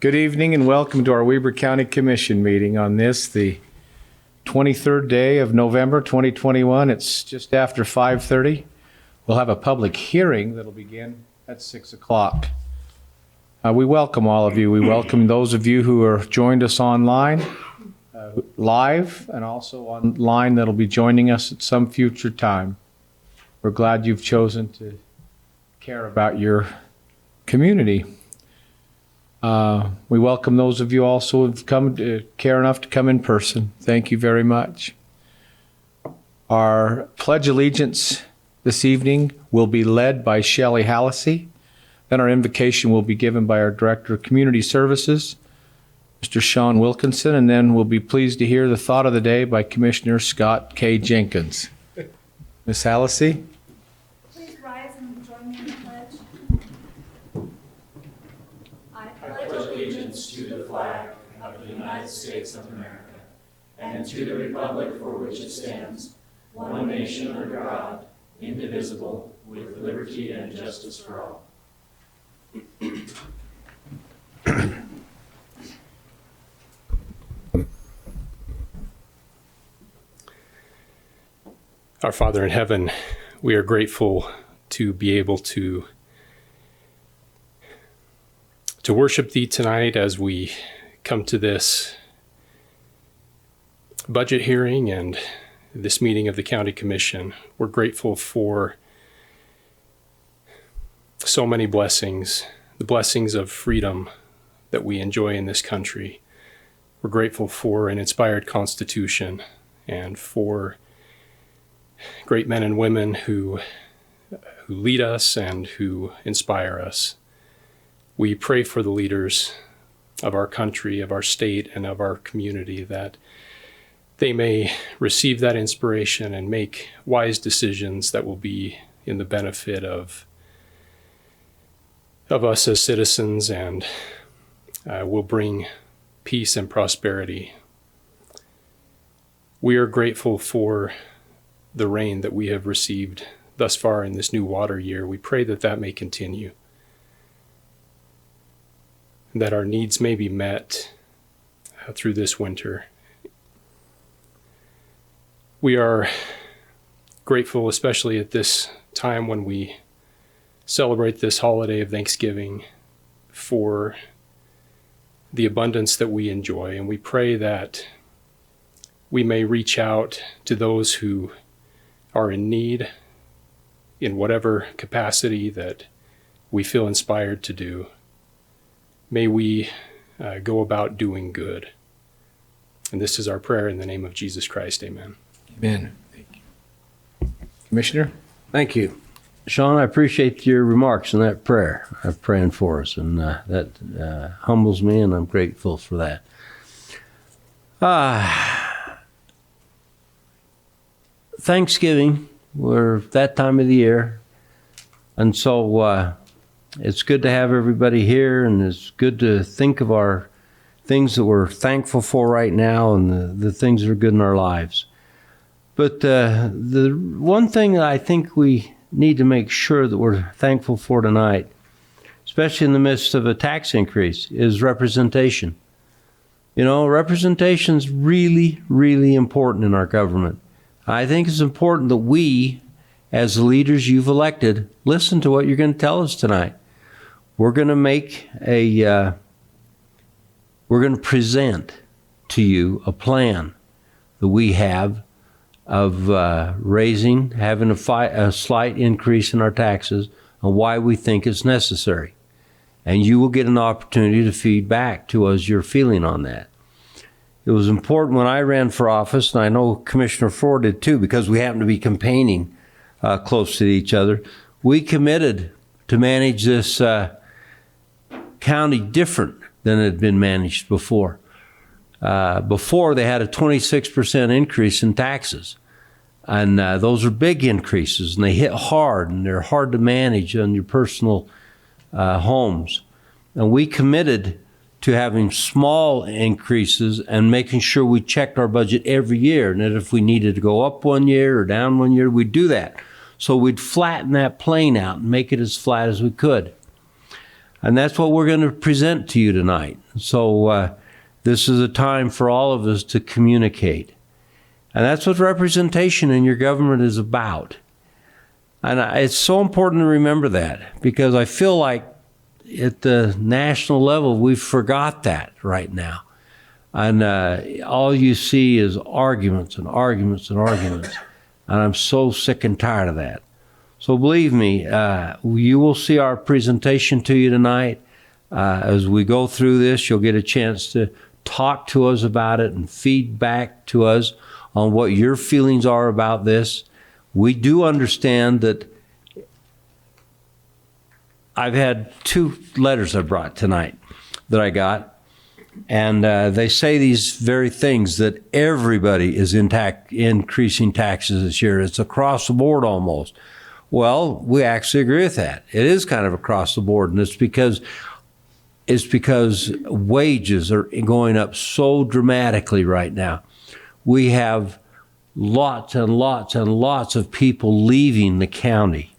Good evening and welcome to our Weber County Commission meeting on this, the 23rd day of November 2021. It's just after 5:30. We'll have a public hearing that'll begin at 6 o'clock. We welcome all of you. We welcome those of you who are joined us online, live, and also online that'll be joining us at some future time. We're glad you've chosen to care about your community. We welcome those of you also who've come to care enough to come in person. Thank you very much. Our Pledge Allegiance this evening will be led by Shelley Hallisey. Then our invocation will be given by our Director of Community Services, Mr. Sean Wilkinson, and then we'll be pleased to hear the thought of the day by Commissioner Scott K. Jenkins. Ms. Hallisey? Please rise and join me in the pledge. I pledge allegiance to the flag of the United States of America and to the republic for which it stands, one nation under God, indivisible, with liberty and justice for all. Our Father in heaven, we are grateful to be able to worship Thee tonight as we come to this budget hearing and this meeting of the County Commission. We're grateful for so many blessings, the blessings of freedom that we enjoy in this country. We're grateful for an inspired Constitution and for great men and women who lead us and who inspire us. We pray for the leaders of our country, of our state, and of our community, that they may receive that inspiration and make wise decisions that will be in the benefit of us as citizens and will bring peace and prosperity. We are grateful for the rain that we have received thus far in this new water year. We pray that that may continue, and that our needs may be met through this winter. We are grateful, especially at this time when we celebrate this holiday of Thanksgiving, for the abundance that we enjoy. And we pray that we may reach out to those who are in need in whatever capacity that we feel inspired to do. May we go about doing good. And this is our prayer in the name of Jesus Christ. Amen. Amen. Thank you. Commissioner? Thank you. Sean, I appreciate your remarks in that prayer of praying for us, and that humbles me, and I'm grateful for that. Thanksgiving, we're that time of the year, and so it's good to have everybody here, and it's good to think of our things that we're thankful for right now and the things that are good in our lives. But the one thing that I think we need to make sure that we're thankful for tonight, especially in the midst of a tax increase, is representation. You know, representation's really, really important in our government. I think it's important that we, as the leaders you've elected, listen to what you're going to tell us tonight. We're going to we're going to present to you a plan that we have of having a slight increase in our taxes and why we think it's necessary. And you will get an opportunity to feed back to us your feeling on that. It was important when I ran for office, and I know Commissioner Ford did too, because we happen to be campaigning close to each other. We committed to manage this county different than it had been managed before. Before, they had a 26% increase in taxes. And those are big increases, and they hit hard, and they're hard to manage on your personal homes. And we committed to having small increases and making sure we checked our budget every year, and that if we needed to go up one year or down one year, we'd do that. So we'd flatten that plane out and make it as flat as we could. And that's what we're going to present to you tonight. So this is a time for all of us to communicate. And that's what representation in your government is about. And it's so important to remember that, because I feel like at the national level, we've forgot that right now. And all you see is arguments and arguments and arguments. And I'm so sick and tired of that. So believe me, you will see our presentation to you tonight. As we go through this, you'll get a chance to talk to us about it and feedback to us on what your feelings are about this. We do understand that I've had 2 letters I brought tonight that I got, and they say these very things, that everybody is increasing taxes this year. It's across the board almost. Well, we actually agree with that. It is kind of across the board, and it's because wages are going up so dramatically right now. We have lots and lots and lots of people leaving the county,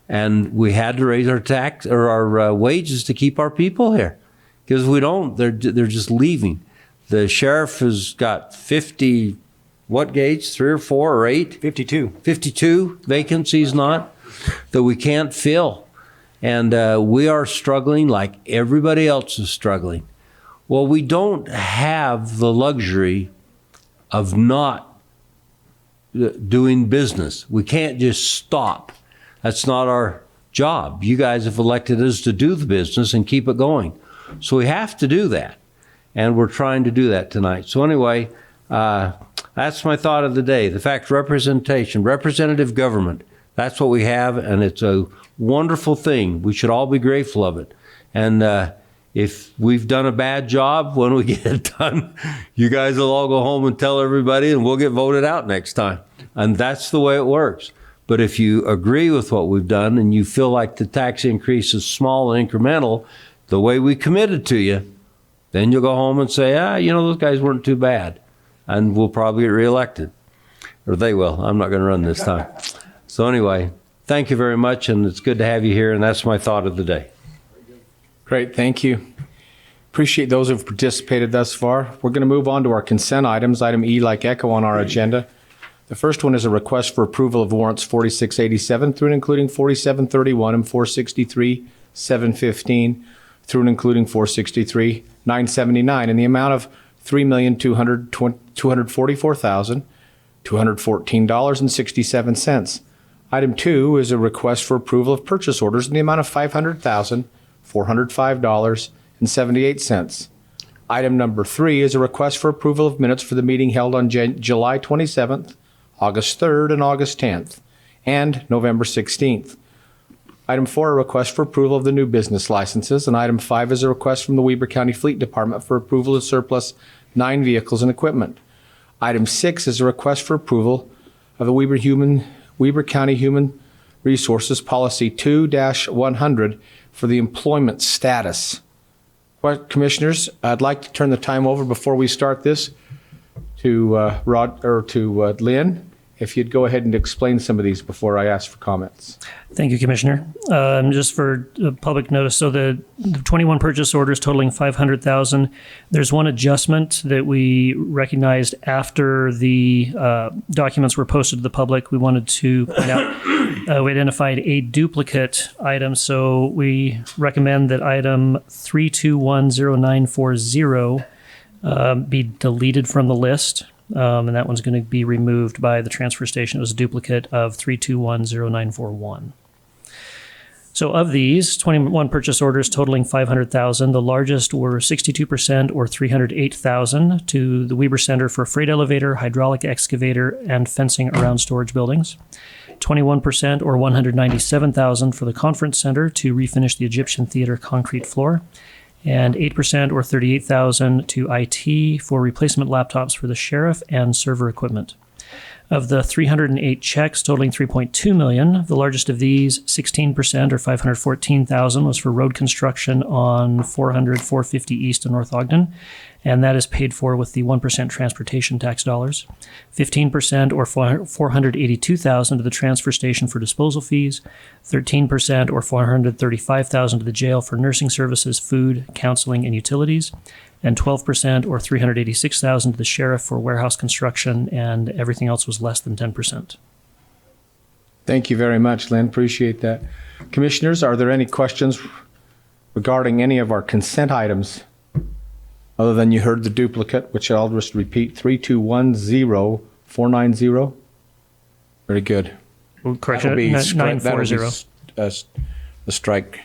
and we had to raise our wages to keep our people here, because we don't. They're just leaving. The sheriff has got 50, what, Gage, 3 or 4 or 8? 52 vacancies that we can't fill. And we are struggling like everybody else is struggling. Well, we don't have the luxury of not doing business. We can't just stop. That's not our job. You guys have elected us to do the business and keep it going. So we have to do that. And we're trying to do that tonight. So anyway, that's my thought of the day. The fact, representation, representative government, that's what we have, and it's a wonderful thing. We should all be grateful of it. And if we've done a bad job, when we get it done, you guys will all go home and tell everybody, and we'll get voted out next time. And that's the way it works. But if you agree with what we've done and you feel like the tax increase is small and incremental, the way we committed to you, then you'll go home and say, those guys weren't too bad. And we'll probably get reelected. Or they will. I'm not going to run this time. So anyway, thank you very much, and it's good to have you here, and that's my thought of the day. Great, thank you. Appreciate those who've participated thus far. We're going to move on to our consent items, item E like echo on our agenda. The first one is a request for approval of warrants 4687 through and including 4731 and 463,715 through and including 463,979 in the amount of $3,244,214.67. Item 2 is a request for approval of purchase orders in the amount of $500,405.78. Item number 3 is a request for approval of minutes for the meeting held on July 27th, August 3rd, and August 10th, and November 16th. Item 4, a request for approval of the new business licenses, and item 5 is a request from the Weber County Fleet Department for approval of surplus 9 vehicles and equipment. Item 6 is a request for approval of the Weber County Human Resources Policy 2-100 for the employment status. Well, Commissioners, I'd like to turn the time over before we start this to Lynn. If you'd go ahead and explain some of these before I ask for comments. Thank you, Commissioner. Just for public notice, so the 21 purchase orders totaling $500,000. There's one adjustment that we recognized after the documents were posted to the public. We wanted to point out we identified a duplicate item, so we recommend that item 3210940 be deleted from the list. And that one's going to be removed by the transfer station. It was a duplicate of 3210941. So of these 21 purchase orders totaling $500,000, the largest were 62% or $308,000 to the Weber Center for freight elevator, hydraulic excavator, and fencing around storage buildings. 21% or $197,000 for the conference center to refinish the Egyptian theater concrete floor. And 8% or $38,000 to IT for replacement laptops for the sheriff and server equipment. Of the 308 checks totaling $3.2 million, the largest of these, 16% or $514,000 was for road construction on 450 East and North Ogden, and that is paid for with the 1% transportation tax dollars, 15% or $482,000 to the transfer station for disposal fees, 13% or $435,000 to the jail for nursing services, food, counseling, and utilities, and 12% or $386,000 to the sheriff for warehouse construction, and everything else was less than 10%. Thank you very much, Lynn. Appreciate that. Commissioners, are there any questions regarding any of our consent items? Other than you heard the duplicate, which I'll just repeat, 3210490. Very good. Correction, That'll be 940. a strike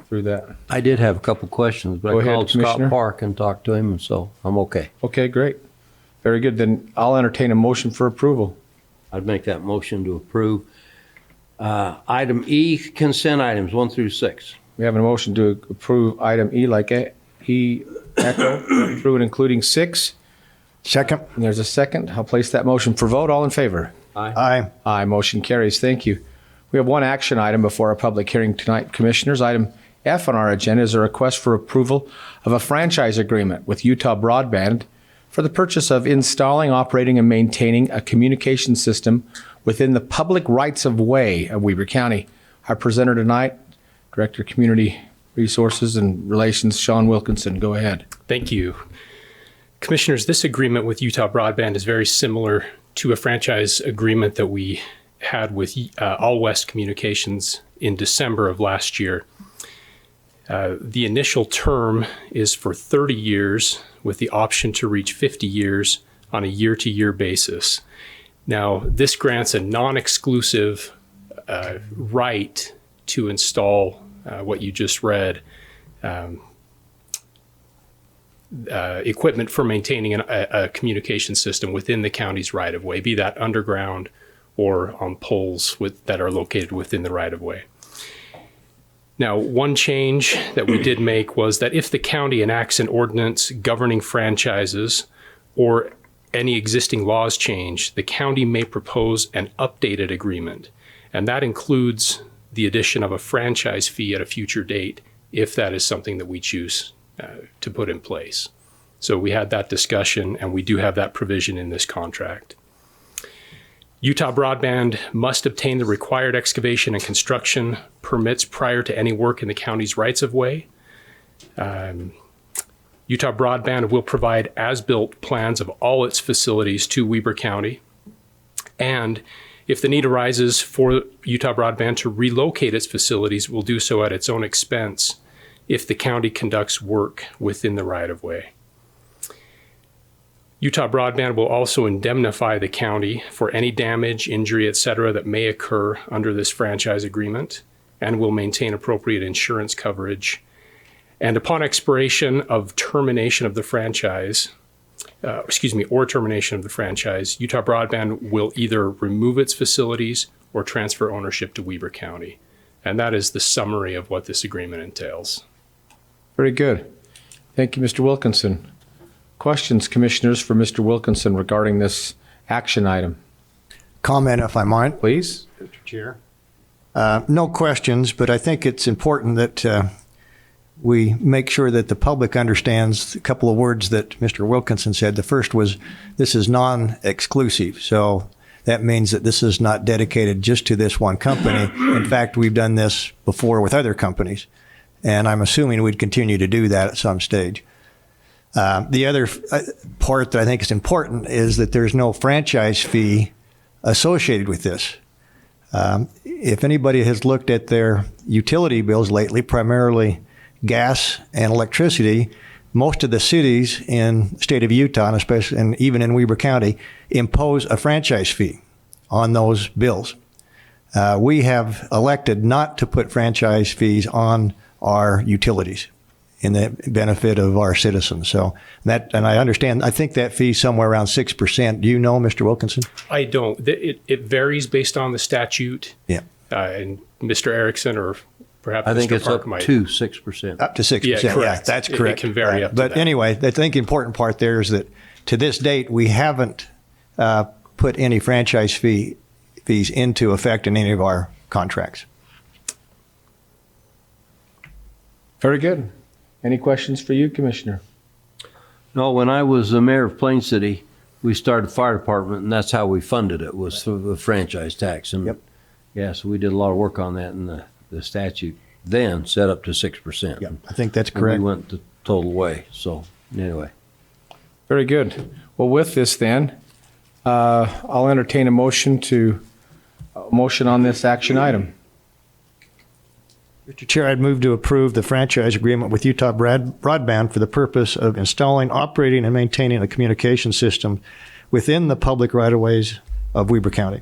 through that. I did have a couple questions, but Go I ahead, called Scott Commissioner. Park and talked to him, and so I'm okay. Okay, great. Very good. Then I'll entertain a motion for approval. I'd make that motion to approve. Item E, consent items 1 through 6. We have a motion to approve item E like E echo through and including 6. Second. And there's a second. I'll place that motion for vote. All in favor? Aye. Aye. Motion carries. Thank you. We have one action item before our public hearing tonight, Commissioners. Item F on our agenda is a request for approval of a franchise agreement with Utah Broadband for the purchase of installing, operating, and maintaining a communication system within the public rights of way of Weber County. Our presenter tonight, Director of Community Resources and Relations, Sean Wilkinson. Go ahead. Thank you. Commissioners, this agreement with Utah Broadband is very similar to a franchise agreement that we had with All West Communications in December of last year. The initial term is for 30 years with the option to reach 50 years on a year-to-year basis. Now, this grants a non-exclusive right to install what you just read, equipment for maintaining a communication system within the county's right-of-way, be that underground or on poles that are located within the right-of-way. Now, one change that we did make was that if the county enacts an ordinance governing franchises or any existing laws change, the county may propose an updated agreement, and that includes the addition of a franchise fee at a future date if that is something that we choose to put in place. So we had that discussion, and we do have that provision in this contract. Utah Broadband must obtain the required excavation and construction permits prior to any work in the county's rights-of-way. Utah Broadband will provide as-built plans of all its facilities to Weber County. And if the need arises for Utah Broadband to relocate its facilities, will do so at its own expense if the county conducts work within the right-of-way. Utah Broadband will also indemnify the county for any damage, injury, etc. that may occur under this franchise agreement, and will maintain appropriate insurance coverage. And upon expiration of termination of the franchise, or termination of the franchise, Utah Broadband will either remove its facilities or transfer ownership to Weber County. And that is the summary of what this agreement entails. Very good. Thank you, Mr. Wilkinson. Questions, Commissioners, for Mr. Wilkinson regarding this action item? Comment, if I might. Please. Mr. Chair. No questions, but I think it's important that we make sure that the public understands a couple of words that Mr. Wilkinson said. The first was, this is non-exclusive. So that means that this is not dedicated just to this one company. In fact, we've done this before with other companies, and I'm assuming we'd continue to do that at some stage. The other part that I think is important is that there's no franchise fee associated with this. If anybody has looked at their utility bills lately, primarily gas and electricity, most of the cities in the state of Utah, and especially and even in Weber County, impose a franchise fee on those bills. We have elected not to put franchise fees on our utilities in the benefit of our citizens. So that, and I understand, I think that fee is somewhere around 6%. Do you know, Mr. Wilkinson? I don't. It varies based on the statute. Yeah. And Mr. Erickson or perhaps I think Mr. it's Park up might. to 6%. Up to 6%. Yeah, correct. That's It correct. can vary up to But that. anyway, I think the important part there is that to this date, we haven't put any franchise fees into effect in any of our contracts. Very good. Any questions for you, Commissioner? No, when I was the mayor of Plain City, we started a fire department, and that's how we funded it, was through the franchise tax. And Yep. yeah, so we did a lot of work on that, and the statute then set up to 6%. Yeah, I think that's And correct. we went the total way. So anyway, Very good. Well, with this then, I'll entertain a motion on this action item. Mr. Chair, I'd move to approve the franchise agreement with Utah Broadband for the purpose of installing, operating, and maintaining a communication system within the public right-of-ways of Weber County.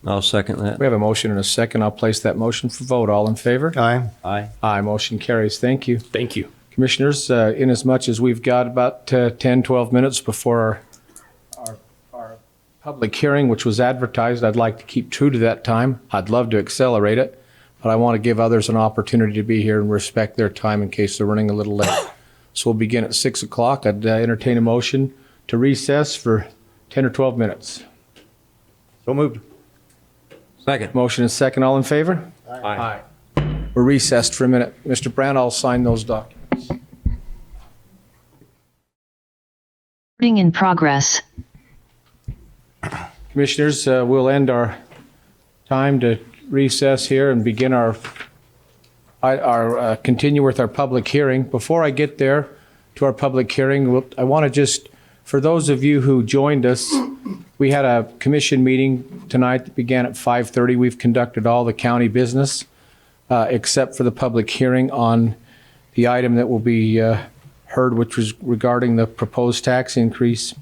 I'll second that. We have a motion and a second. I'll place that motion for vote. All in favor? Aye. Aye. Aye, motion carries. Thank you. Thank you. Commissioners, inasmuch as we've got about 10, 12 minutes before our public hearing, which was advertised, I'd like to keep true to that time. I'd love to accelerate it, but I want to give others an opportunity to be here and respect their time in case they're running a little late. So we'll begin at 6 o'clock. I'd entertain a motion to recess for 10 or 12 minutes. So moved. Second. Motion is second. All in favor? Aye. We're recessed for a minute. Mr. Brandt, I'll sign those documents. Recording in progress. Commissioners, we'll end our time to recess here and begin our continue with our public hearing. Before I get there to our public hearing, I want to just, for those of you who joined us, we had a commission meeting tonight that began at 5:30. We've conducted all the county business except for the public hearing on the item that will be heard, which was regarding the proposed tax increase.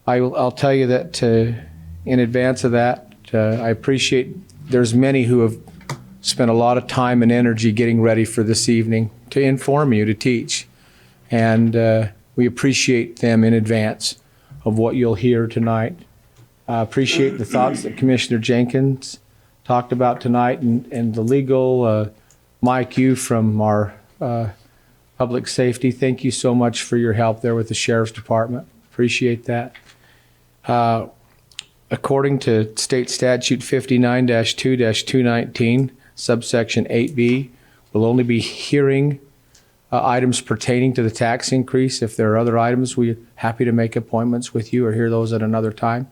I'll tell you that in advance of that, I appreciate there's many who have spent a lot of time and energy getting ready for this evening to inform you, to teach. And we appreciate them in advance of what you'll hear tonight. I appreciate the thoughts that Commissioner Jenkins talked about tonight, and the legal, Mike, you from our public safety. Thank you so much for your help there with the Sheriff's Department. Appreciate that. According to State Statute 59-2-219, subsection 8B, we'll only be hearing items pertaining to the tax increase. If there are other items, we're happy to make appointments with you or hear those at another time.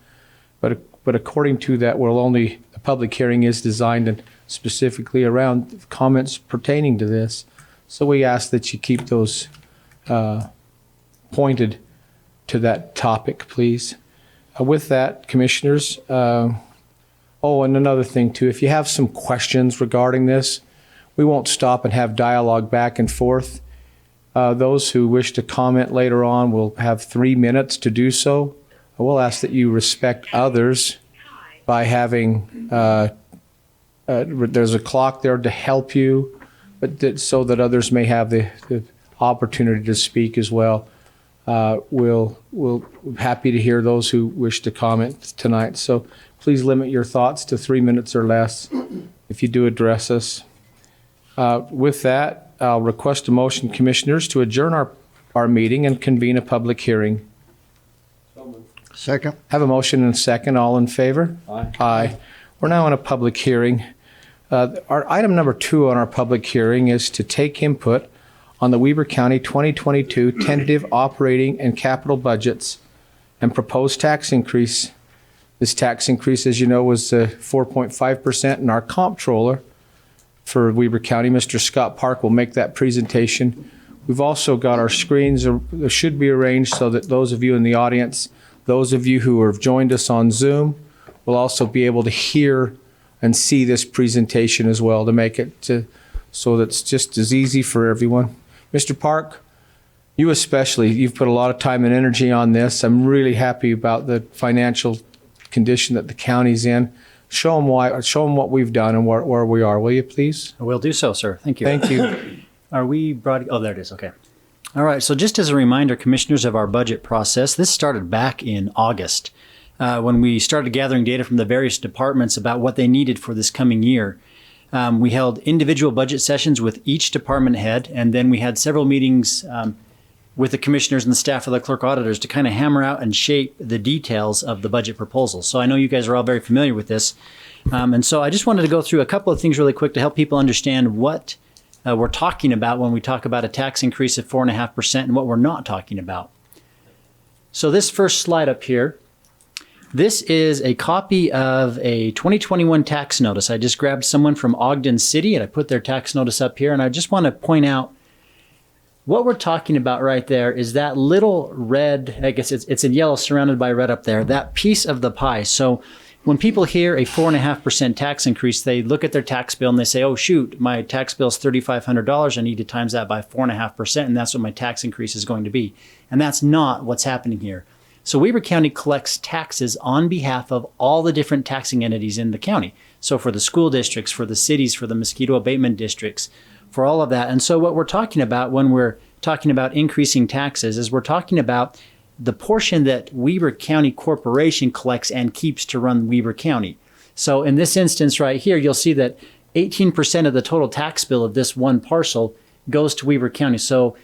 But according to that, the public hearing is designed and specifically around comments pertaining to this. So we ask that you keep those pointed to that topic, please. With that, Commissioners, and another thing too, if you have some questions regarding this, we won't stop and have dialogue back and forth. Those who wish to comment later on will have 3 minutes to do so. I will ask that you respect others by having, there's a clock there to help you, but so that others may have the opportunity to speak as well. We'll happy to hear those who wish to comment tonight. So please limit your thoughts to 3 minutes or less if you do address us. With that, I'll request a motion, Commissioners, to adjourn our meeting and convene a public hearing. Second. Have a motion and a second. All in favor? Aye. Aye. We're now in a public hearing. Our item number 2 on our public hearing is to take input on the Weber County 2022 tentative operating and capital budgets and proposed tax increase. This tax increase, as you know, was 4.5%, and our comptroller for Weber County, Mr. Scott Park, will make that presentation. We've also got our screens should be arranged so that those of you in the audience, those of you who have joined us on Zoom, will also be able to hear and see this presentation as well, to make it so that it's just as easy for everyone. Mr. Park, you especially, you've put a lot of time and energy on this. I'm really happy about the financial condition that the county's in. Show them what we've done and where we are, will you please? I will do so, sir. Thank you. Thank you. Are we oh, there it is. Okay. All right. So just as a reminder, Commissioners, of our budget process, this started back in August when we started gathering data from the various departments about what they needed for this coming year. We held individual budget sessions with each department head, and then we had several meetings with the commissioners and the staff of the clerk auditors to kind of hammer out and shape the details of the budget proposal. So I know you guys are all very familiar with this. And so I just wanted to go through a couple of things really quick to help people understand what we're talking about when we talk about a tax increase of 4.5% and what we're not talking about. So this first slide up here, this is a copy of a 2021 tax notice. I just grabbed someone from Ogden City and I put their tax notice up here, and I just want to point out what we're talking about right there is that little red, I guess it's in yellow surrounded by red up there, that piece of the pie. So when people hear a 4.5% tax increase, they look at their tax bill and they say, oh shoot, my tax bill is $3,500. I need to times that by 4.5%, and that's what my tax increase is going to be. And that's not what's happening here. So Weber County collects taxes on behalf of all the different taxing entities in the county. So for the school districts, for the cities, for the mosquito abatement districts, for all of that. And so what we're talking about when we're talking about increasing taxes is we're talking about the portion that Weber County Corporation collects and keeps to run Weber County. So in this instance right here, you'll see that 18% of the total tax bill of this one parcel goes to Weber County. So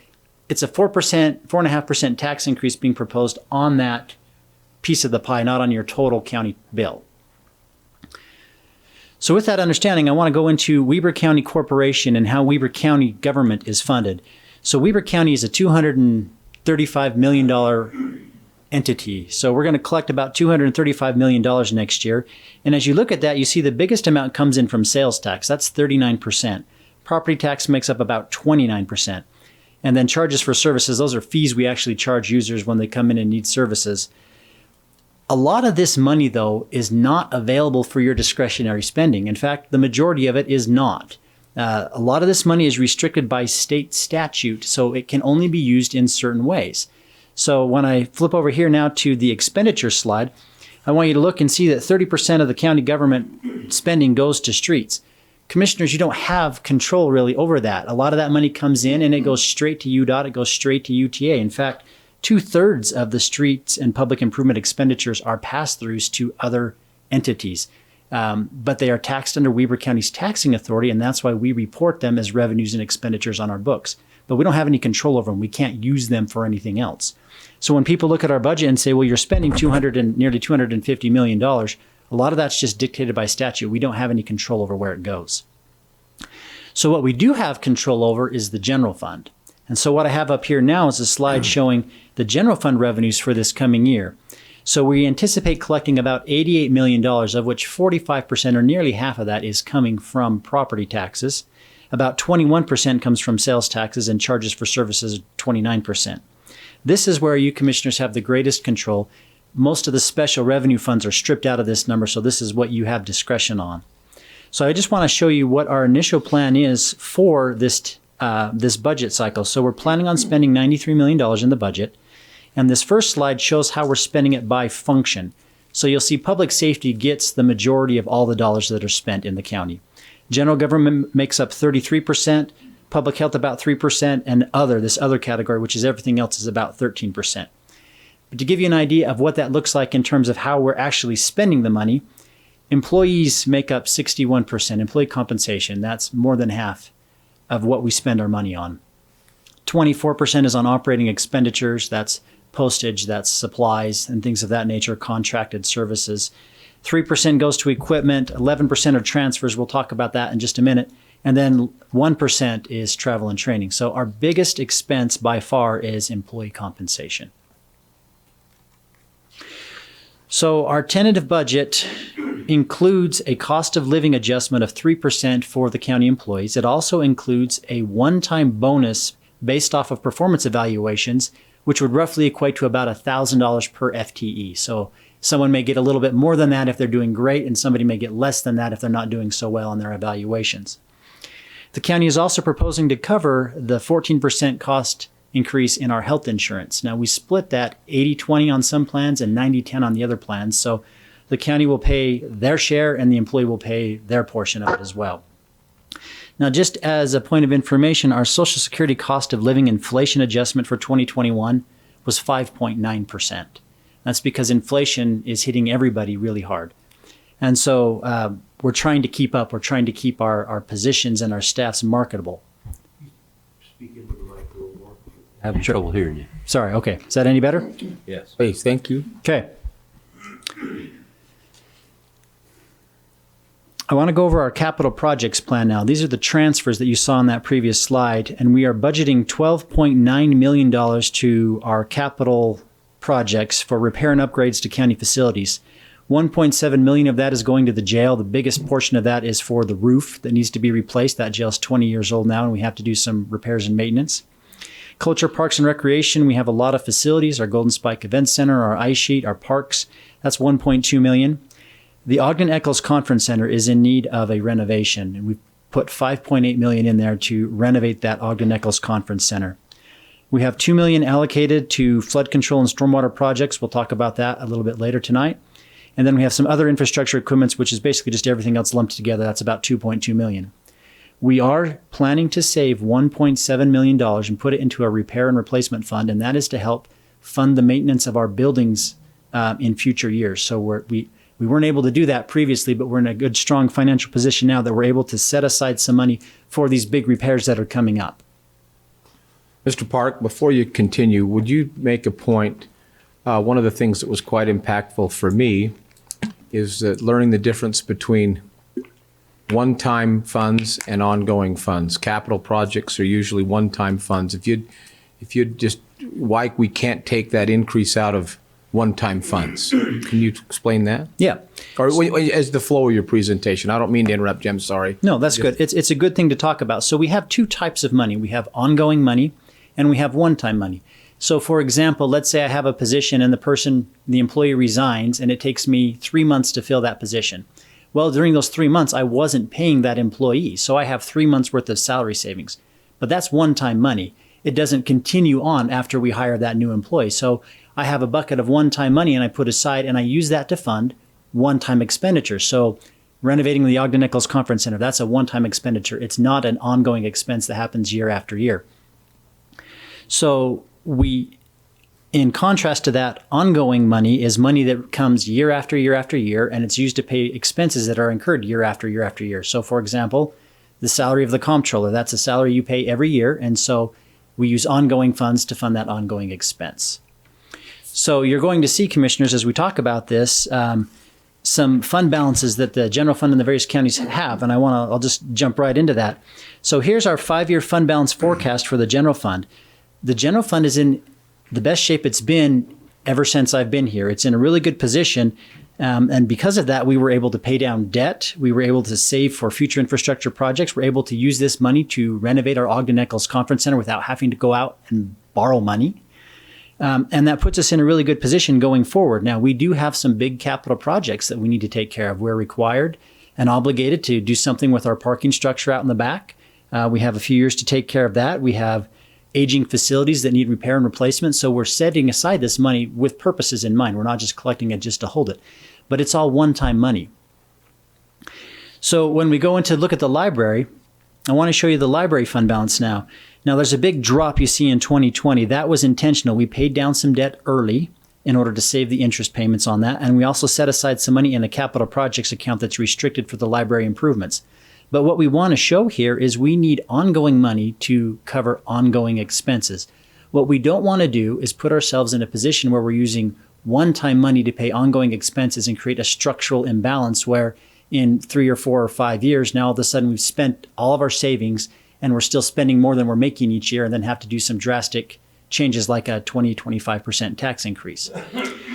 it's a 4.5% tax increase being proposed on that piece of the pie, not on your total county bill. So with that understanding, I want to go into Weber County Corporation and how Weber County government is funded. So Weber County is a $235 million entity. So we're going to collect about $235 million next year. And as you look at that, you see the biggest amount comes in from sales tax. That's 39%. Property tax makes up about 29%. And then charges for services, those are fees we actually charge users when they come in and need services. A lot of this money, though, is not available for your discretionary spending. In fact, the majority of it is not. A lot of this money is restricted by state statute, so it can only be used in certain ways. So when I flip over here now to the expenditure slide, I want you to look and see that 30% of the county government spending goes to streets. Commissioners, you don't have control really over that. A lot of that money comes in and it goes straight to UDOT, it goes straight to UTA. In fact, 2/3 of the streets and public improvement expenditures are pass-throughs to other entities. But they are taxed under Weber County's taxing authority, and that's why we report them as revenues and expenditures on our books. But we don't have any control over them. We can't use them for anything else. So when people look at our budget and say, well, you're spending nearly $250 million, a lot of that's just dictated by statute. We don't have any control over where it goes. So what we do have control over is the general fund. And so what I have up here now is a slide showing the general fund revenues for this coming year. So we anticipate collecting about $88 million, of which 45% or nearly half of that is coming from property taxes. About 21% comes from sales taxes, and charges for services 29%. This is where you commissioners have the greatest control. Most of the special revenue funds are stripped out of this number, so this is what you have discretion on. So I just want to show you what our initial plan is for this budget cycle. So we're planning on spending $93 million in the budget. And this first slide shows how we're spending it by function. So you'll see public safety gets the majority of all the dollars that are spent in the county. General government makes up 33%, public health about 3%, and this other category, which is everything else, is about 13%. But to give you an idea of what that looks like in terms of how we're actually spending the money, employees make up 61%. Employee compensation, that's more than half of what we spend our money on. 24% is on operating expenditures. That's postage, that's supplies and things of that nature, contracted services. 3% goes to equipment, 11% are transfers. We'll talk about that in just a minute. And then 1% is travel and training. So our biggest expense by far is employee compensation. So our tentative budget includes a cost of living adjustment of 3% for the county employees. It also includes a one-time bonus based off of performance evaluations, which would roughly equate to about $1,000 per FTE. So someone may get a little bit more than that if they're doing great, and somebody may get less than that if they're not doing so well on their evaluations. The county is also proposing to cover the 14% cost increase in our health insurance. Now, we split that 80-20 on some plans and 90-10 on the other plans. So the county will pay their share and the employee will pay their portion of it as well. Now, just as a point of information, our Social Security cost of living inflation adjustment for 2021 was 5.9%. That's because inflation is hitting everybody really hard. And so we're trying to keep up. We're trying to keep our positions and our staffs marketable. Speak into the mic a little more. I have trouble hearing you. Sorry, okay. Is that any better? Yes. Please, thank you. Okay. I want to go over our capital projects plan now. These are the transfers that you saw on that previous slide, and we are budgeting $12.9 million to our capital projects for repair and upgrades to county facilities. 1.7 million of that is going to the jail. The biggest portion of that is for the roof that needs to be replaced. That jail's 20 years old now, and we have to do some repairs and maintenance. Culture, Parks, and Recreation, we have a lot of facilities, our Golden Spike Event Center, our ice sheet, our parks. That's 1.2 million. The Ogden Eccles Conference Center is in need of a renovation, and we've put 5.8 million in there to renovate that Ogden Eccles Conference Center. We have 2 million allocated to flood control and stormwater projects. We'll talk about that a little bit later tonight. And then we have some other infrastructure equipments, which is basically just everything else lumped together. That's about 2.2 million. We are planning to save $1.7 million and put it into a repair and replacement fund, and that is to help fund the maintenance of our buildings in future years. So we weren't able to do that previously, but we're in a good, strong financial position now that we're able to set aside some money for these big repairs that are coming up. Mr. Park, before you continue, would you make a point? One of the things that was quite impactful for me is that learning the difference between one-time funds and ongoing funds. Capital projects are usually one-time funds. If you'd just, why we can't take that increase out of one-time funds. Can you explain that? Yeah. Or as the flow of your presentation. I don't mean to interrupt, Jim, sorry. No, that's good. It's a good thing to talk about. So we have two types of money. We have ongoing money and we have one-time money. So for example, let's say I have a position and the employee resigns and it takes me 3 months to fill that position. Well, during those 3 months, I wasn't paying that employee. So I have 3 months worth of salary savings, but that's one-time money. It doesn't continue on after we hire that new employee. So I have a bucket of one-time money and I put aside and I use that to fund one-time expenditure. So renovating the Ogden Eccles Conference Center, that's a one-time expenditure. It's not an ongoing expense that happens year after year. So in contrast to that, ongoing money is money that comes year after year after year, and it's used to pay expenses that are incurred year after year after year. So for example, the salary of the comptroller, that's a salary you pay every year, and so we use ongoing funds to fund that ongoing expense. So you're going to see, commissioners, as we talk about this, some fund balances that the general fund in the various counties have, and I'll just jump right into that. So here's our 5-year fund balance forecast for the general fund. The general fund is in the best shape it's been ever since I've been here. It's in a really good position. And because of that, we were able to pay down debt. We were able to save for future infrastructure projects. We're able to use this money to renovate our Ogden Eccles Conference Center without having to go out and borrow money. And that puts us in a really good position going forward. Now, we do have some big capital projects that we need to take care of. We're required and obligated to do something with our parking structure out in the back. We have a few years to take care of that. We have aging facilities that need repair and replacement. So we're setting aside this money with purposes in mind. We're not just collecting it just to hold it, but it's all one-time money. So when we go in to look at the library, I want to show you the library fund balance now. Now there's a big drop you see in 2020. That was intentional. We paid down some debt early in order to save the interest payments on that. And we also set aside some money in a capital projects account that's restricted for the library improvements. But what we want to show here is we need ongoing money to cover ongoing expenses. What we don't want to do is put ourselves in a position where we're using one-time money to pay ongoing expenses and create a structural imbalance where in 3 or 4 or 5 years, now all of a sudden we've spent all of our savings and we're still spending more than we're making each year and then have to do some drastic changes like a 20-25% tax increase.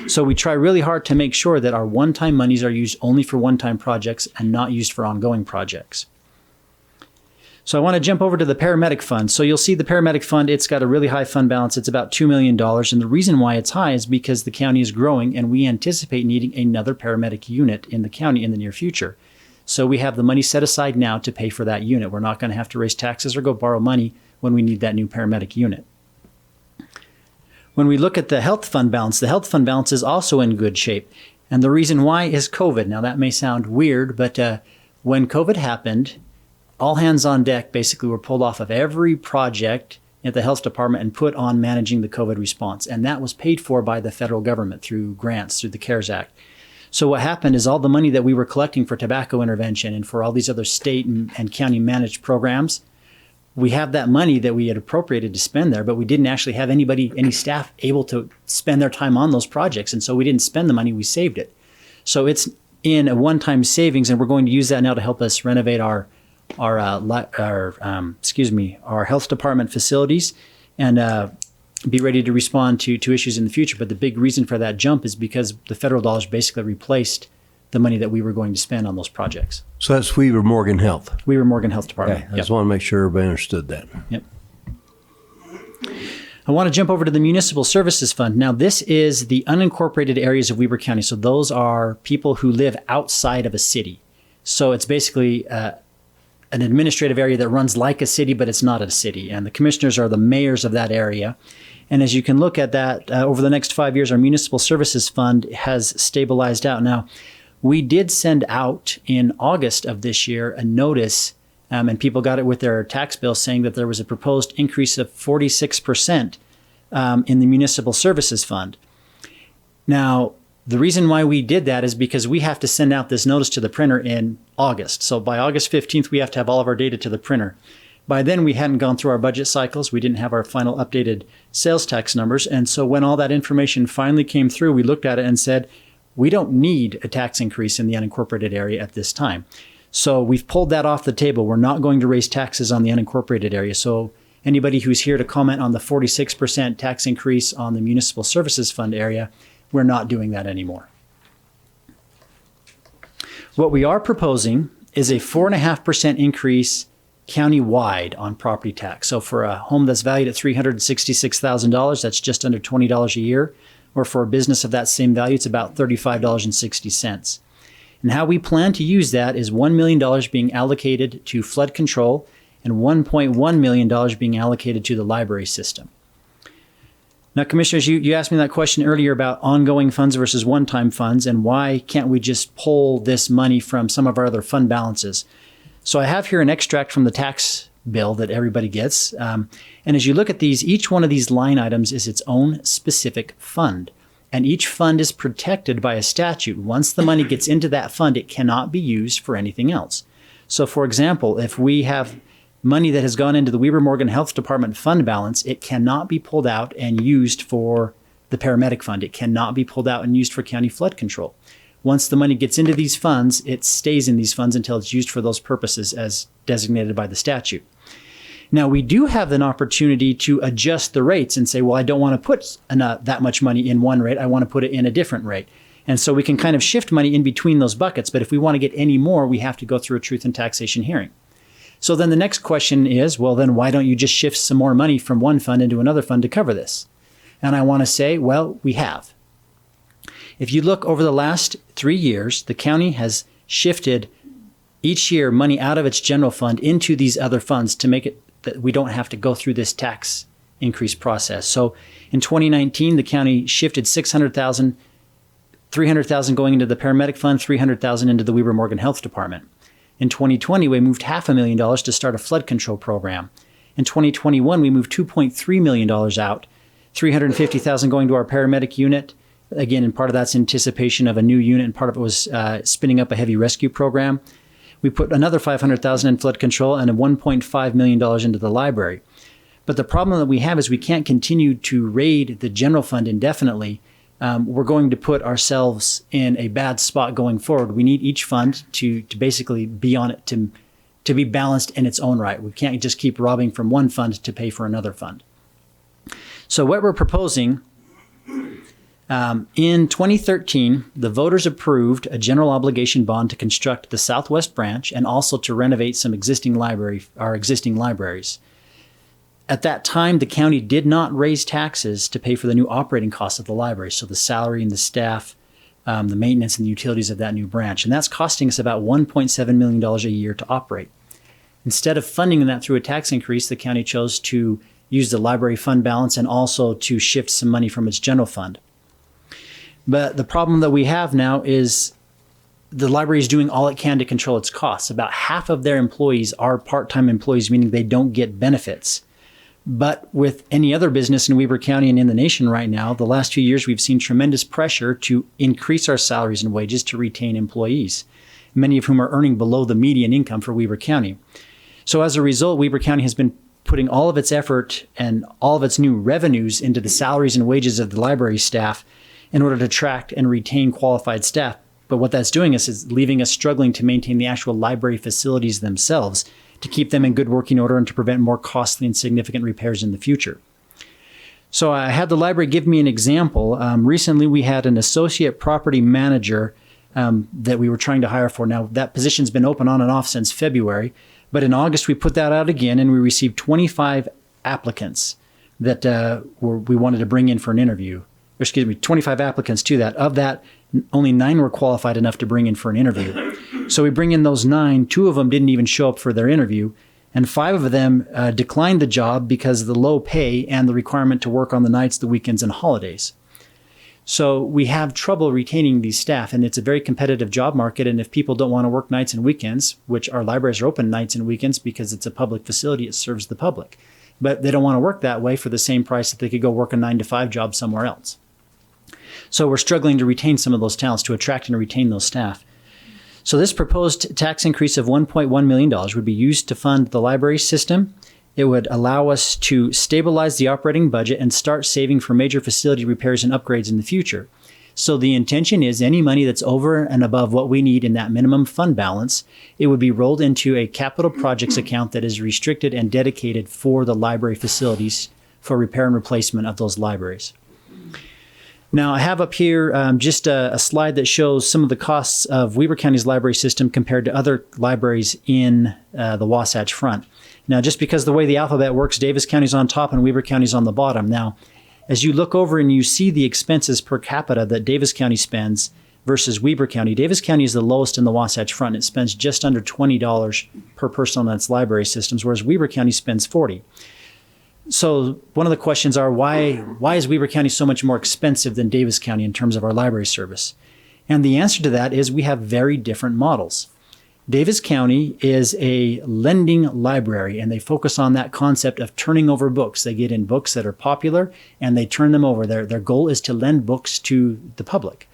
So we try really hard to make sure that our one-time monies are used only for one-time projects and not used for ongoing projects. So I want to jump over to the Paramedic Fund. So you'll see the Paramedic Fund, it's got a really high fund balance. It's about $2 million. And the reason why it's high is because the county is growing and we anticipate needing another paramedic unit in the county in the near future. So we have the money set aside now to pay for that unit. We're not going to have to raise taxes or go borrow money when we need that new paramedic unit. When we look at the health fund balance, the health fund balance is also in good shape. And the reason why is COVID. Now that may sound weird, but when COVID happened, all hands on deck basically were pulled off of every project at the health department and put on managing the COVID response. And that was paid for by the federal government through grants, through the CARES Act. So what happened is all the money that we were collecting for tobacco intervention and for all these other state and county managed programs, we have that money that we had appropriated to spend there, but we didn't actually have any staff able to spend their time on those projects. And so we didn't spend the money, we saved it. So it's in a one-time savings, and we're going to use that now to help us renovate our health department facilities and be ready to respond to issues in the future. But the big reason for that jump is because the federal dollars basically replaced the money that we were going to spend on those projects. So that's Weber Morgan Health. Weber Morgan Health Department. Okay, I just want to make sure everybody understood that. Yep. I want to jump over to the Municipal Services Fund. Now, this is the unincorporated areas of Weber County. So those are people who live outside of a city. So it's basically an administrative area that runs like a city, but it's not a city. And the commissioners are the mayors of that area. And as you can look at that, over the next 5 years, our Municipal Services Fund has stabilized out. Now, we did send out in August of this year a notice, and people got it with their tax bill, saying that there was a proposed increase of 46% in the Municipal Services Fund. Now, the reason why we did that is because we have to send out this notice to the printer in August. So by August 15th, we have to have all of our data to the printer. By then, we hadn't gone through our budget cycles. We didn't have our final updated sales tax numbers. And so when all that information finally came through, we looked at it and said, we don't need a tax increase in the unincorporated area at this time. So we've pulled that off the table. We're not going to raise taxes on the unincorporated area. So anybody who's here to comment on the 46% tax increase on the Municipal Services Fund area, we're not doing that anymore. What we are proposing is a 4.5% increase county-wide on property tax. So for a home that's valued at $366,000, that's just under $20 a year. Or for a business of that same value, it's about $35.60. And how we plan to use that is $1 million being allocated to flood control and $1.1 million being allocated to the library system. Now, Commissioners, you asked me that question earlier about ongoing funds versus one-time funds, and why can't we just pull this money from some of our other fund balances? So I have here an extract from the tax bill that everybody gets. And as you look at these, each one of these line items is its own specific fund. And each fund is protected by a statute. Once the money gets into that fund, it cannot be used for anything else. So for example, if we have money that has gone into the Weber Morgan Health Department fund balance, it cannot be pulled out and used for the Paramedic Fund. It cannot be pulled out and used for county flood control. Once the money gets into these funds, it stays in these funds until it's used for those purposes as designated by the statute. Now, we do have an opportunity to adjust the rates and say, well, I don't want to put that much money in one rate. I want to put it in a different rate. And so we can kind of shift money in between those buckets. But if we want to get any more, we have to go through a truth and taxation hearing. So then the next question is, well, then why don't you just shift some more money from one fund into another fund to cover this? And I want to say, well, we have. If you look over the last 3 years, the county has shifted each year money out of its general fund into these other funds to make it that we don't have to go through this tax increase process. So in 2019, the county shifted $600,000, $300,000 going into the Paramedic Fund, $300,000 into the Weber Morgan Health Department. In 2020, we moved $500,000 to start a flood control program. In 2021, we moved $2.3 million out, $350,000 going to our paramedic unit. Again, and part of that's anticipation of a new unit, and part of it was spinning up a heavy rescue program. We put another $500,000 in flood control and $1.5 million into the library. But the problem that we have is we can't continue to raid the general fund indefinitely. We're going to put ourselves in a bad spot going forward. We need each fund to basically be on it, to be balanced in its own right. We can't just keep robbing from one fund to pay for another fund. So what we're proposing, in 2013, the voters approved a general obligation bond to construct the Southwest branch and also to renovate some existing libraries. At that time, the county did not raise taxes to pay for the new operating costs of the library, so the salary and the staff, the maintenance and the utilities of that new branch. And that's costing us about $1.7 million a year to operate. Instead of funding that through a tax increase, the county chose to use the library fund balance and also to shift some money from its general fund. But the problem that we have now is the library is doing all it can to control its costs. About half of their employees are part-time employees, meaning they don't get benefits. But with any other business in Weber County and in the nation right now, the last 2 years we've seen tremendous pressure to increase our salaries and wages to retain employees, many of whom are earning below the median income for Weber County. So as a result, Weber County has been putting all of its effort and all of its new revenues into the salaries and wages of the library staff in order to attract and retain qualified staff. But what that's doing is leaving us struggling to maintain the actual library facilities themselves, to keep them in good working order and to prevent more costly and significant repairs in the future. So I had the library give me an example. Recently, we had an associate property manager that we were trying to hire for. Now, that position's been open on and off since February, but in August, we put that out again, and we received 25 applicants that we wanted to bring in for an interview. 25 applicants to that. Of that, only 9 were qualified enough to bring in for an interview. So we bring in those 9. 2 of them didn't even show up for their interview, and 5 of them declined the job because of the low pay and the requirement to work on the nights, the weekends, and holidays. So we have trouble retaining these staff, and it's a very competitive job market. And if people don't want to work nights and weekends, which our libraries are open nights and weekends because it's a public facility, it serves the public, but they don't want to work that way for the same price that they could go work a 9-to-5 job somewhere else. So we're struggling to retain some of those talents, to attract and retain those staff. So this proposed tax increase of $1.1 million would be used to fund the library system. It would allow us to stabilize the operating budget and start saving for major facility repairs and upgrades in the future. So the intention is any money that's over and above what we need in that minimum fund balance, it would be rolled into a capital projects account that is restricted and dedicated for the library facilities for repair and replacement of those libraries. Now, I have up here just a slide that shows some of the costs of Weber County's library system compared to other libraries in the Wasatch Front. Now, just because the way the alphabet works, Davis County's on top and Weber County's on the bottom. Now, as you look over and you see the expenses per capita that Davis County spends versus Weber County, Davis County is the lowest in the Wasatch Front. It spends just under $20 per person on its library systems, whereas Weber County spends $40. So one of the questions are, why is Weber County so much more expensive than Davis County in terms of our library service? And the answer to that is we have very different models. Davis County is a lending library, and they focus on that concept of turning over books. They get in books that are popular, and they turn them over. Their goal is to lend books to the public.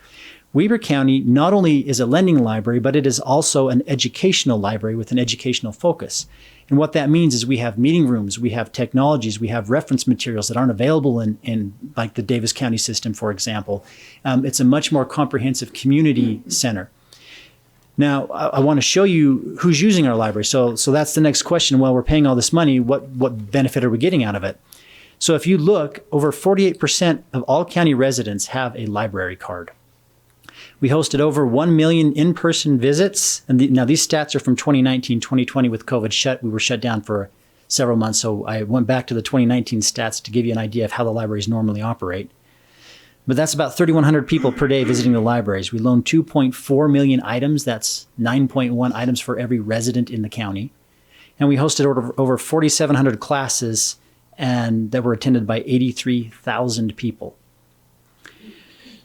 Weber County not only is a lending library, but it is also an educational library with an educational focus. And what that means is we have meeting rooms, we have technologies, we have reference materials that aren't available in like the Davis County system, for example. It's a much more comprehensive community center. Now, I want to show you who's using our library. So that's the next question. Well, we're paying all this money. What benefit are we getting out of it? So if you look, over 48% of all county residents have a library card. We hosted over 1 million in-person visits. And now these stats are from 2019, 2020 with COVID we were shut down for several months. So I went back to the 2019 stats to give you an idea of how the libraries normally operate. But that's about 3,100 people per day visiting the libraries. We loaned 2.4 million items. That's 9.1 items for every resident in the county. And we hosted over 4,700 classes and that were attended by 83,000 people.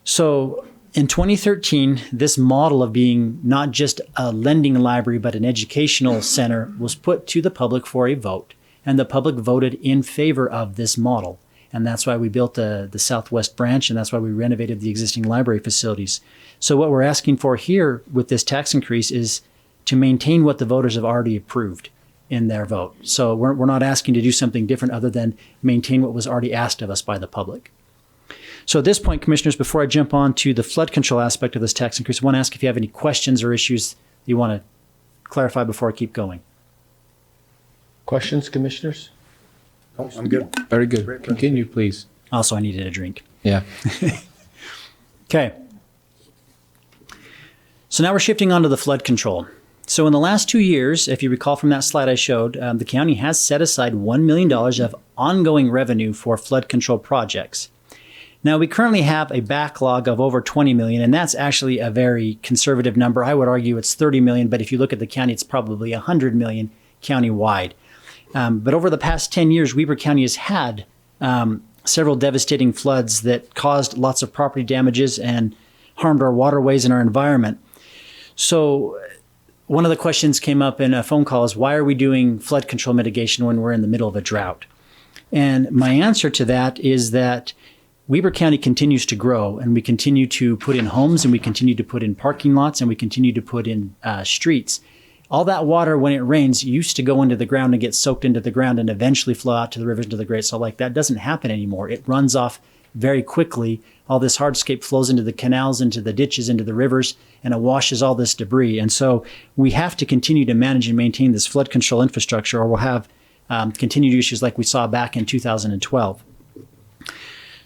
So in 2013, this model of being not just a lending library, but an educational center was put to the public for a vote. And the public voted in favor of this model. And that's why we built the Southwest branch, and that's why we renovated the existing library facilities. So what we're asking for here with this tax increase is to maintain what the voters have already approved in their vote. So we're not asking to do something different other than maintain what was already asked of us by the public. So at this point, Commissioners, before I jump on to the flood control aspect of this tax increase, I want to ask if you have any questions or issues that you want to clarify before I keep going. Questions, Commissioners? Oh, I'm good. Very good. Continue, please. Also, I needed a drink. Yeah. Okay. So now we're shifting on to the flood control. So in the last 2 years, if you recall from that slide I showed, the county has set aside $1 million of ongoing revenue for flood control projects. Now, we currently have a backlog of over 20 million, and that's actually a very conservative number. I would argue it's 30 million, but if you look at the county, it's probably 100 million countywide. But over the past 10 years, Weber County has had several devastating floods that caused lots of property damages and harmed our waterways and our environment. So one of the questions came up in a phone call is, why are we doing flood control mitigation when we're in the middle of a drought? And my answer to that is that Weber County continues to grow, and we continue to put in homes, and we continue to put in parking lots, and we continue to put in streets. All that water, when it rains, used to go into the ground and get soaked into the ground and eventually flow out to the rivers and to the Great Salt Lake. That doesn't happen anymore. It runs off very quickly all this hardscape flows into the canals, into the ditches, into the rivers, and it washes all this debris. And so we have to continue to manage and maintain this flood control infrastructure, or we'll have continued issues like we saw back in 2012.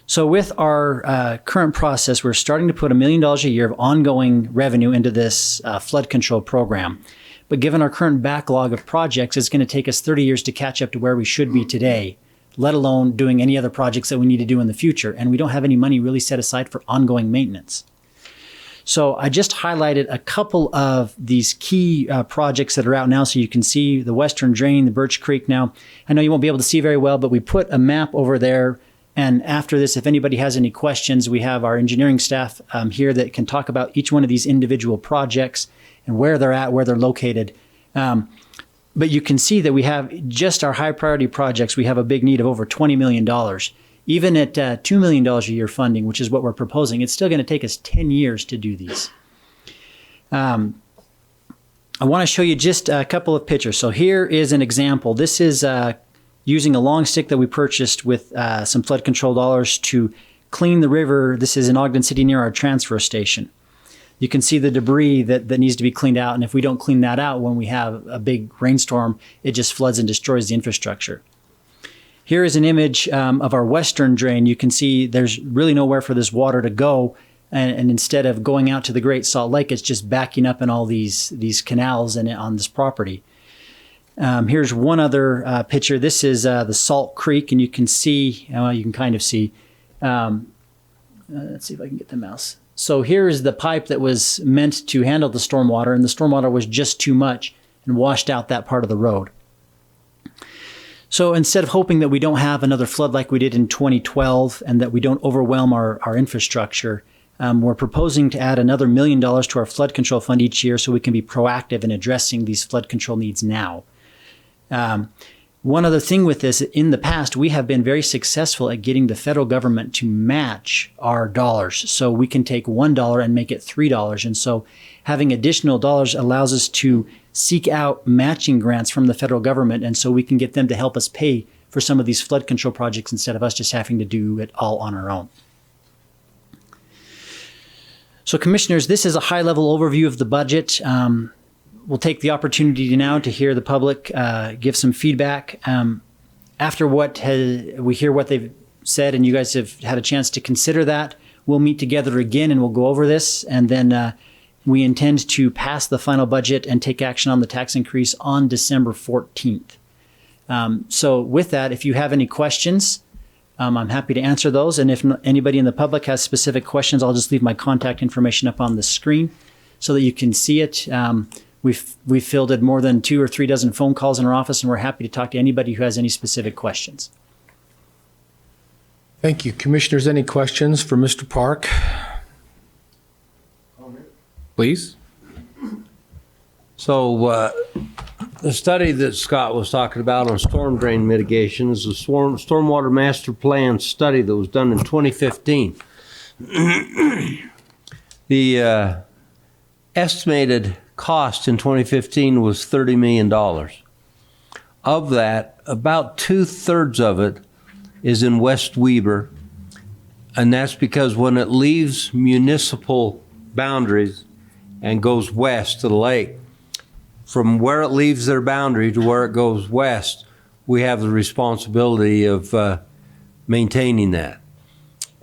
So with our current process, we're starting to put $1 million a year of ongoing revenue into this flood control program. But given our current backlog of projects, it's going to take us 30 years to catch up to where we should be today, let alone doing any other projects that we need to do in the future. And we don't have any money really set aside for ongoing maintenance. So I just highlighted a couple of these key projects that are out now, so you can see the Western Drain, the Birch Creek. Now, I know you won't be able to see very well, but we put a map over there. And after this, if anybody has any questions, we have our engineering staff here that can talk about each one of these individual projects and where they're at, where they're located. But you can see that we have just our high priority projects. We have a big need of over $20 million. Even at $2 million a year funding, which is what we're proposing, it's still going to take us 10 years to do these. I want to show you just a couple of pictures. So here is an example. This is using a long stick that we purchased with some flood control dollars to clean the river. This is in Ogden City near our transfer station. You can see the debris that needs to be cleaned out. And if we don't clean that out when we have a big rainstorm, it just floods and destroys the infrastructure. Here is an image of our Western Drain. You can see there's really nowhere for this water to go. And instead of going out to the Great Salt Lake, it's just backing up in all these canals and on this property. Here's one other picture. This is the Salt Creek, and you can see, you can kind of see. Let's see if I can get the mouse. So here's the pipe that was meant to handle the stormwater, and the stormwater was just too much and washed out that part of the road. So instead of hoping that we don't have another flood like we did in 2012 and that we don't overwhelm our infrastructure, we're proposing to add another $1 million to our flood control fund each year so we can be proactive in addressing these flood control needs now. One other thing with this, in the past, we have been very successful at getting the federal government to match our dollars. So we can take $1 and make it $3. And so having additional dollars allows us to seek out matching grants from the federal government. And so we can get them to help us pay for some of these flood control projects instead of us just having to do it all on our own. So commissioners, this is a high-level overview of the budget. We'll take the opportunity now to hear the public give some feedback. After we hear what they've said and you guys have had a chance to consider that, we'll meet together again and we'll go over this. And then we intend to pass the final budget and take action on the tax increase on December 14th. So with that, if you have any questions, I'm happy to answer those. And if anybody in the public has specific questions, I'll just leave my contact information up on the screen so that you can see it. We've fielded more than 2 or 3 dozen phone calls in our office, and we're happy to talk to anybody who has any specific questions. Thank you. Commissioners, any questions for Mr. Park? Please. So the study that Scott was talking about on storm drain mitigation is a stormwater master plan study that was done in 2015. The estimated cost in 2015 was $30 million. Of that, about 2/3 of it is in West Weber, and that's because when it leaves municipal boundaries and goes west to the lake, from where it leaves their boundary to where it goes west, we have the responsibility of maintaining that.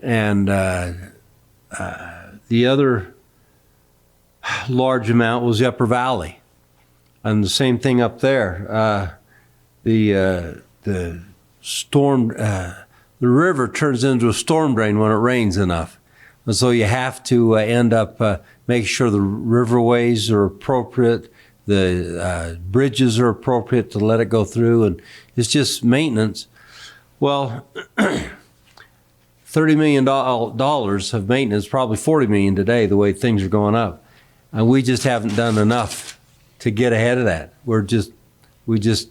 And the other large amount was the Upper Valley, and the same thing up there. The river turns into a storm drain when it rains enough, and so you have to end up making sure the riverways are appropriate, the bridges are appropriate to let it go through, and it's just maintenance. Well, $30 million of maintenance, probably $40 million today, the way things are going up. And we just haven't done enough to get ahead of that. We just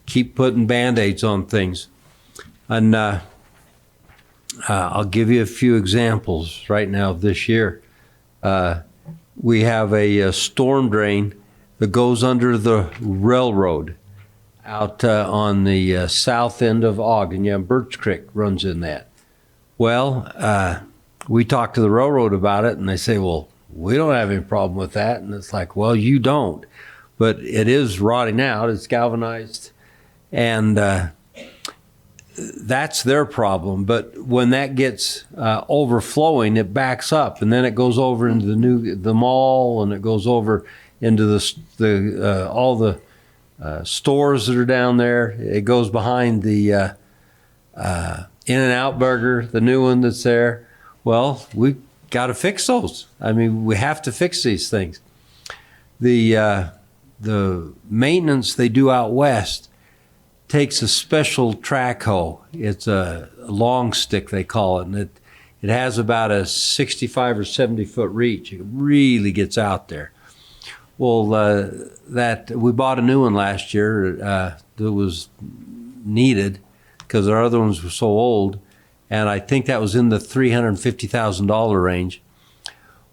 keep putting Band-Aids on things. And I'll give you a few examples right now this year. We have a storm drain that goes under the railroad out on the south end of Ogden. Yeah, Birch Creek runs in that. Well, we talk to the railroad about it, and they say, well, we don't have any problem with that. And it's like, well, you don't. But it is rotting out. It's galvanized. And that's their problem. But when that gets overflowing, it backs up, and then it goes over into the mall, and it goes over into all the stores that are down there. It goes behind the In-N-Out Burger, the new one that's there. Well, we got to fix those. I mean, we have to fix these things. The maintenance they do out west takes a special track hoe. It's a long stick, they call it, and it has about a 65 or 70 foot reach. It really gets out there. Well, that we bought a new one last year that was needed because our other ones were so old, and I think that was in the $350,000 range.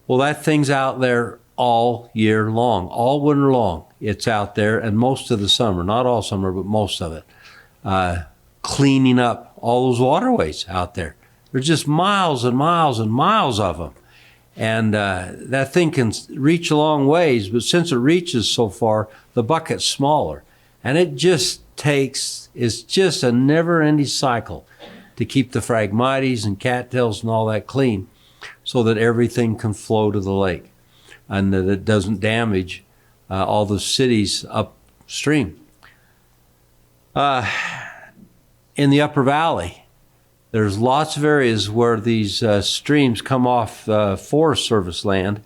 Well, that thing's out there all year long, all winter long. It's out there, and most of the summer, not all summer, but most of it, cleaning up all those waterways out there. There's just miles and miles and miles of them. And that thing can reach a long ways, but since it reaches so far, the bucket's smaller. And it just it's just a never-ending cycle to keep the Phragmites and cattails and all that clean so that everything can flow to the lake and that it doesn't damage all the cities upstream. In the Upper Valley, there's lots of areas where these streams come off Forest Service land,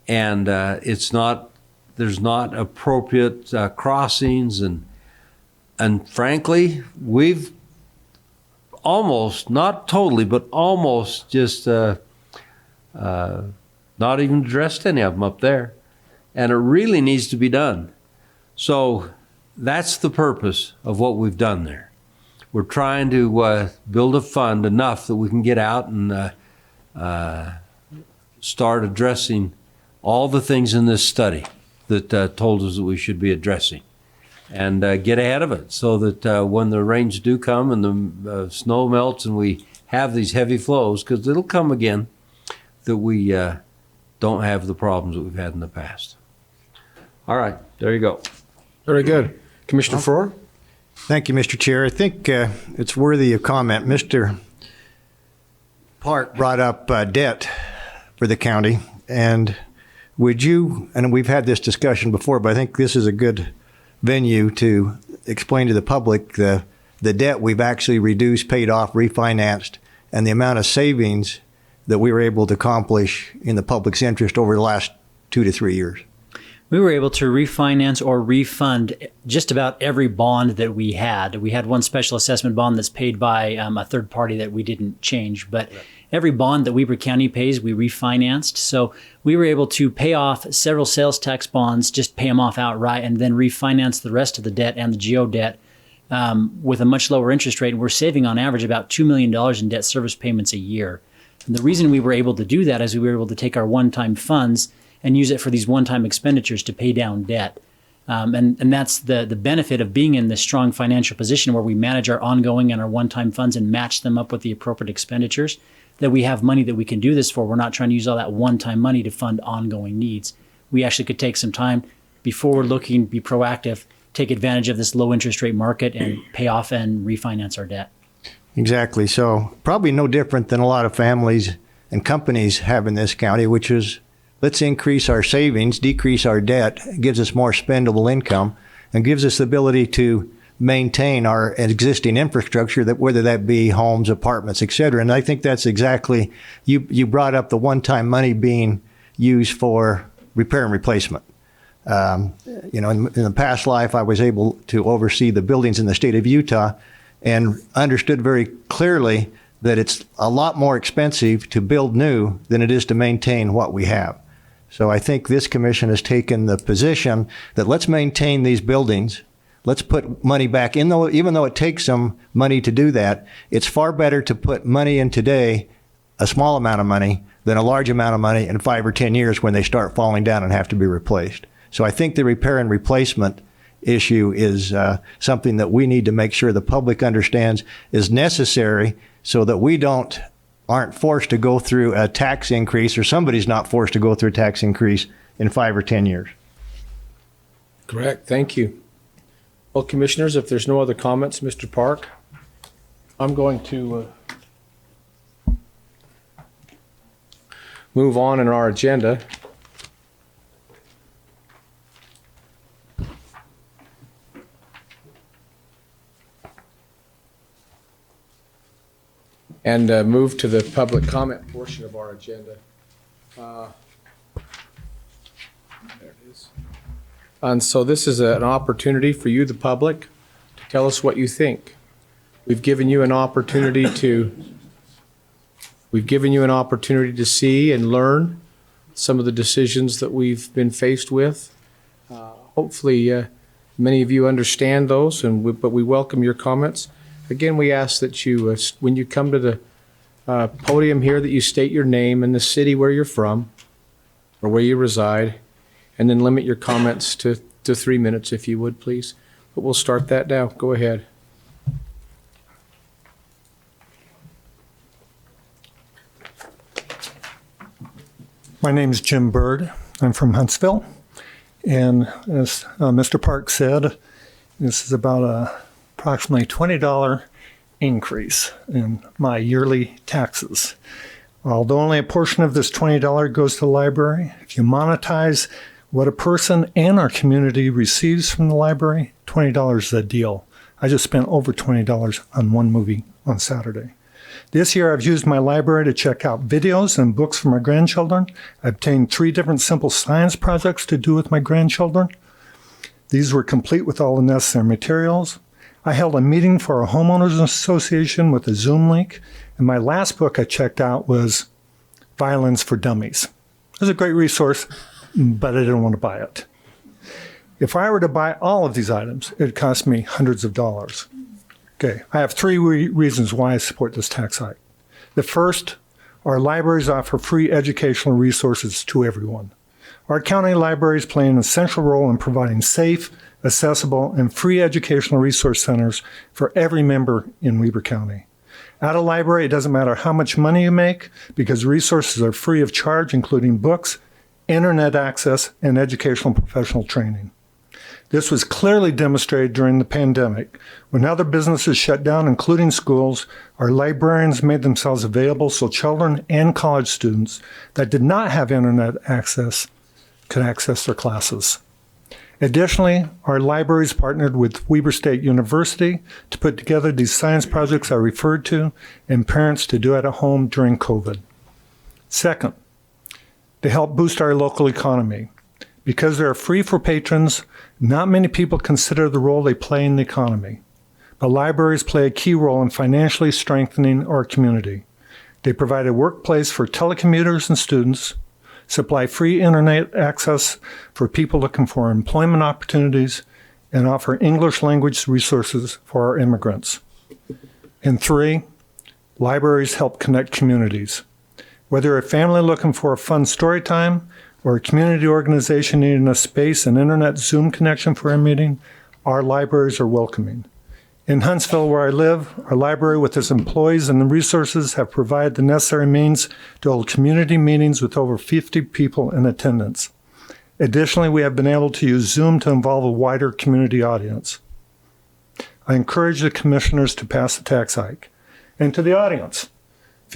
and there's not appropriate crossings, and frankly, we've almost, not totally, but almost just not even addressed any of them up there, and it really needs to be done. So that's the purpose of what we've done there. We're trying to build a fund enough that we can get out and start addressing all the things in this study that told us that we should be addressing, and get ahead of it so that when the rains do come and the snow melts and we have these heavy flows, because it'll come again, that we don't have the problems that we've had in the past. All right, there you go. Very good. Commissioner Farrar? Thank you, Mr. Chair. I think it's worthy of comment. Mr. Park brought up debt for the county, and would you, and we've had this discussion before, but I think this is a good venue to explain to the public the debt we've actually reduced, paid off, refinanced, and the amount of savings that we were able to accomplish in the public's interest over the last 2 to 3 years. We were able to refinance or refund just about every bond that we had. We had one special assessment bond that's paid by a third party that we didn't change, but every bond that Weber County pays, we refinanced. So we were able to pay off several sales tax bonds, just pay them off outright, and then refinance the rest of the debt and the GO debt with a much lower interest rate. And we're saving on average about $2 million in debt service payments a year. And the reason we were able to do that is we were able to take our one-time funds and use it for these one-time expenditures to pay down debt. And that's the benefit of being in this strong financial position where we manage our ongoing and our one-time funds and match them up with the appropriate expenditures, that we have money that we can do this for. We're not trying to use all that one-time money to fund ongoing needs. We actually could take some time, be forward-looking, be proactive, take advantage of this low interest rate market and pay off and refinance our debt. Exactly. So probably no different than a lot of families and companies have in this county, which is let's increase our savings, decrease our debt, gives us more spendable income, and gives us the ability to maintain our existing infrastructure, that whether that be homes, apartments, et cetera. And I think that's exactly, you brought up the one-time money being used for repair and replacement. In the past life, I was able to oversee the buildings in the state of Utah and understood very clearly that it's a lot more expensive to build new than it is to maintain what we have. So I think this commission has taken the position that let's maintain these buildings. Let's put money back in, even though it takes some money to do that. It's far better to put money in today, a small amount of money, than a large amount of money in 5 or 10 years when they start falling down and have to be replaced. So I think the repair and replacement issue is something that we need to make sure the public understands is necessary so that we don't aren't forced to go through a tax increase, or somebody's not forced to go through a tax increase in 5 or 10 years. Correct. Thank you. Well, commissioners, if there's no other comments, Mr. Park, I'm going to move on in our agenda. And move to the public comment portion of our agenda. There it is. And so this is an opportunity for you, the public, to tell us what you think. We've given you an opportunity to see and learn some of the decisions that we've been faced with. Hopefully, many of you understand those, but we welcome your comments. Again, we ask that you, when you come to the podium here, that you state your name and the city where you're from or where you reside, and then limit your comments to 3 minutes if you would, please. But we'll start that now. Go ahead. My name is Jim Bird. I'm from Huntsville. And as Mr. Park said, this is about approximately $20 increase in my yearly taxes. Although only a portion of this $20 goes to the library, if you monetize what a person and our community receives from the library, $20 is a deal. I just spent over $20 on one movie on Saturday. This year, I've used my library to check out videos and books for my grandchildren. I obtained 3 different simple science projects to do with my grandchildren. These were complete with all the necessary materials. I held a meeting for a homeowners association with a Zoom link, and my last book I checked out was Violins for Dummies. It was a great resource, but I didn't want to buy it. If I were to buy all of these items, it'd cost me hundreds of dollars. Okay, I have 3 reasons why I support this tax hike. The first, our libraries offer free educational resources to everyone. Our county libraries play an essential role in providing safe, accessible, and free educational resource centers for every member in Weber County. At a library, it doesn't matter how much money you make, because resources are free of charge, including books, internet access, and educational professional training. This was clearly demonstrated during the pandemic. When other businesses shut down, including schools, our librarians made themselves available so children and college students that did not have internet access could access their classes. Additionally, our libraries partnered with Weber State University to put together these science projects I referred to, and parents to do it at home during COVID. Second, they help boost our local economy. Because they are free for patrons, not many people consider the role they play in the economy. But libraries play a key role in financially strengthening our community. They provide a workplace for telecommuters and students, supply free internet access for people looking for employment opportunities, and offer English language resources for our immigrants. And 3, libraries help connect communities. Whether a family looking for a fun story time or a community organization needing a space and internet Zoom connection for a meeting, our libraries are welcoming. In Huntsville, where I live, our library with its employees and the resources have provided the necessary means to hold community meetings with over 50 people in attendance. Additionally, we have been able to use Zoom to involve a wider community audience. I encourage the commissioners to pass the tax hike. And to the audience, if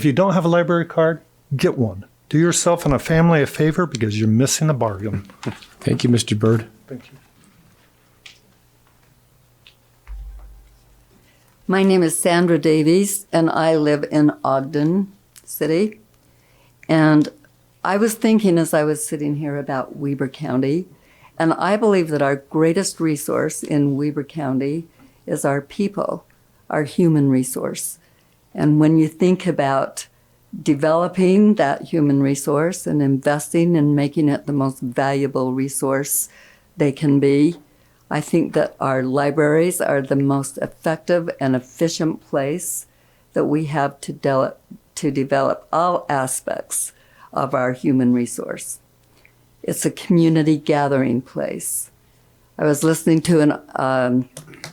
you don't have a library card, get one. Do yourself and a family a favor, because you're missing a bargain. Thank you, Mr. Bird. Thank you. My name is Sandra Davies, and I live in Ogden City. And I was thinking as I was sitting here about Weber County, and I believe that our greatest resource in Weber County is our people, our human resource. And when you think about developing that human resource and investing and making it the most valuable resource they can be, I think that our libraries are the most effective and efficient place that we have to develop all aspects of our human resource. It's a community gathering place. I was listening to an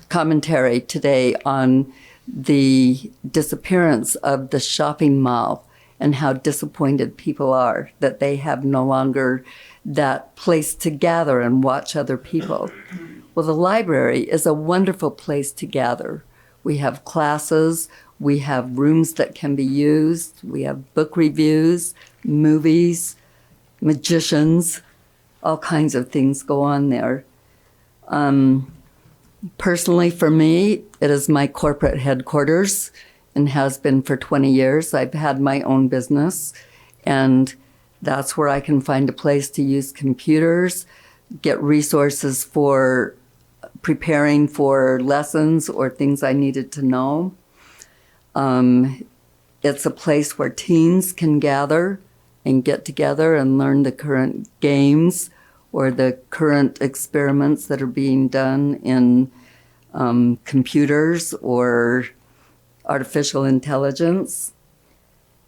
commentary today on the disappearance of the shopping mall and how disappointed people are that they have no longer that place to gather and watch other people. Well, the library is a wonderful place to gather. We have classes, we have rooms that can be used, we have book reviews, movies, magicians, all kinds of things go on there. Personally, for me, it is my corporate headquarters and has been for 20 years. I've had my own business, and that's where I can find a place to use computers, get resources for preparing for lessons or things I needed to know. It's a place where teens can gather and get together and learn the current games or the current experiments that are being done in computers or artificial intelligence.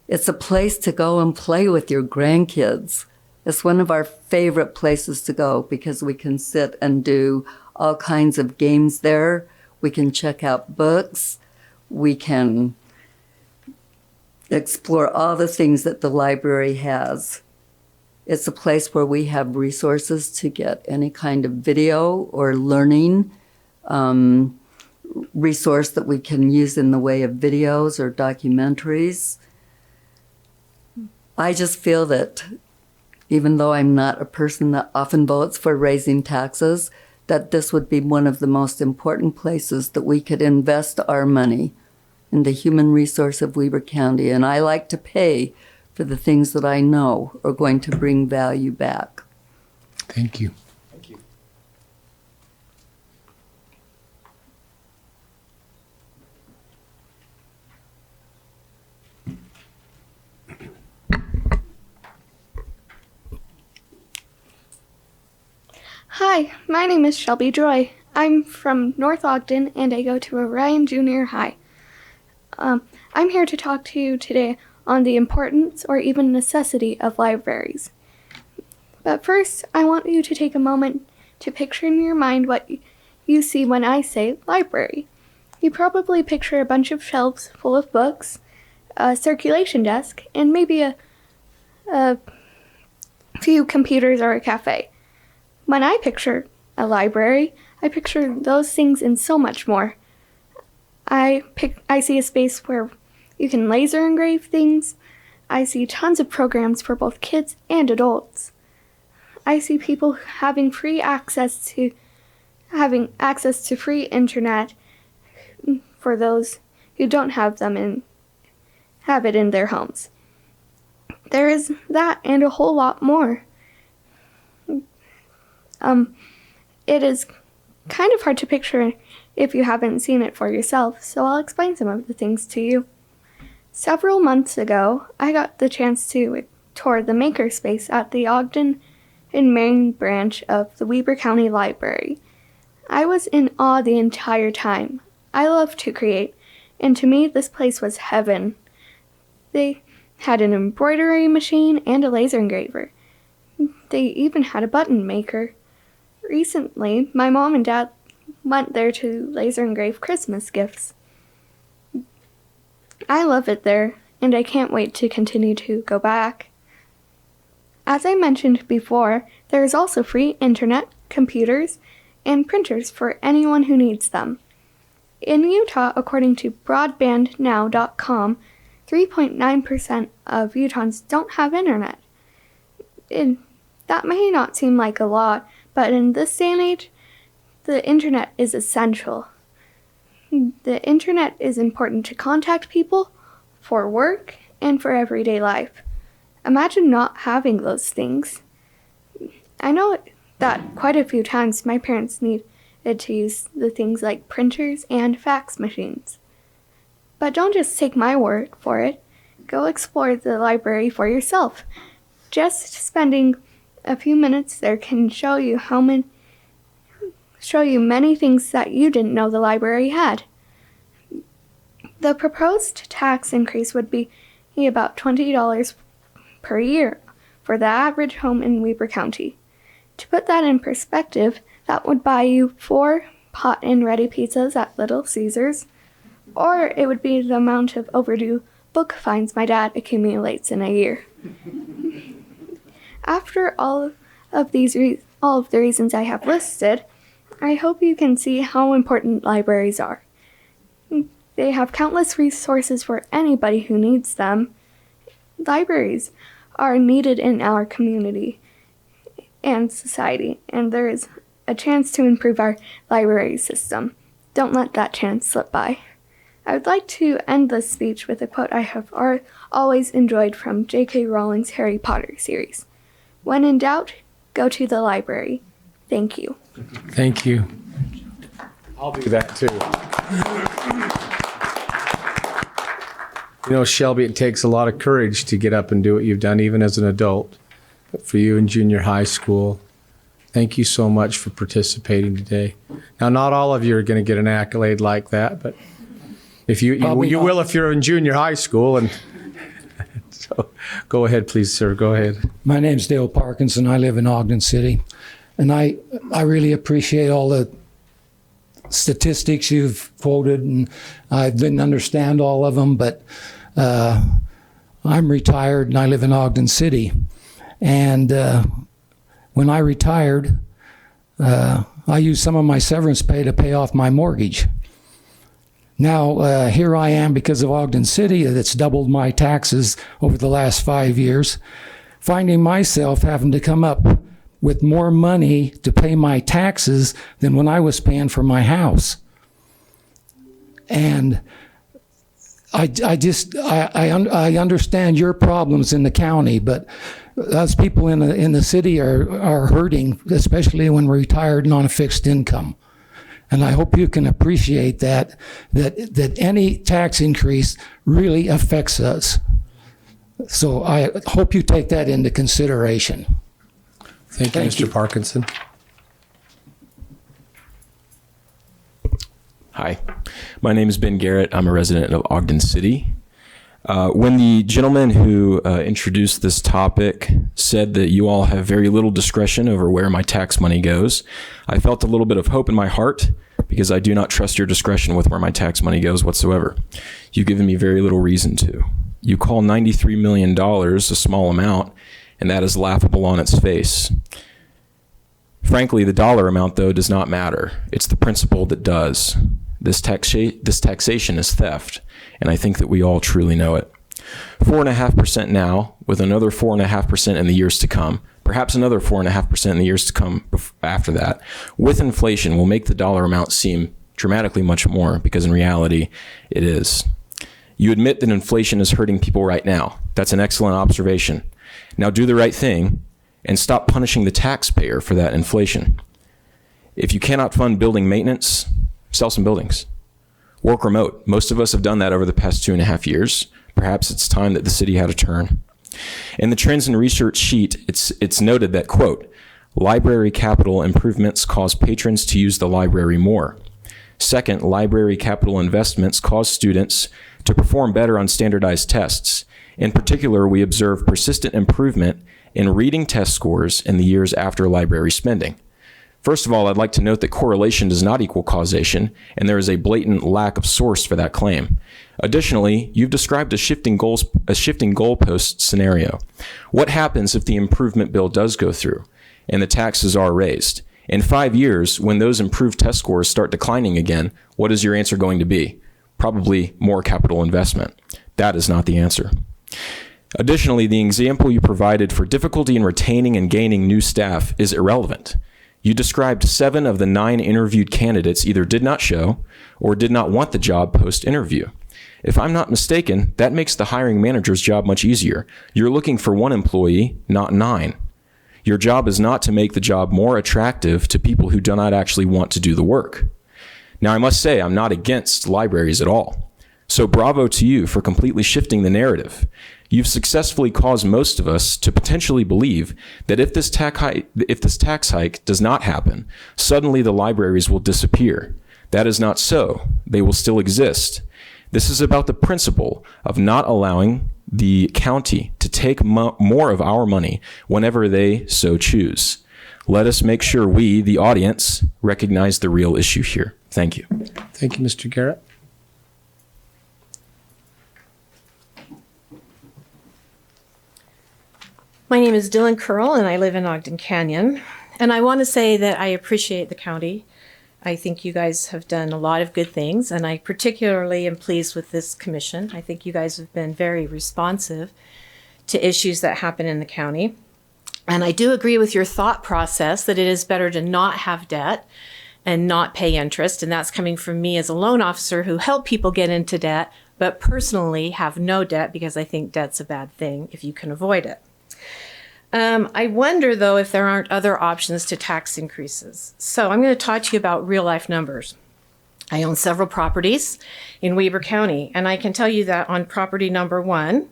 It's a place to go and play with your grandkids. It's one of our favorite places to go because we can sit and do all kinds of games there. We can check out books. We can explore all the things that the library has. It's a place where we have resources to get any kind of video or learning resource that we can use in the way of videos or documentaries. I just feel that even though I'm not a person that often votes for raising taxes, that this would be one of the most important places that we could invest our money in the human resource of Weber County. And I like to pay for the things that I know are going to bring value back. Thank you. Thank you. Hi, my name is Shelby Joy. I'm from North Ogden and I go to Orion Junior High. I'm here to talk to you today on the importance or even necessity of libraries. But first, I want you to take a moment to picture in your mind what you see when I say library. You probably picture a bunch of shelves full of books, a circulation desk, and maybe a few computers or a cafe. When I picture a library, I picture those things and so much more. I see a space where you can laser engrave things. I see tons of programs for both kids and adults. I see people having access to free internet for those who don't have them and have it in their homes. There is that and a whole lot more. It is kind of hard to picture if you haven't seen it for yourself, so I'll explain some of the things to you. Several months ago, I got the chance to tour the makerspace at the Ogden and Marion branch of the Weber County Library. I was in awe the entire time. I love to create, and to me this place was heaven. They had an embroidery machine and a laser engraver. They even had a button maker. Recently, my mom and dad went there to laser engrave Christmas gifts. I love it there, and I can't wait to continue to go back. As I mentioned before, there is also free internet, computers, and printers for anyone who needs them. In Utah, according to broadbandnow.com, 3.9% of Utahns don't have internet. That may not seem like a lot, but in this day and age, the internet is essential. The internet is important to contact people, for work, and for everyday life. Imagine not having those things. I know that quite a few times my parents needed to use the things like printers and fax machines. But don't just take my word for it. Go explore the library for yourself. Just spending a few minutes there can show you many things that you didn't know the library had. The proposed tax increase would be about $20 per year for the average home in Weber County. To put that in perspective, that would buy you 4 pot and ready pizzas at Little Caesars, Or it would be the amount of overdue book fines my dad accumulates in a year. After all of the reasons I have listed, I hope you can see how important libraries are. They have countless resources for anybody who needs them. Libraries are needed in our community and society, and there is a chance to improve our library system. Don't let that chance slip by. I would like to end this speech with a quote I have always enjoyed from J.K. Rowling's Harry Potter series. When in doubt, go to the library. Thank you. Thank you. I'll do that too. You know, Shelby, it takes a lot of courage to get up and do what you've done, even as an adult. But for you in junior high school, thank you so much for participating today. Now, not all of you are going to get an accolade like that, but if you will if you're in junior high school. And so go ahead, please, sir. Go ahead. My name's Dale Parkinson. I live in Ogden City. And I really appreciate all the statistics you've quoted, and I didn't understand all of them, but I'm retired and I live in Ogden City. And when I retired, I used some of my severance pay to pay off my mortgage. Now, here I am because of Ogden City that's doubled my taxes over the last 5 years, finding myself having to come up with more money to pay my taxes than when I was paying for my house. And I understand your problems in the county, but us people in the city are hurting, especially when we're retired and on a fixed income. And I hope you can appreciate that any tax increase really affects us. So I hope you take that into consideration. Thank you, Mr. Parkinson. Hi, my name is Ben Garrett. I'm a resident of Ogden City. When the gentleman who introduced this topic said that you all have very little discretion over where my tax money goes, I felt a little bit of hope in my heart because I do not trust your discretion with where my tax money goes whatsoever. You've given me very little reason to. You call $93 million a small amount, and that is laughable on its face. Frankly, the dollar amount, though, does not matter. It's the principle that does. This taxation is theft, and I think that we all truly know it. 4.5% now, with another 4.5% in the years to come, perhaps another 4.5% in the years to come after that, with inflation will make the dollar amount seem dramatically much more, because in reality, it is. You admit that inflation is hurting people right now. That's an excellent observation. Now do the right thing and stop punishing the taxpayer for that inflation. If you cannot fund building maintenance, sell some buildings. Work remote. Most of us have done that over the past 2.5 years. Perhaps it's time that the city had a turn. In the trends and research sheet, it's noted that, quote, library capital improvements cause patrons to use the library more. Second, library capital investments cause students to perform better on standardized tests. In particular, we observe persistent improvement in reading test scores in the years after library spending. First of all, I'd like to note that correlation does not equal causation, and there is a blatant lack of source for that claim. Additionally, you've described a shifting goalpost scenario. What happens if the improvement bill does go through and the taxes are raised? In 5 years, when those improved test scores start declining again, what is your answer going to be? Probably more capital investment. That is not the answer. Additionally, the example you provided for difficulty in retaining and gaining new staff is irrelevant. You described 7 of the 9 interviewed candidates either did not show or did not want the job post-interview. If I'm not mistaken, that makes the hiring manager's job much easier. You're looking for 1 employee, not 9. Your job is not to make the job more attractive to people who do not actually want to do the work. Now, I must say, I'm not against libraries at all. So bravo to you for completely shifting the narrative. You've successfully caused most of us to potentially believe that if this tax hike does not happen, suddenly the libraries will disappear. That is not so. They will still exist. This is about the principle of not allowing the county to take more of our money whenever they so choose. Let us make sure we, the audience, recognize the real issue here. Thank you. Thank you, Mr. Garrett. My name is Dylan Curl, and I live in Ogden Canyon. And I want to say that I appreciate the county. I think you guys have done a lot of good things, and I particularly am pleased with this commission. I think you guys have been very responsive to issues that happen in the county. And I do agree with your thought process that it is better to not have debt and not pay interest. And that's coming from me as a loan officer who helped people get into debt, but personally have no debt because I think debt's a bad thing if you can avoid it. I wonder, though, if there aren't other options to tax increases. So I'm going to talk to you about real life numbers. I own several properties in Weber County, and I can tell you that on property number 1,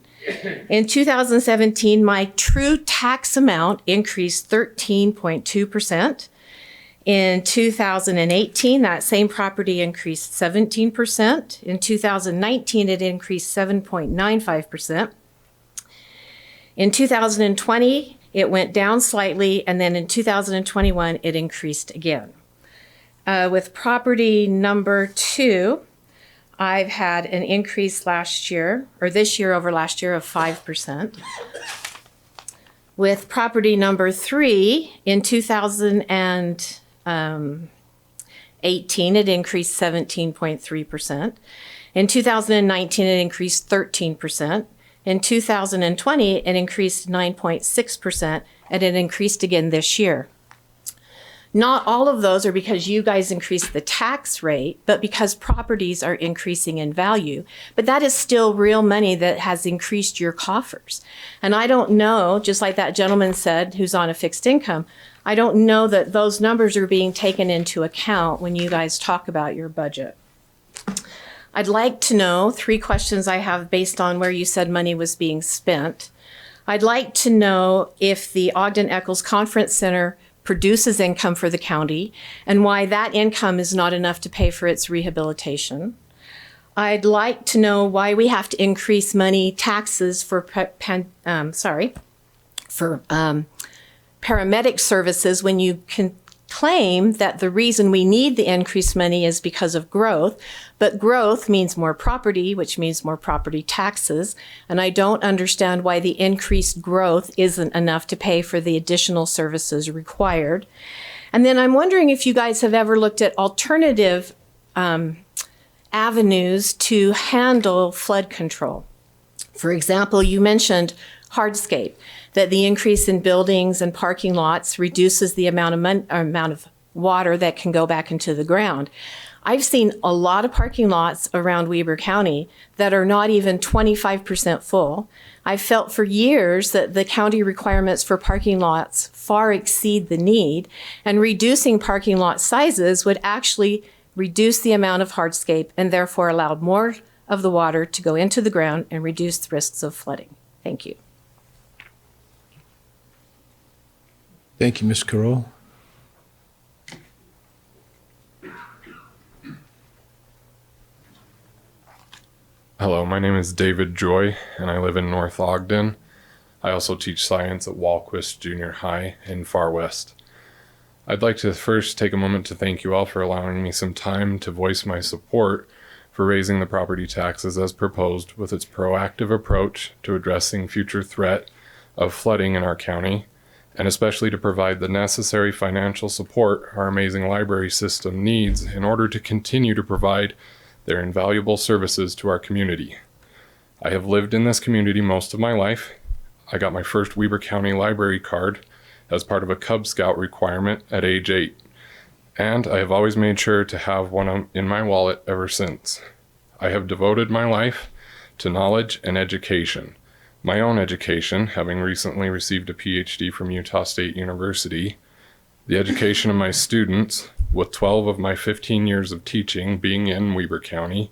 in 2017, my true tax amount increased 13.2%. In 2018, that same property increased 17%. In 2019, it increased 7.95%. In 2020, it went down slightly, and then in 2021, it increased again. With property number 2, I've had an increase last year, or this year over last year, of 5%. With property number 3, in 2018, it increased 17.3%. In 2019, it increased 13%. In 2020, it increased 9.6%, and it increased again this year. Not all of those are because you guys increased the tax rate, but because properties are increasing in value. But that is still real money that has increased your coffers. And I don't know, just like that gentleman said who's on a fixed income, I don't know that those numbers are being taken into account when you guys talk about your budget. I'd like to know 3 questions I have based on where you said money was being spent. I'd like to know if the Ogden Eccles Conference Center produces income for the county and why that income is not enough to pay for its rehabilitation. I'd like to know why we have to increase taxes for paramedic services when you can claim that the reason we need the increased money is because of growth, but growth means more property, which means more property taxes, and I don't understand why the increased growth isn't enough to pay for the additional services required. And then I'm wondering if you guys have ever looked at alternative avenues to handle flood control. For example, you mentioned hardscape, that the increase in buildings and parking lots reduces the amount of water that can go back into the ground. I've seen a lot of parking lots around Weber County that are not even 25% full. I've felt for years that the county requirements for parking lots far exceed the need, and reducing parking lot sizes would actually reduce the amount of hardscape and therefore allow more of the water to go into the ground and reduce the risks of flooding. Thank you. Thank you, Ms. Carroll. Hello, my name is David Joy, and I live in North Ogden. I also teach science at Walquist Junior High in Far West. I'd like to first take a moment to thank you all for allowing me some time to voice my support for raising the property taxes as proposed with its proactive approach to addressing future threat of flooding in our county, and especially to provide the necessary financial support our amazing library system needs in order to continue to provide their invaluable services to our community. I have lived in this community most of my life. I got my first Weber County library card as part of a Cub Scout requirement at age 8, and I have always made sure to have one in my wallet ever since. I have devoted my life to knowledge and education. My own education, having recently received a PhD from Utah State University, the education of my students, with 12 of my 15 years of teaching being in Weber County,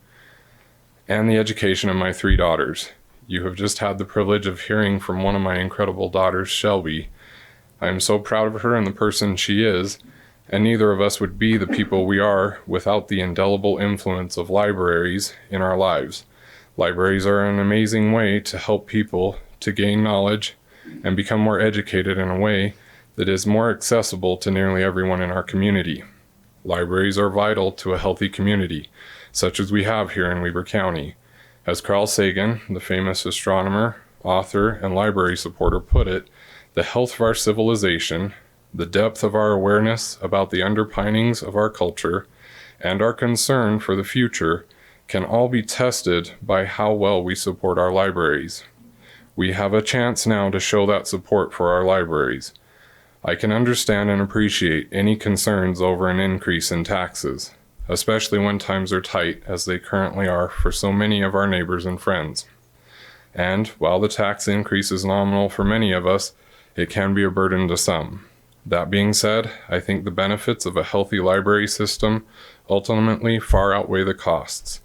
and the education of my 3 daughters. You have just had the privilege of hearing from one of my incredible daughters, Shelby. I am so proud of her and the person she is, and neither of us would be the people we are without the indelible influence of libraries in our lives. Libraries are an amazing way to help people to gain knowledge and become more educated in a way that is more accessible to nearly everyone in our community. Libraries are vital to a healthy community, such as we have here in Weber County. As Carl Sagan, the famous astronomer, author, and library supporter put it, the health of our civilization, the depth of our awareness about the underpinnings of our culture, and our concern for the future can all be tested by how well we support our libraries. We have a chance now to show that support for our libraries. I can understand and appreciate any concerns over an increase in taxes, especially when times are tight as they currently are for so many of our neighbors and friends. And while the tax increase is nominal for many of us, it can be a burden to some. That being said, I think the benefits of a healthy library system ultimately far outweigh the costs.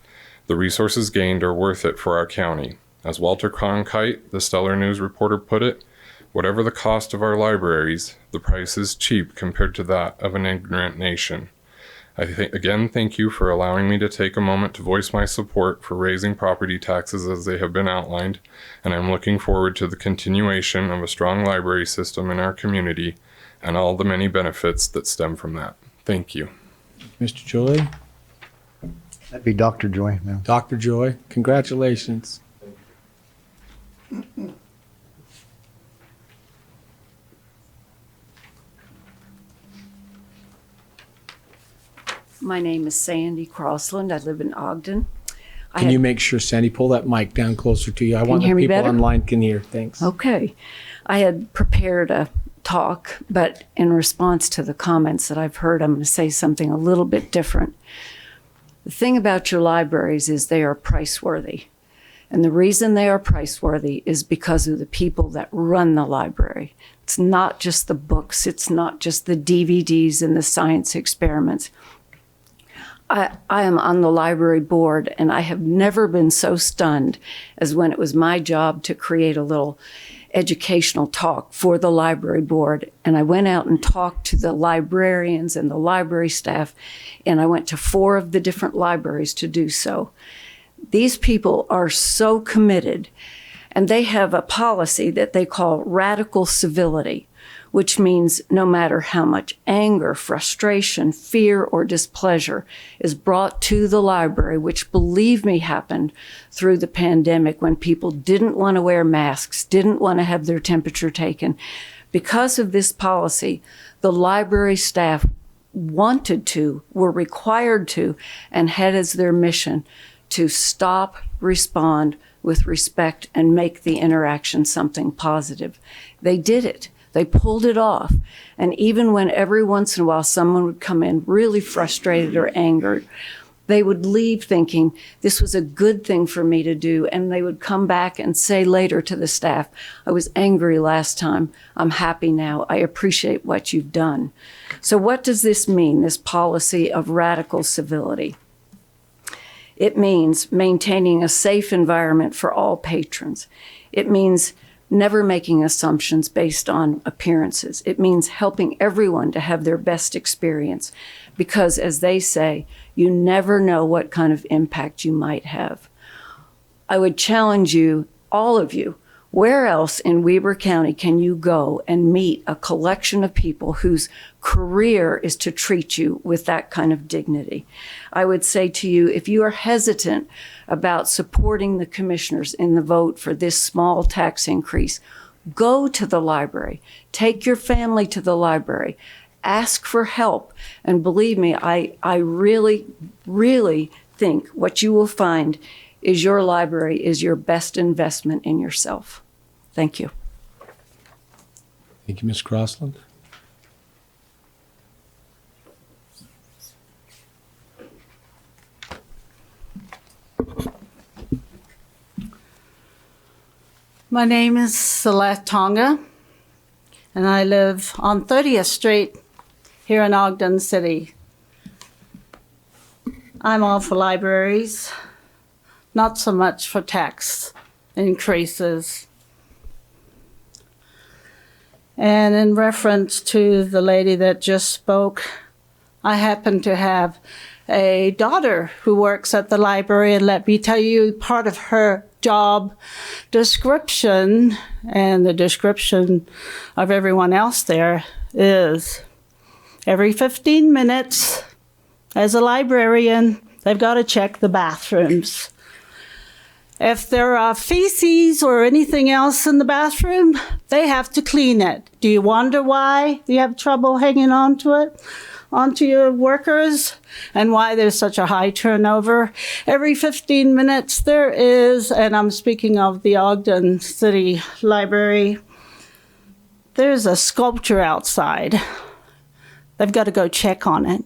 The resources gained are worth it for our county. As Walter Cronkite, the Stellar News reporter, put it, whatever the cost of our libraries, the price is cheap compared to that of an ignorant nation. Again, thank you for allowing me to take a moment to voice my support for raising property taxes as they have been outlined, and I'm looking forward to the continuation of a strong library system in our community and all the many benefits that stem from that. Thank you. Mr. Joy? That'd be Dr. Joy, ma'am. Dr. Joy, congratulations. My name is Sandy Crossland. I live in Ogden. Can you make sure, Sandy, pull that mic down closer to you? I want the people online can hear. Thanks. Okay. I had prepared a talk, but in response to the comments that I've heard, I'm going to say something a little bit different. The thing about your libraries is they are price-worthy. And the reason they are price-worthy is because of the people that run the library. It's not just the books. It's not just the DVDs and the science experiments. I am on the library board, and I have never been so stunned as when it was my job to create a little educational talk for the library board. And I went out and talked to the librarians and the library staff, and I went to 4 of the different libraries to do so. These people are so committed, and they have a policy that they call radical civility, which means no matter how much anger, frustration, fear, or displeasure is brought to the library, which, believe me, happened through the pandemic when people didn't want to wear masks, didn't want to have their temperature taken. Because of this policy, the library staff wanted to, were required to, and had as their mission to stop, respond with respect, and make the interaction something positive. They did it. They pulled it off. And even when every once in a while someone would come in really frustrated or angered, they would leave thinking this was a good thing for me to do. And they would come back and say later to the staff, I was angry last time. I'm happy now. I appreciate what you've done. So what does this mean, this policy of radical civility? It means maintaining a safe environment for all patrons. It means never making assumptions based on appearances. It means helping everyone to have their best experience because, as they say, you never know what kind of impact you might have. I would challenge you, all of you, where else in Weber County can you go and meet a collection of people whose career is to treat you with that kind of dignity? I would say to you, if you are hesitant about supporting the commissioners in the vote for this small tax increase, go to the library, take your family to the library, ask for help. And believe me, I really, really think what you will find is your library is your best investment in yourself. Thank you. Thank you, Ms. Crossland. My name is Celeste Tonga, and I live on 30th Street here in Ogden City. I'm all for libraries, not so much for tax increases. And in reference to the lady that just spoke, I happen to have a daughter who works at the library, and let me tell you, part of her job description and the description of everyone else there is every 15 minutes, as a librarian, they've got to check the bathrooms. If there are feces or anything else in the bathroom, they have to clean it. Do you wonder why you have trouble hanging on to it, onto your workers, and why there's such a high turnover? Every 15 minutes there is, and I'm speaking of the Ogden City Library, there's a sculpture outside. They've got to go check on it.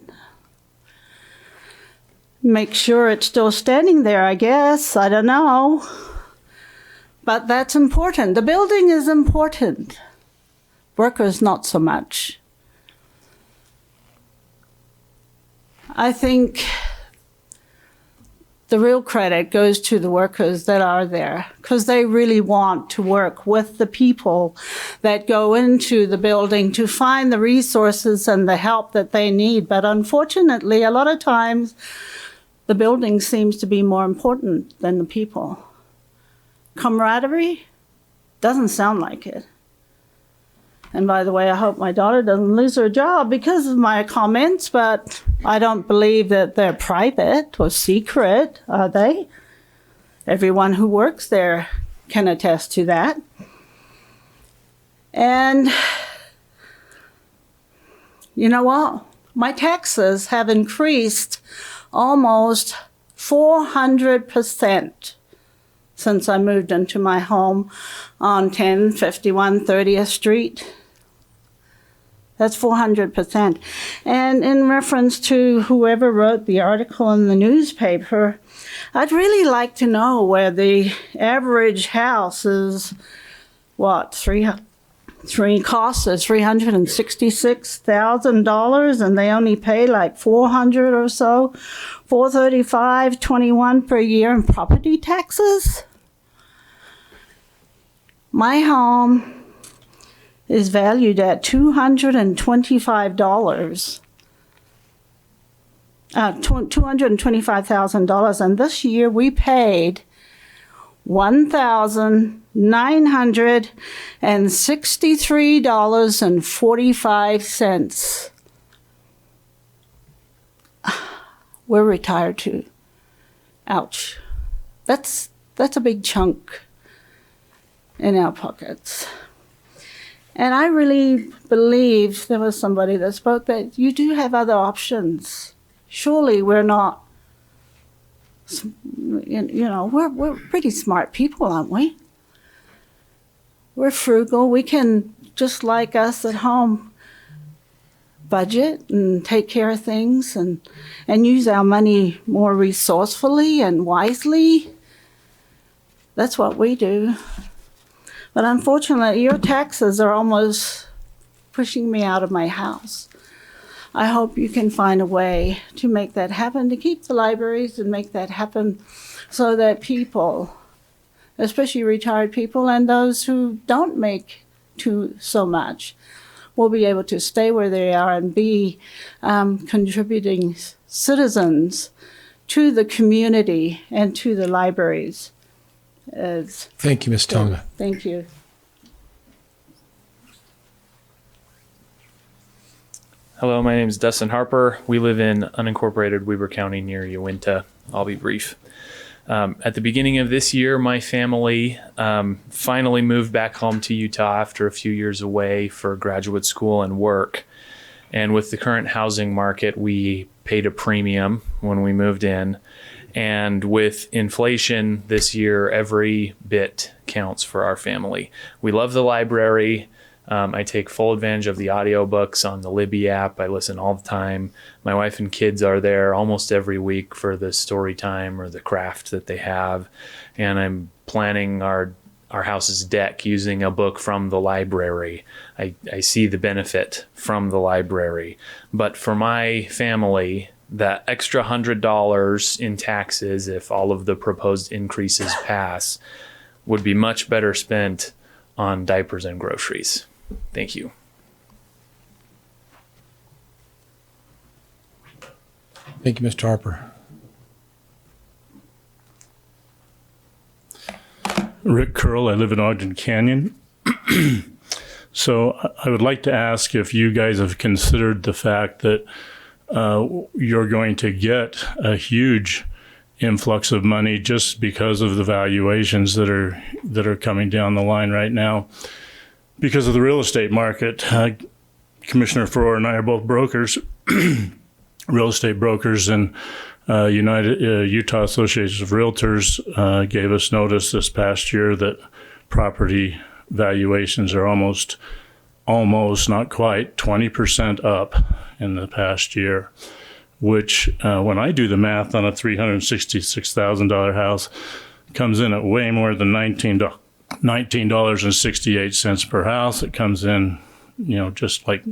Make sure it's still standing there, I guess. I don't know. But that's important. The building is important. Workers, not so much. I think the real credit goes to the workers that are there, because they really want to work with the people that go into the building to find the resources and the help that they need. But unfortunately, a lot of times, the building seems to be more important than the people. Camaraderie? Doesn't sound like it. And by the way, I hope my daughter doesn't lose her job because of my comments, but I don't believe that they're private or secret, are they? Everyone who works there can attest to that. And you know what? My taxes have increased almost 400% since I moved into my home on 1051 30th Street. That's 400%. And in reference to whoever wrote the article in the newspaper, I'd really like to know where the average house is, what, costs is $366,000, and they only pay like $400 or so, $435.21 per year in property taxes. My home is valued at $225,000, and this year we paid $1,963.45. We're retired too. Ouch. That's a big chunk in our pockets. And I really believe there was somebody that spoke that you do have other options. Surely we're not, we're pretty smart people, aren't we? We're frugal. We can, just like us at home, budget and take care of things and use our money more resourcefully and wisely. That's what we do. But unfortunately, your taxes are almost pushing me out of my house. I hope you can find a way to make that happen, to keep the libraries and make that happen so that people, especially retired people and those who don't make so much, will be able to stay where they are and be contributing citizens to the community and to the libraries. Thank you, Ms. Tonga. Thank you. Hello, my name is Dustin Harper. We live in unincorporated Weber County near Uinta. I'll be brief. At the beginning of this year, my family finally moved back home to Utah after a few years away for graduate school and work. And with the current housing market, we paid a premium when we moved in. And with inflation this year, every bit counts for our family. We love the library. I take full advantage of the audiobooks on the Libby app. I listen all the time. My wife and kids are there almost every week for the story time or the craft that they have. And I'm planning our house's deck using a book from the library. I see the benefit from the library. But for my family, that extra $100 in taxes, if all of the proposed increases pass, would be much better spent on diapers and groceries. Thank you. Thank you, Mr. Harper. Rick Curl, I live in Ogden Canyon. So I would like to ask if you guys have considered the fact that you're going to get a huge influx of money just because of the valuations that are coming down the line right now because of the real estate market. Commissioner Farrar and I are both brokers, real estate brokers, and Utah Association of Realtors gave us notice this past year that property valuations are almost, not quite, 20% up in the past year, which when I do the math on a $366,000 house, comes in at way more than $19.68 per house. It comes in, just like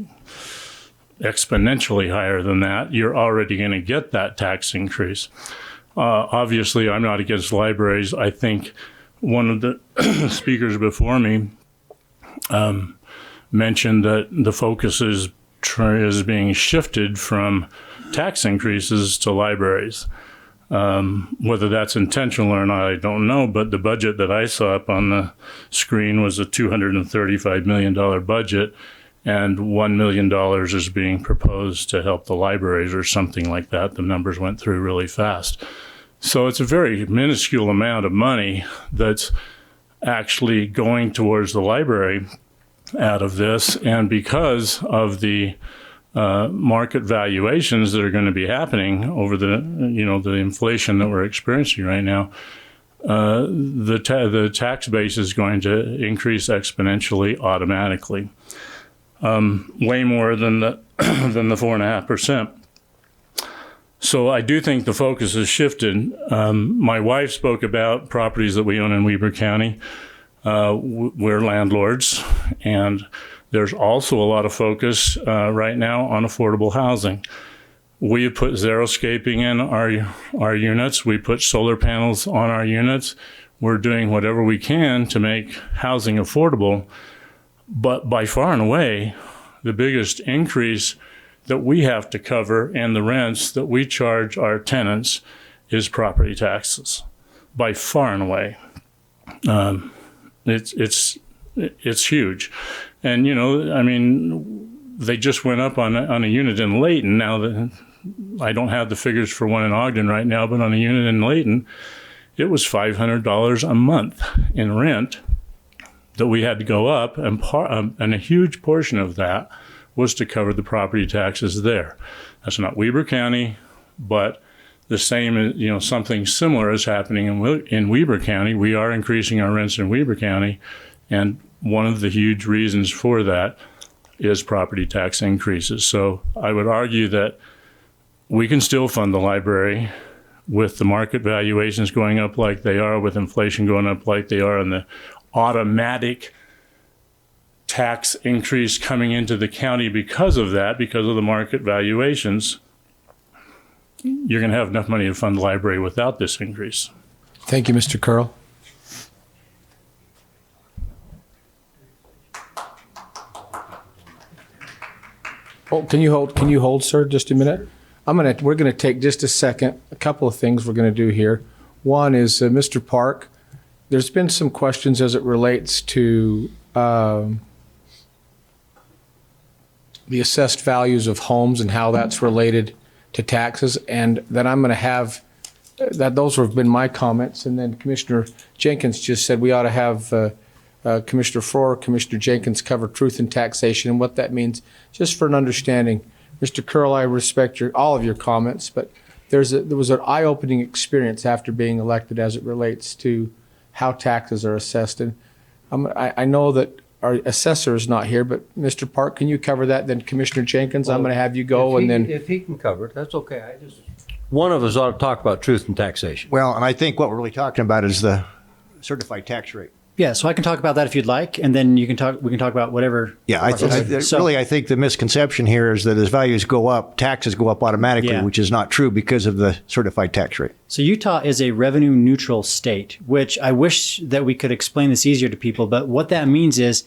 exponentially higher than that. You're already going to get that tax increase. Obviously, I'm not against libraries. I think one of the speakers before me mentioned that the focus is being shifted from tax increases to libraries. Whether that's intentional or not, I don't know, but the budget that I saw up on the screen was a $235 million budget, and $1 million is being proposed to help the libraries or something like that. The numbers went through really fast. So it's a very minuscule amount of money that's actually going towards the library out of this, and because of the market valuations that are going to be happening over the inflation that we're experiencing right now, the tax base is going to increase exponentially automatically, way more than the 4.5%. So I do think the focus has shifted. My wife spoke about properties that we own in Weber County. We're landlords, and there's also a lot of focus right now on affordable housing. We have put xeriscaping in our units. We put solar panels on our units. We're doing whatever we can to make housing affordable. But by far and away, the biggest increase that we have to cover and the rents that we charge our tenants is property taxes, by far and away. It's huge. And, they just went up on a unit in Layton. Now, I don't have the figures for one in Ogden right now, but on a unit in Layton, it was $500 a month in rent that we had to go up, and a huge portion of that was to cover the property taxes there. That's not Weber County, but the same, something similar is happening in Weber County. We are increasing our rents in Weber County, and one of the huge reasons for that is property tax increases. So I would argue that we can still fund the library with the market valuations going up like they are, with inflation going up like they are, and the automatic tax increase coming into the county because of that, because of the market valuations. You're going to have enough money to fund the library without this increase. Thank you, Mr. Curl. Oh, can you hold, sir, just a minute? We're gonna take just a second. A couple of things we're gonna do here. One is, Mr. Park, there's been some questions as it relates to the assessed values of homes and how that's related to taxes, and that I'm gonna have, that those have been my comments, and then Commissioner Jenkins just said we ought to have Commissioner Farrar, Commissioner Jenkins cover truth in taxation and what that means, just for an understanding. Mr. Curl, I respect all of your comments, but there was an eye-opening experience after being elected as it relates to how taxes are assessed. And I know that our assessor is not here, but Mr. Park, can you cover that? Then Commissioner Jenkins, I'm going to have you go, if he can cover it, that's okay. One of us ought to talk about truth in taxation. Well, and I think what we're really talking about is the certified tax rate. Yeah, so I can talk about that if you'd like, and then we can talk about whatever. Yeah, I think the misconception here is that as values go up, taxes go up automatically, which is not true because of the certified tax rate. So Utah is a revenue neutral state, which I wish that we could explain this easier to people, but what that means is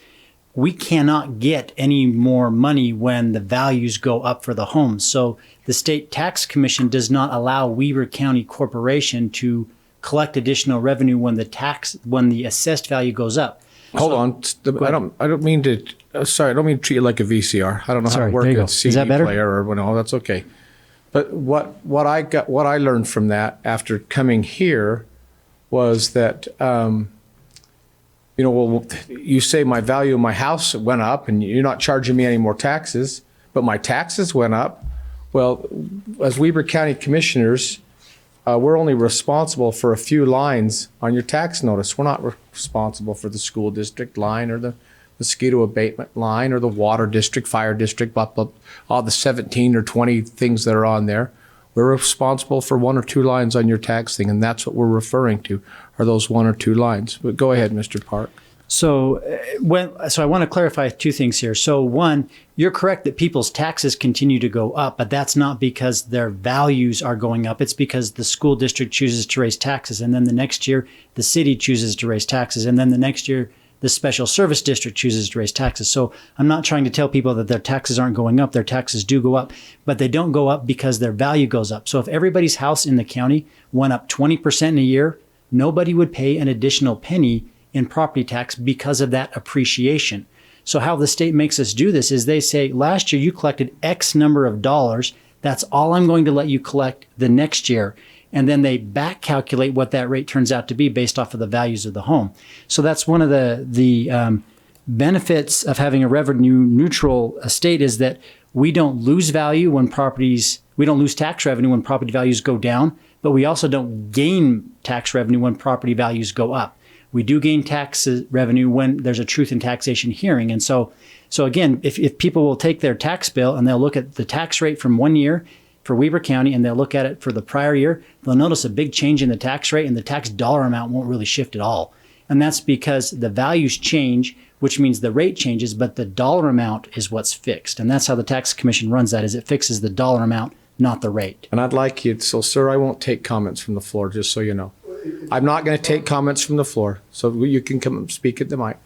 we cannot get any more money when the values go up for the homes. So the state tax commission does not allow Weber County Corporation to collect additional revenue when the assessed value goes up. Hold on. I don't mean to treat you like a VCR. I don't know how to work a CD player or whatever. That's okay. But what I learned from that after coming here was that, well, you say my value of my house went up and you're not charging me any more taxes, but my taxes went up. Well, as Weber County Commissioners, we're only responsible for a few lines on your tax notice. We're not responsible for the school district line or the mosquito abatement line or the water district, fire district, blah, blah, all the 17 or 20 things that are on there. We're responsible for 1 or 2 lines on your tax thing, and that's what we're referring to, are those 1 or 2 lines. But go ahead, Mr. Park. So I want to clarify 2 things here. So one, you're correct that people's taxes continue to go up, but that's not because their values are going up. It's because the school district chooses to raise taxes. And then the next year, the city chooses to raise taxes. And then the next year, the special service district chooses to raise taxes. So I'm not trying to tell people that their taxes aren't going up. Their taxes do go up, but they don't go up because their value goes up. So if everybody's house in the county went up 20% in a year, nobody would pay an additional penny in property tax because of that appreciation. So how the state makes us do this is they say, last year you collected X number of dollars. That's all I'm going to let you collect the next year. And then they back calculate what that rate turns out to be based off of the values of the home. So that's one of the benefits of having a revenue neutral estate, is that we don't lose value when we don't lose tax revenue when property values go down, but we also don't gain tax revenue when property values go up. We do gain tax revenue when there's a truth in taxation hearing. And so again, if people will take their tax bill and they'll look at the tax rate from one year for Weber County and they'll look at it for the prior year, they'll notice a big change in the tax rate and the tax dollar amount won't really shift at all. And that's because the values change, which means the rate changes, but the dollar amount is what's fixed. And that's how the tax commission runs that, is it fixes the dollar amount, not the rate. And I'd like you, so sir, I won't take comments from the floor, just so you know. I'm not going to take comments from the floor, so you can come and speak at the mic.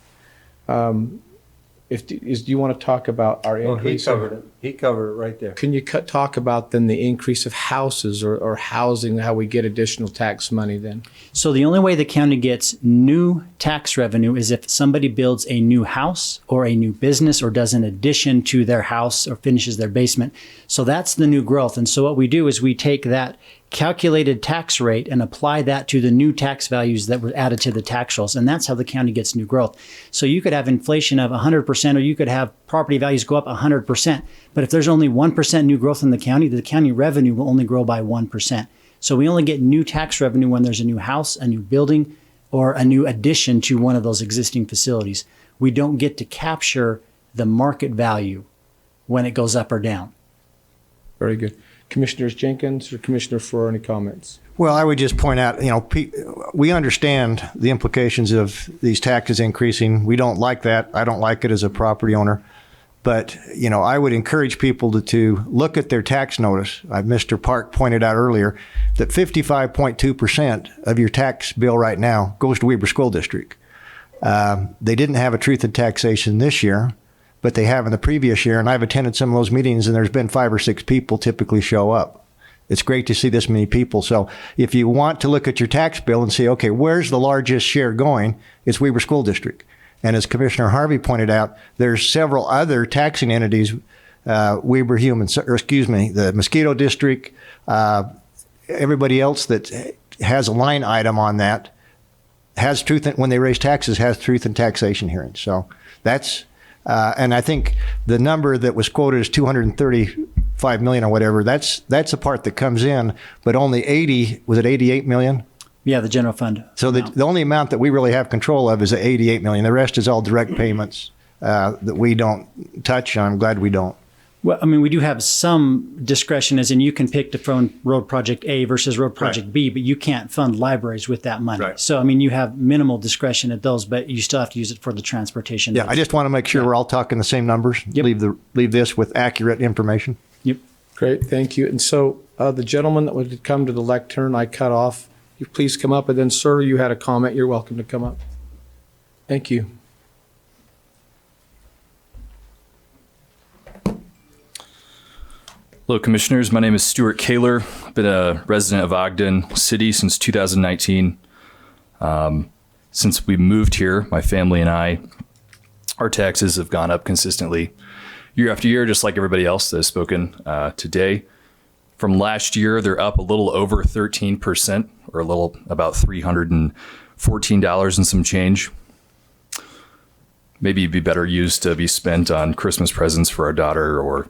Do you want to talk about our increase? He covered it. He covered it right there. Can you talk about then the increase of houses or housing, how we get additional tax money then? So the only way the county gets new tax revenue is if somebody builds a new house or a new business or does an addition to their house or finishes their basement. So that's the new growth. And so what we do is we take that calculated tax rate and apply that to the new tax values that were added to the tax rolls. And that's how the county gets new growth. So you could have inflation of 100%, or you could have property values go up 100%. But if there's only 1% new growth in the county revenue will only grow by 1%. So we only get new tax revenue when there's a new house, a new building, or a new addition to one of those existing facilities. We don't get to capture the market value when it goes up or down. Very good. Commissioners Jenkins or Commissioner Farrar, any comments? Well, I would just point out, we understand the implications of these taxes increasing. We don't like that. I don't like it as a property owner. But, I would encourage people to look at their tax notice. Mr. Park pointed out earlier that 55.2% of your tax bill right now goes to Weber School District. They didn't have a truth in taxation this year, but they have in the previous year. And I've attended some of those meetings, and there's been 5 or 6 people typically show up. It's great to see this many people. So if you want to look at your tax bill and see, okay, where's the largest share going? It's Weber School District. And as Commissioner Harvey pointed out, there's several other taxing entities, the Mosquito District, everybody else that has a line item on that has truth when they raise taxes, has truth in taxation hearings. So that's, and I think the number that was quoted is 235 million or whatever. That's the part that comes in, but only 88 million? Yeah, the general fund. So the only amount that we really have control of is the 88 million. The rest is all direct payments that we don't touch. I'm glad we don't. Well, we do have some discretion, as in you can pick to fund road project A versus road project B, but you can't fund libraries with that money. Right. So, you have minimal discretion at those, but you still have to use it for the transportation. Yeah, I just want to make sure we're all talking the same numbers. Yep. Leave this with accurate information. Yep. Great, thank you. And so the gentleman that would come to the lectern, I cut off. You please come up, and then, sir, you had a comment. You're welcome to come up. Thank you. Hello, Commissioners. My name is Stuart Kaler. I've been a resident of Ogden City since 2019. Since we moved here, my family and I, our taxes have gone up consistently year after year, just like everybody else that has spoken today. From last year, they're up a little over 13%, or a little about $314 and some change. Maybe it'd be better used to be spent on Christmas presents for our daughter, or,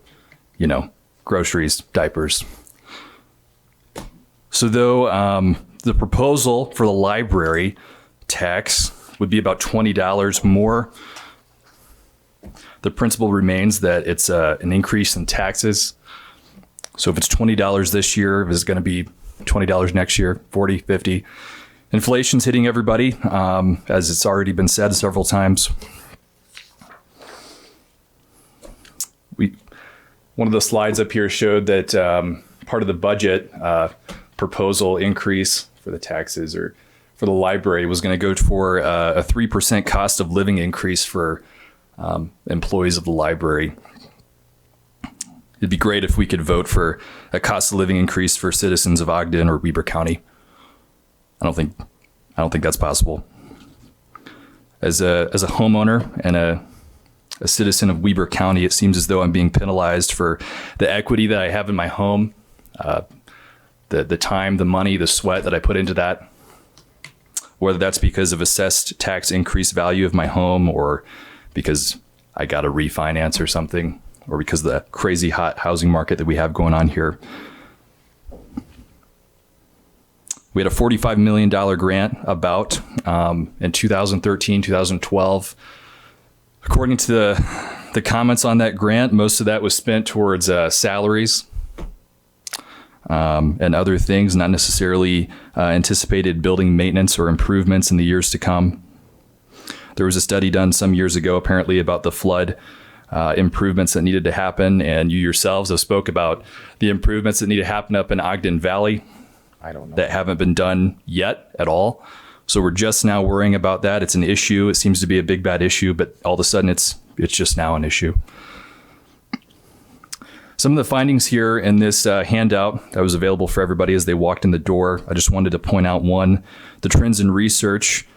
groceries, diapers. So though the proposal for the library tax would be about $20 more, the principle remains that it's an increase in taxes. So if it's $20 this year, if it's going to be $20 next year, 40, 50. Inflation's hitting everybody, as it's already been said several times. One of the slides up here showed that part of the budget proposal increase for the taxes or for the library was going to go for a 3% cost of living increase for employees of the library. It'd be great if we could vote for a cost of living increase for citizens of Ogden or Weber County. I don't think that's possible. As a homeowner and a citizen of Weber County, it seems as though I'm being penalized for the equity that I have in my home, the time, the money, the sweat that I put into that. Whether that's because of assessed tax increase value of my home, or because I got a refinance or something, or because of the crazy hot housing market that we have going on here. We had a $45 million grant about in 2013, 2012. According to the comments on that grant, most of that was spent towards salaries and other things, not necessarily anticipated building maintenance or improvements in the years to come. There was a study done some years ago, apparently, about the flood improvements that needed to happen, and you yourselves have spoke about the improvements that need to happen up in Ogden Valley. I don't know. That haven't been done yet at all. So we're just now worrying about that. It's an issue. It seems to be a big, bad issue, but all of a sudden it's just now an issue. Some of the findings here in this handout that was available for everybody as they walked in the door, I just wanted to point out one, the trends in research.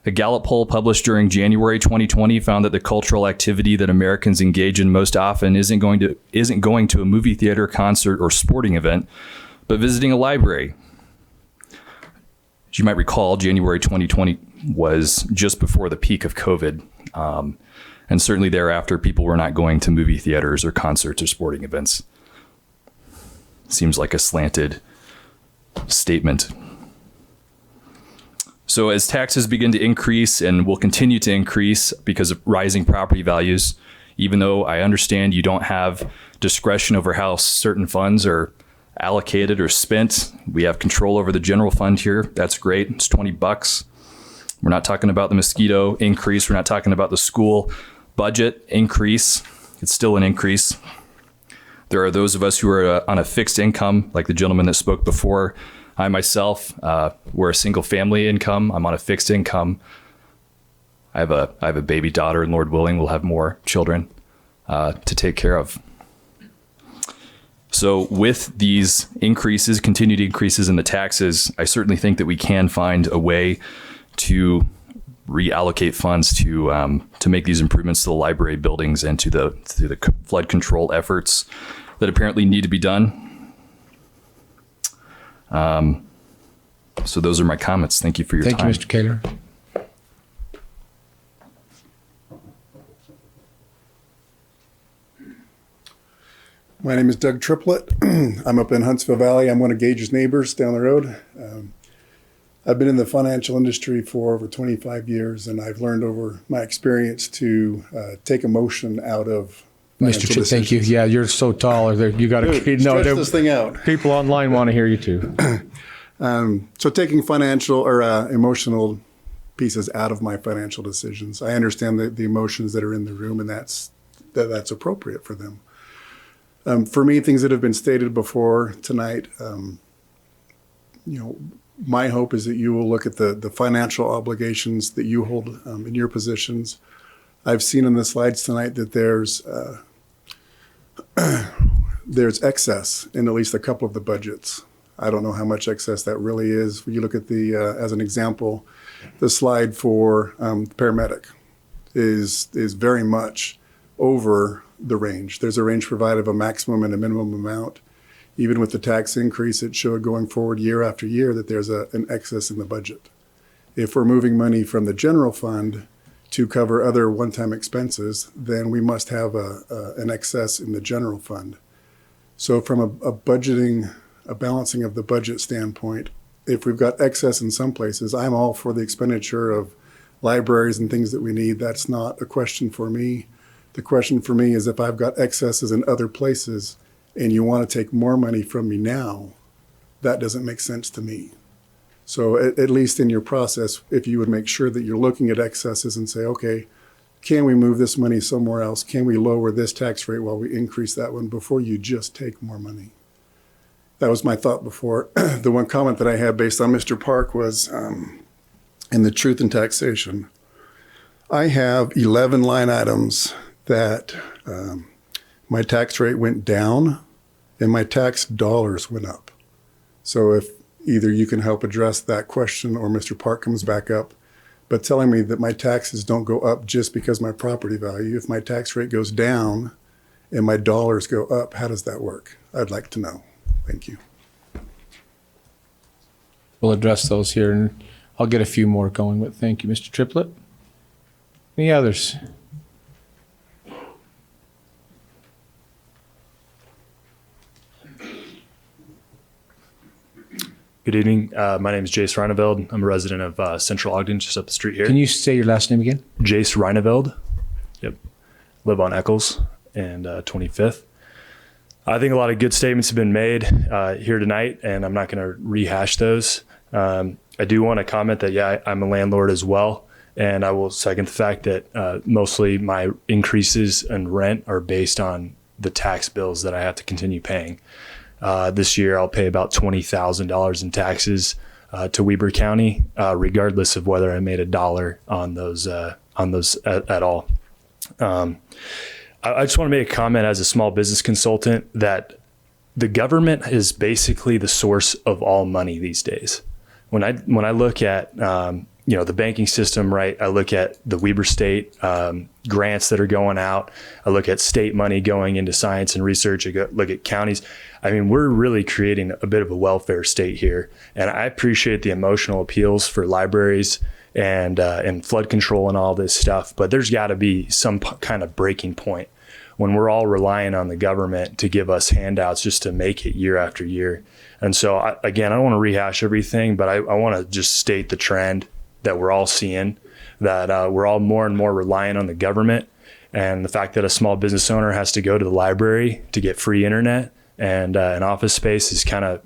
A Gallup poll published during January 2020 found that the cultural activity that Americans engage in most often isn't going to a movie theater, concert, or sporting event, but visiting a library. As you might recall, January 2020 was just before the peak of COVID. And certainly thereafter, people were not going to movie theaters or concerts or sporting events. Seems like a slanted statement. So as taxes begin to increase and will continue to increase because of rising property values, even though I understand you don't have discretion over how certain funds are allocated or spent, we have control over the general fund here. That's great. It's $20. We're not talking about the mosquito increase. We're not talking about the school budget increase. It's still an increase. There are those of us who are on a fixed income, like the gentleman that spoke before. I myself, we're a single family income. I'm on a fixed income. I have a baby daughter, and Lord willing, we'll have more children to take care of. So with these increases, continued increases in the taxes, I certainly think that we can find a way to reallocate funds to make these improvements to the library buildings and to the flood control efforts that apparently need to be done. So those are my comments. Thank you for your time. Thank you, Mr. Kaler. My name is Doug Triplett. I'm up in Huntsville Valley. I'm one of Gage's neighbors down the road. I've been in the financial industry for over 25 years, and I've learned over my experience to take emotion out of Mr. Chip, thank you. Yeah, you're so tall. You got to stretch this thing out. People online want to hear you too. So taking financial or emotional pieces out of my financial decisions, I understand the emotions that are in the room, and that's appropriate for them. For me, things that have been stated before tonight, my hope is that you will look at the financial obligations that you hold in your positions. I've seen in the slides tonight that there's excess in at least a couple of the budgets. I don't know how much excess that really is. When you look at as an example, the slide for paramedic is very much over the range. There's a range provided of a maximum and a minimum amount. even with the tax increase, it showed going forward year after year that there's an excess in the budget. If we're moving money from the general fund to cover other one-time expenses, then we must have an excess in the general fund. So from a balancing of the budget standpoint, if we've got excess in some places, I'm all for the expenditure of libraries and things that we need. That's not a question for me. The question for me is if I've got excesses in other places and you want to take more money from me now, that doesn't make sense to me. So at least in your process, if you would make sure that you're looking at excesses and say, okay, can we move this money somewhere else? Can we lower this tax rate while we increase that one before you just take more money? That was my thought before. The one comment that I had based on Mr. Park was in the truth in taxation. I have 11 line items that my tax rate went down and my tax dollars went up. So if either you can help address that question or Mr. Park comes back up, but telling me that my taxes don't go up just because my property value. If my tax rate goes down and my dollars go up, how does that work? I'd like to know. Thank you. We'll address those here, and I'll get a few more going with. Thank you, Mr. Triplett. Any others? Good evening. My name is Jace Reineveld. I'm a resident of Central Ogden, just up the street here. Can you say your last name again? Jace Reineveld. Yep. Live on Eccles and 25th. I think a lot of good statements have been made here tonight, and I'm not going to rehash those. I do want to comment that, yeah, I'm a landlord as well, and I will second the fact that mostly my increases in rent are based on the tax bills that I have to continue paying. This year, I'll pay about $20,000 in taxes to Weber County, regardless of whether I made $1 on those at all. I just want to make a comment as a small business consultant that the government is basically the source of all money these days. When I look at the banking system, right? I look at the Weber State grants that are going out. I look at state money going into science and research. I look at counties. I mean, we're really creating a bit of a welfare state here. And I appreciate the emotional appeals for libraries and flood control and all this stuff. But there's got to be some kind of breaking point when we're all relying on the government to give us handouts just to make it year after year. And so, I don't want to rehash everything, but I want to just state the trend that we're all seeing, that we're all more and more relying on the government. And the fact that a small business owner has to go to the library to get free internet and an office space is kind of,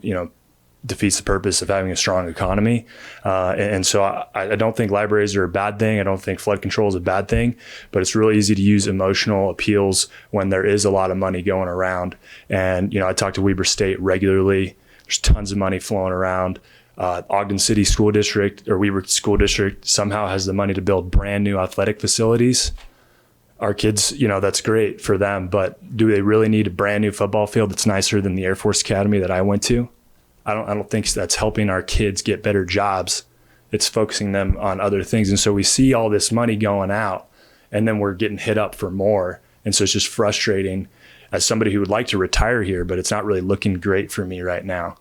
defeats the purpose of having a strong economy. And so I don't think libraries are a bad thing. I don't think flood control is a bad thing, but it's really easy to use emotional appeals when there is a lot of money going around. And, I talk to Weber State regularly. There's tons of money flowing around. Ogden City School District or Weber School District somehow has the money to build brand new athletic facilities. Our kids, that's great for them, but do they really need a brand new football field that's nicer than the Air Force Academy that I went to? I don't think that's helping our kids get better jobs. It's focusing them on other things. And so we see all this money going out and then we're getting hit up for more. And so it's just frustrating as somebody who would like to retire here, but it's not really looking great for me right now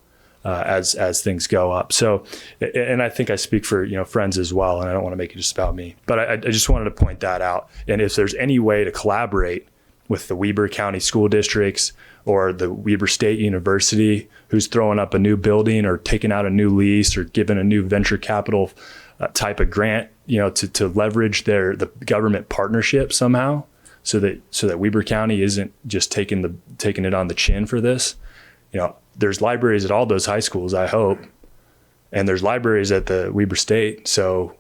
as things go up. So, and I think I speak for, friends as well, and I don't want to make it just about me, but I just wanted to point that out. And if there's any way to collaborate with the Weber County school districts or the Weber State University, who's throwing up a new building or taking out a new lease or giving a new venture capital type of grant, to leverage the government partnership somehow, so that Weber County isn't just taking it on the chin for this. There's libraries at all those high schools, I hope, and there's libraries at the Weber State. So,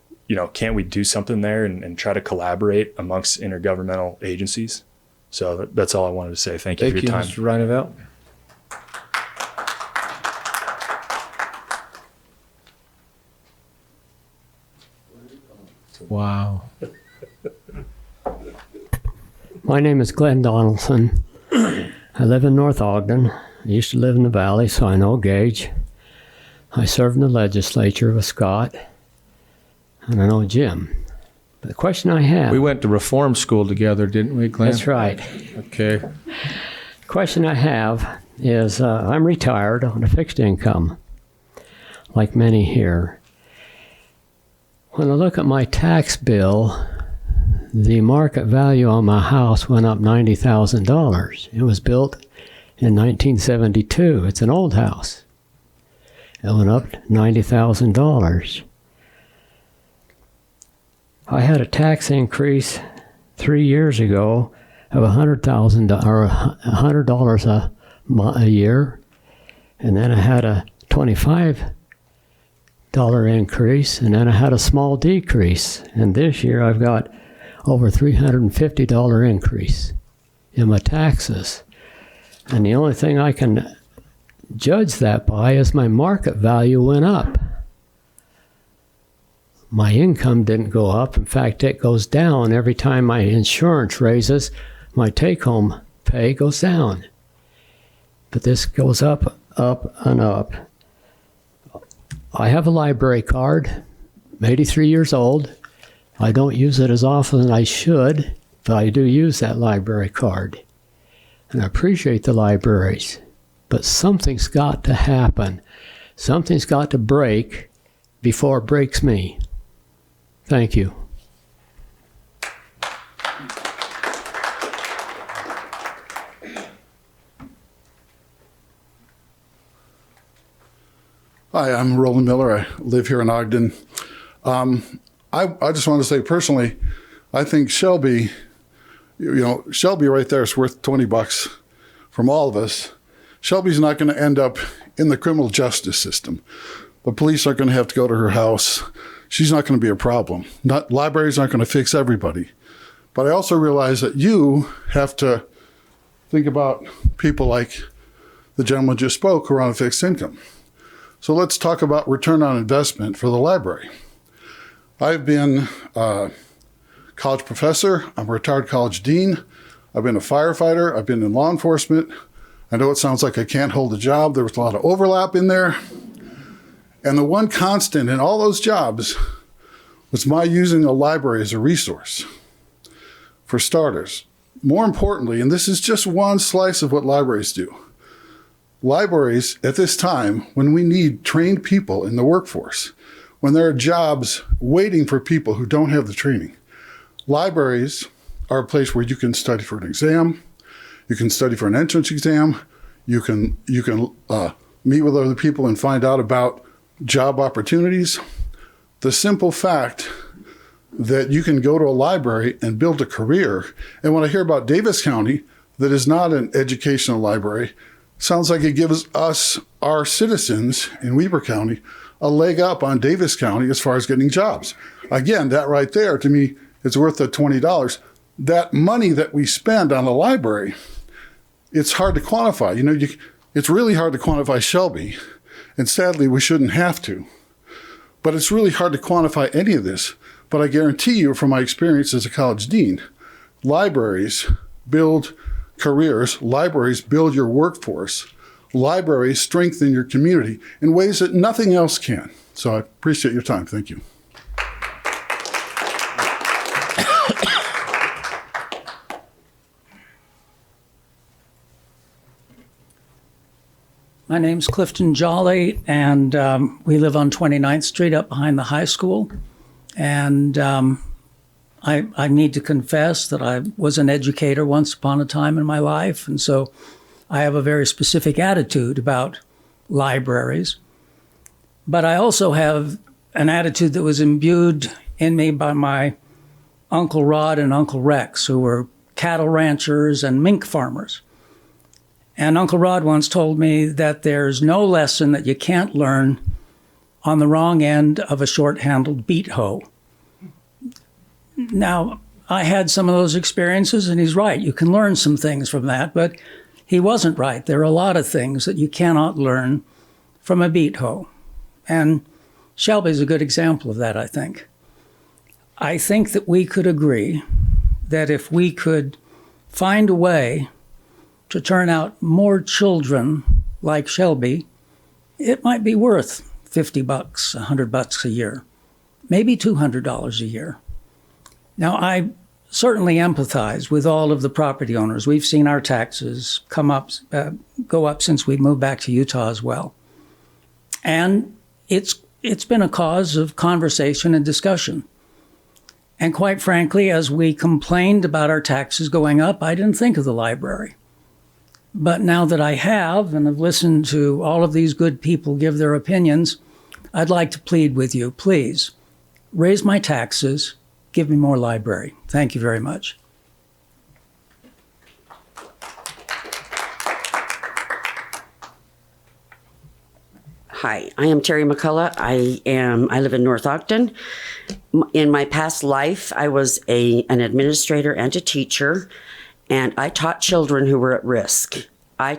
can't we do something there and try to collaborate amongst intergovernmental agencies? So that's all I wanted to say. Thank you for your time. Thank you, Mr. Reineveld. Wow. My name is Glenn Donaldson. I live in North Ogden. I used to live in the valley, so I know Gage. I served in the legislature with Scott, and I know Jim. But the question I have... We went to reform school together, didn't we, Glenn? That's right. Okay. The question I have, is I'm retired on a fixed income, like many here. When I look at my tax bill, the market value on my house went up $90,000. It was built in 1972. It's an old house. It went up $90,000. I had a tax increase 3 years ago of $100 a year, and then I had a $25 increase, and then I had a small decrease. And this year I've got over $350 increase in my taxes. And the only thing I can judge that by is my market value went up. My income didn't go up. In fact, it goes down every time my insurance raises. My take-home pay goes down. But this goes up, up, and up. I have a library card. I'm 83 years old. I don't use it as often as I should, but I do use that library card. And I appreciate the libraries. But something's got to happen. Something's got to break before it breaks me. Thank you. Hi, I'm Roland Miller. I live here in Ogden. I just want to say personally, I think Shelby, Shelby right there is worth $20 from all of us. Shelby's not going to end up in the criminal justice system. The police aren't going to have to go to her house. She's not going to be a problem. Libraries aren't going to fix everybody. But I also realize that you have to think about people like the gentleman just spoke who are on a fixed income. So let's talk about return on investment for the library. I've been a college professor. I'm a retired college dean. I've been a firefighter. I've been in law enforcement. I know it sounds like I can't hold a job. There was a lot of overlap in there. And the one constant in all those jobs was my using a library as a resource. For starters, more importantly, and this is just one slice of what libraries do, libraries at this time, when we need trained people in the workforce, when there are jobs waiting for people who don't have the training, libraries are a place where you can study for an exam, you can study for an entrance exam, you can meet with other people and find out about job opportunities. The simple fact that you can go to a library and build a career. And when I hear about Davis County, that is not an educational library, sounds like it gives us, our citizens in Weber County, a leg up on Davis County as far as getting jobs. Again, that right there, to me, is worth the $20. That money that we spend on a library, it's hard to quantify. It's really hard to quantify Shelby, and sadly, we shouldn't have to. But it's really hard to quantify any of this. But I guarantee you, from my experience as a college dean, libraries build careers, libraries build your workforce, libraries strengthen your community in ways that nothing else can. So I appreciate your time. Thank you. My name's Clifton Jolly, and we live on 29th Street up behind the high school. And I need to confess that I was an educator once upon a time in my life, and so I have a very specific attitude about libraries. But I also have an attitude that was imbued in me by my Uncle Rod and Uncle Rex, who were cattle ranchers and mink farmers. And Uncle Rod once told me that there's no lesson that you can't learn on the wrong end of a short-handled beat hoe. Now, I had some of those experiences, and he's right. You can learn some things from that, but he wasn't right. There are a lot of things that you cannot learn from a beat hoe. And Shelby's a good example of that, I think. I think that we could agree that if we could find a way to turn out more children like Shelby, it might be worth $50, $100 a year, maybe $200 a year. Now, certainly empathize with all of the property owners. We've seen our taxes go up since we moved back to Utah as well. And it's been a cause of conversation and discussion. And quite frankly, as we complained about our taxes going up, I didn't think of the library. But now that I have, and have listened to all of these good people give their opinions, I'd like to plead with you, please, raise my taxes, give me more library. Thank you very much. Hi, I am Terry Mccullough. I live in North Ogden. In my past life, I was an administrator and a teacher, and I taught children who were at risk. I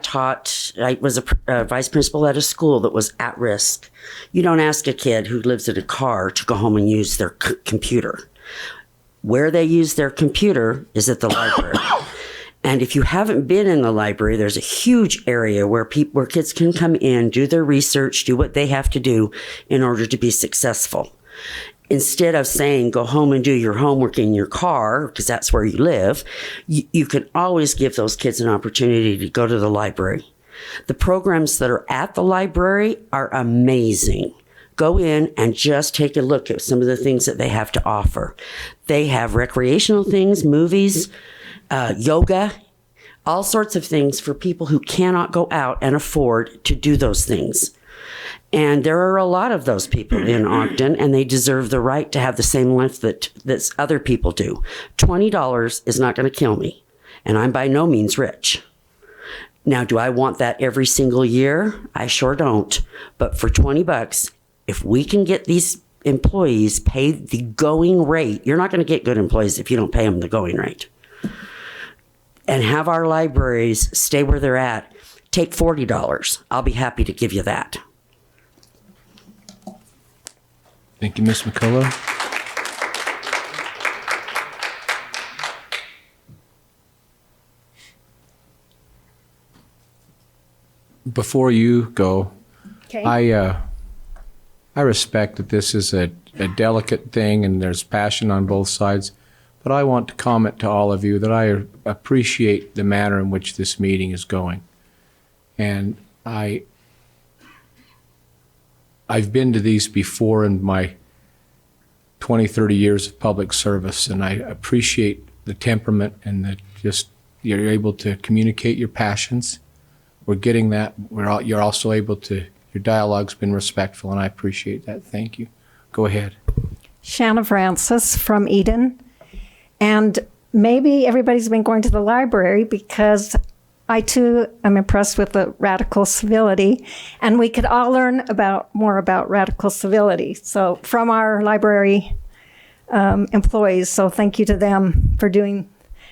was a vice principal at a school that was at risk. You don't ask a kid who lives in a car to go home and use their computer. Where they use their computer is at the library. And if you haven't been in the library, there's a huge area where kids can come in, do their research, do what they have to do in order to be successful. Instead of saying, go home and do your homework in your car, because that's where you live, you can always give those kids an opportunity to go to the library. The programs that are at the library are amazing. Go in and just take a look at some of the things that they have to offer. They have recreational things, movies, yoga, all sorts of things for people who cannot go out and afford to do those things. And there are a lot of those people in Ogden, and they deserve the right to have the same life that other people do. $20 is not going to kill me, and I'm by no means rich. Now, do I want that every single year? I sure don't. But for $20, if we can get these employees paid the going rate, you're not going to get good employees if you don't pay them the going rate. And have our libraries stay where they're at, take $40. I'll be happy to give you that. Thank you, Ms. Mccullough. Before you go, Okay. I respect that this is a delicate thing and there's passion on both sides, but I want to comment to all of you that I appreciate the manner in which this meeting is going. And I've been to these before in my 20, 30 years of public service, and I appreciate the temperament and that just you're able to communicate your passions. We're getting that. You're also able to, your dialogue's been respectful, and I appreciate that. Thank you. Go ahead. Shanna Francis from Eden. And maybe everybody's been going to the library because I too am impressed with the radical civility, and we could all learn more about radical civility. So from our library employees, so thank you to them for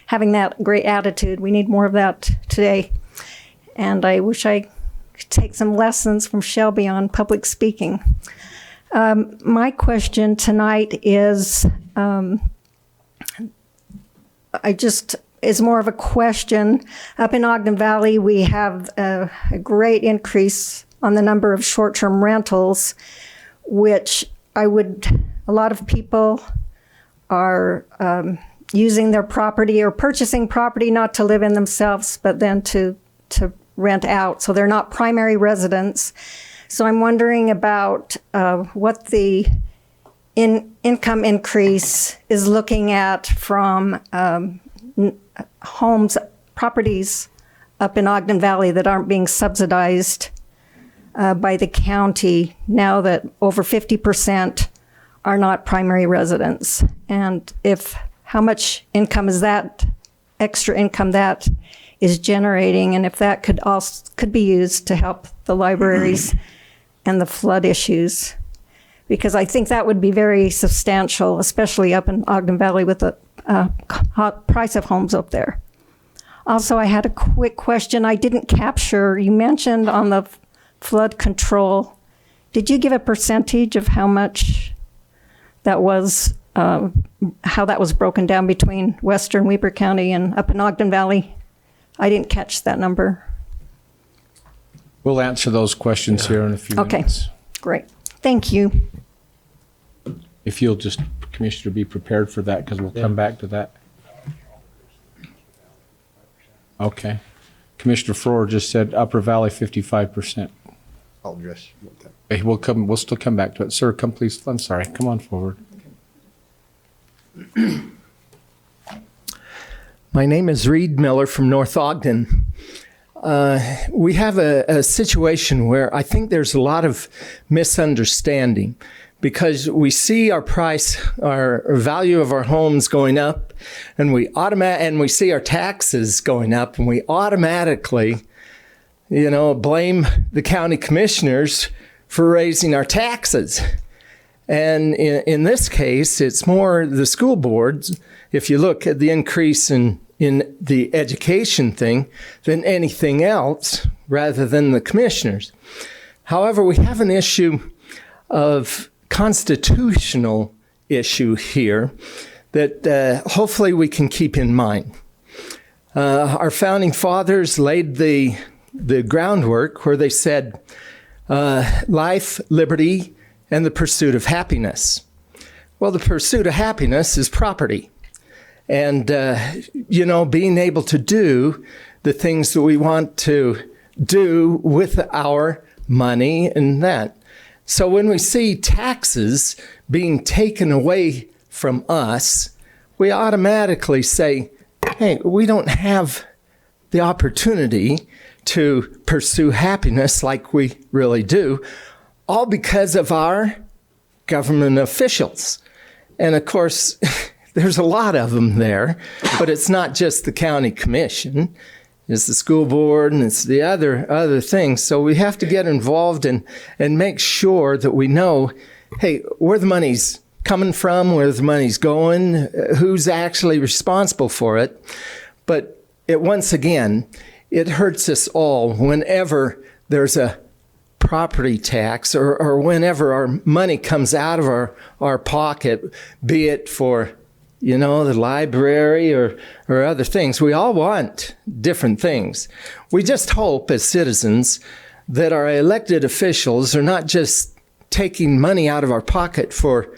having that great attitude. We need more of that today. And I wish I could take some lessons from Shelby on public speaking. My question tonight is, is more of a question. Up in Ogden Valley, we have a great increase on the number of short-term rentals, which a lot of people are using their property or purchasing property not to live in themselves, but then to rent out. So they're not primary residents. So I'm wondering about what the income increase is looking at from properties up in Ogden Valley that aren't being subsidized by the county now that over 50% are not primary residents. And how much income is that, extra income that is generating, and if that could be used to help the libraries and the flood issues. Because I think that would be very substantial, especially up in Ogden Valley with the price of homes up there. Also, I had a quick question I didn't capture. You mentioned on the flood control, did you give a percentage of how much that was, how that was broken down between western Weber County and up in Ogden Valley? I didn't catch that number. We'll answer those questions here in a few minutes. Okay, great. Thank you. If you'll just, Commissioner, be prepared for that because we'll come back to that. Okay. Commissioner Frohr just said Upper Valley 55%. I'll address that. Hey, we'll still come back to it. Sir, come please. I'm sorry. Come on forward. My name is Reed Miller from North Ogden. We have a situation where I think there's a lot of misunderstanding because we see our price, our value of our homes going up, and we see our taxes going up, and we automatically, blame the county commissioners for raising our taxes. And in this case, it's more the school boards, if you look at the increase in the education thing, than anything else, rather than the commissioners. However, we have an issue of constitutional issue here that hopefully we can keep in mind. Our founding fathers laid the groundwork where they said life, liberty, and the pursuit of happiness. Well, the pursuit of happiness is property. And, being able to do the things that we want to do with our money and that. So when we see taxes being taken away from us, we automatically say, hey, we don't have the opportunity to pursue happiness like we really do, all because of our government officials. And of course, there's a lot of them there, but it's not just the county commission. It's the school board and it's the other things. So we have to get involved and make sure that we know, hey, where the money's coming from, where the money's going, who's actually responsible for it. But once again, it hurts us all whenever there's a property tax or whenever our money comes out of our pocket, be it for the library or other things. We all want different things. We just hope as citizens that our elected officials are not just taking money out of our pocket for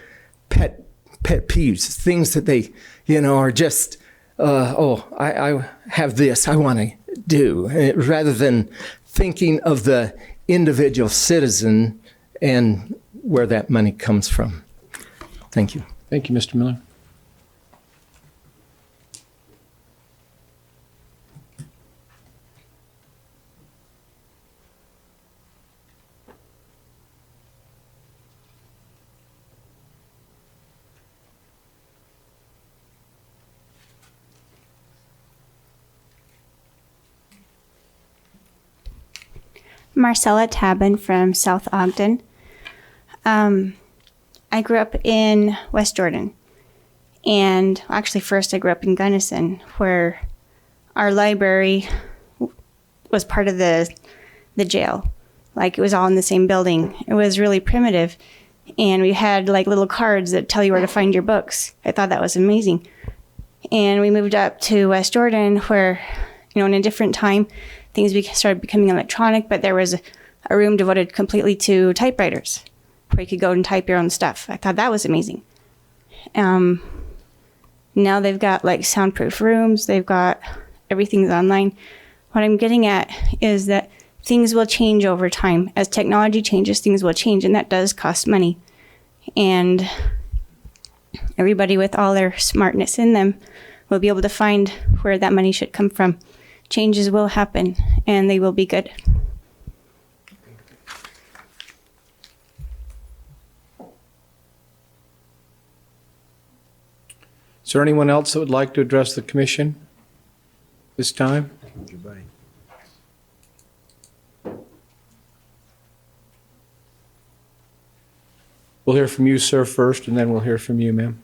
pet peeves, things that they, are just, I have this I want to do, rather than thinking of the individual citizen and where that money comes from. Thank you. Thank you, Mr. Miller. Marcella Tabin from South Ogden. I grew up in West Jordan. And actually first I grew up in Gunnison, where our library was part of the jail. Like it was all in the same building. It was really primitive. And we had like little cards that tell you where to find your books. I thought that was amazing. And we moved up to West Jordan where, in a different time, things started becoming electronic, but there was a room devoted completely to typewriters where you could go and type your own stuff. I thought that was amazing. Now they've got like soundproof rooms. They've got everything's online. What I'm getting at is that things will change over time. As technology changes, things will change, and that does cost money. And everybody with all their smartness in them will be able to find where that money should come from. Changes will happen, and they will be good. Is there anyone else that would like to address the commission this time? Thank you, buddy. We'll hear from you, sir, first, and then we'll hear from you, ma'am.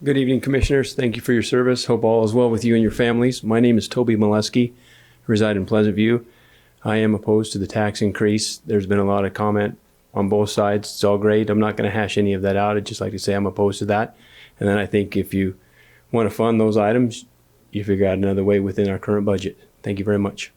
Good evening, Commissioners. Thank you for your service. Hope all is well with you and your families. My name is Toby Molesky. I reside in Pleasant View. I am opposed to the tax increase. There's been a lot of comment on both sides. It's all great. I'm not going to hash any of that out. I'd just like to say I'm opposed to that. And then I think if you want to fund those items, you figure out another way within our current budget. Thank you very much.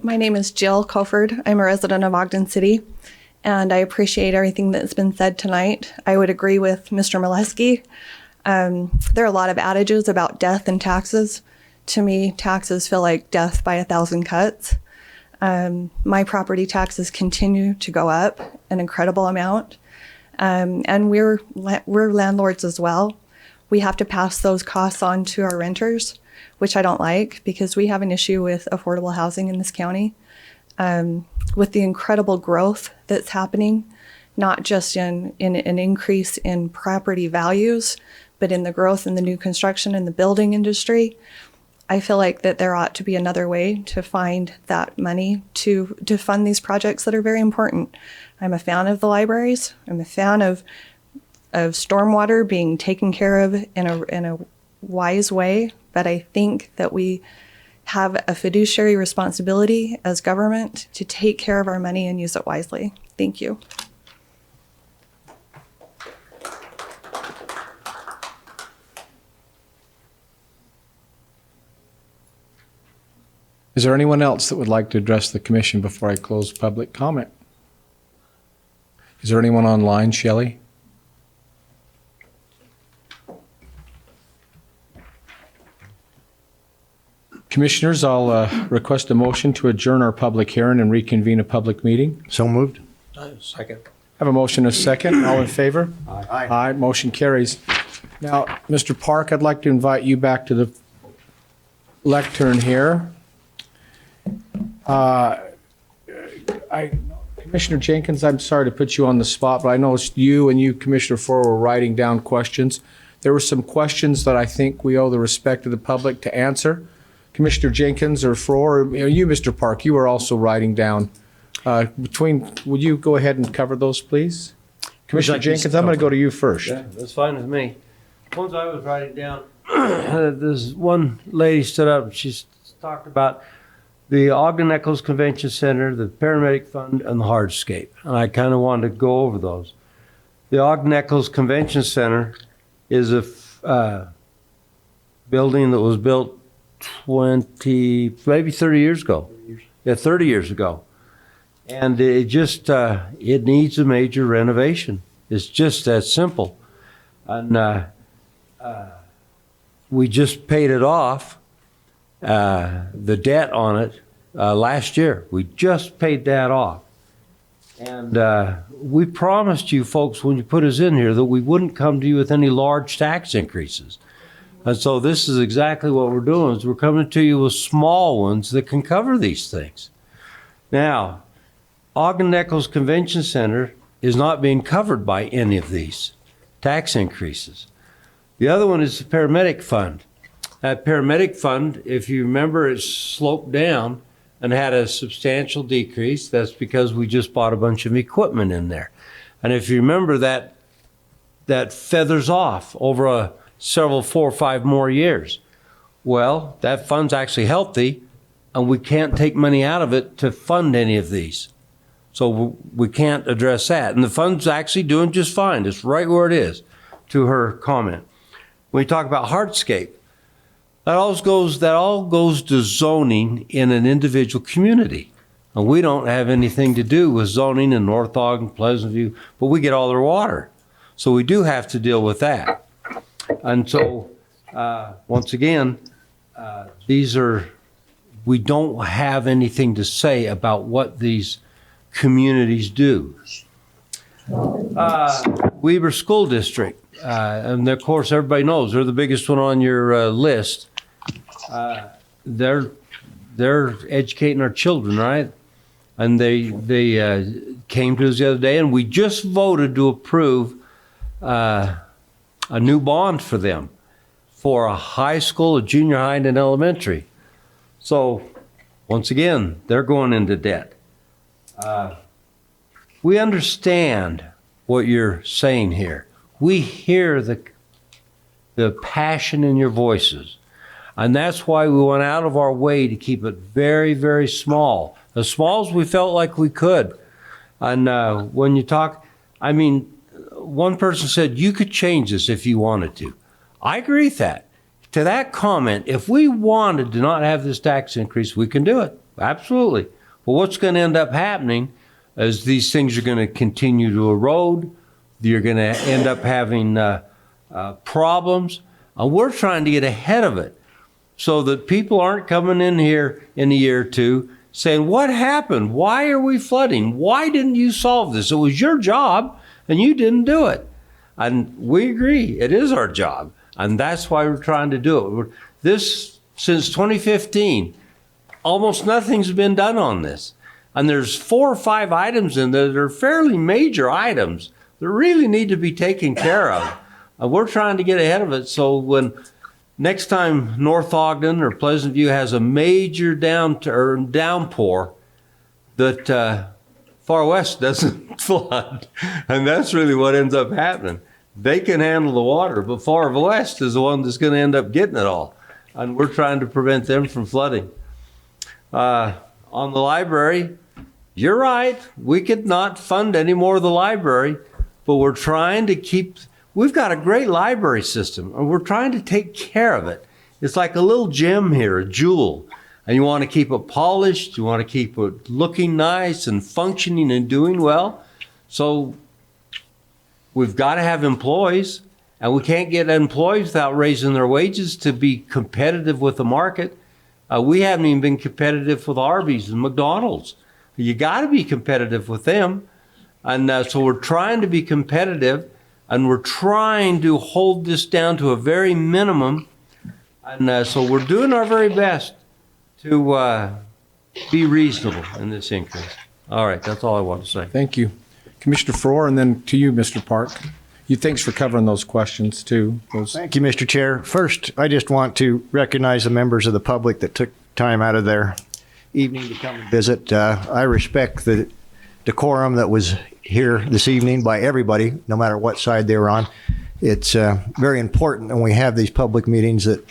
My name is Jill Colford. I'm a resident of Ogden City, and I appreciate everything that's been said tonight. I would agree with Mr. Molesky. There are a lot of adages about death and taxes. To me, taxes feel like death by 1,000 cuts. My property taxes continue to go up an incredible amount. And we're landlords as well. We have to pass those costs on to our renters, which I don't like because we have an issue with affordable housing in this county. With the incredible growth that's happening, not just in an increase in property values, but in the growth in the new construction and the building industry, I feel like that there ought to be another way to find that money to fund these projects that are very important. I'm a fan of the libraries. I'm a fan of stormwater being taken care of in a wise way, but I think that we have a fiduciary responsibility as government to take care of our money and use it wisely. Thank you. Is there anyone else that would like to address the commission before I close public comment? Is there anyone online, Shelley? Commissioners, I'll request a motion to adjourn our public hearing and reconvene a public meeting. So moved. Second. I have a motion and a second. All in favor? Aye. Aye. Motion carries. Now, Mr. Park, I'd like to invite you back to the lectern here. Commissioner Jenkins, I'm sorry to put you on the spot, but I noticed you and you, Commissioner Ford, were writing down questions. There were some questions that I think we owe the respect of the public to answer. Commissioner Jenkins or Frohr, or you, Mr. Park, you were also writing down. Would you go ahead and cover those, please? Commissioner Jenkins, I'm going to go to you first. Yeah, that's fine with me. The ones I was writing down, this one lady stood up and she talked about the Ogden Echoes Convention Center, the Paramedic Fund, and the hardscape. And I kind of wanted to go over those. The Ogden Echoes Convention Center is a building that was built maybe 30 years ago. Yeah, 30 years ago. And it just, it needs a major renovation. It's just that simple. And we just paid it off, the debt on it, last year. We just paid that off. And we promised you folks when you put us in here that we wouldn't come to you with any large tax increases. And so this is exactly what we're doing, is we're coming to you with small ones that can cover these things. Now, Ogden Echoes Convention Center is not being covered by any of these tax increases. The other one is the Paramedic Fund. That Paramedic Fund, if you remember, it sloped down and had a substantial decrease. That's because we just bought a bunch of equipment in there. And if you remember, that feathers off over several 4 or 5 more years. Well, that fund's actually healthy, and we can't take money out of it to fund any of these. So we can't address that. And the fund's actually doing just fine. It's right where it is, to her comment. When we talk about hardscape, that all goes to zoning in an individual community. And we don't have anything to do with zoning in North Ogden, Pleasant View, but we get all their water. So we do have to deal with that. And so, once again, we don't have anything to say about what these communities do. WEBER School District, and of course everybody knows they're the biggest one on your list. They're educating our children, right? And they came to us the other day, and we just voted to approve a new bond for them for a high school, a junior high, and an elementary. So, once again, they're going into debt. We understand what you're saying here. We hear the passion in your voices. And that's why we went out of our way to keep it very, very small. As small as we felt like we could. And when you talk, I mean, one person said, you could change this if you wanted to. I agree with that. To that comment, if we wanted to not have this tax increase, we can do it. Absolutely. But what's going to end up happening as these things are going to continue to erode. You're going to end up having problems. And we're trying to get ahead of it so that people aren't coming in here in a year or two saying, what happened? Why are we flooding? Why didn't you solve this? It was your job and you didn't do it. And we agree, it is our job. And that's why we're trying to do it. This, since 2015, almost nothing's been done on this. And there's 4 or 5 items in there that are fairly major items that really need to be taken care of. And we're trying to get ahead of it so when next time North Ogden or Pleasant View has a major downpour, that Far West doesn't flood. And that's really what ends up happening. They can handle the water, but Far West is the one that's going to end up getting it all. And we're trying to prevent them from flooding. On the library, you're right. We could not fund any more of the library, but we're trying to keep, we've got a great library system, and we're trying to take care of it. It's like a little gem here, a jewel. And you want to keep it polished, you want to keep it looking nice and functioning and doing well. So we've got to have employees, and we can't get employees without raising their wages to be competitive with the market. We haven't even been competitive with Arby's and McDonald's. You got to be competitive with them. And so we're trying to be competitive, and we're trying to hold this down to a very minimum. And so we're doing our very best to be reasonable in this increase. All right, that's all I want to say. Thank you. Commissioner Farrar, and then to you, Mr. Park. Thanks for covering those questions, too. Thank you, Mr. Chair. First, I just want to recognize the members of the public that took time out of their evening to come and visit. I respect the decorum that was here this evening by everybody, no matter what side they were on. It's very important when we have these public meetings that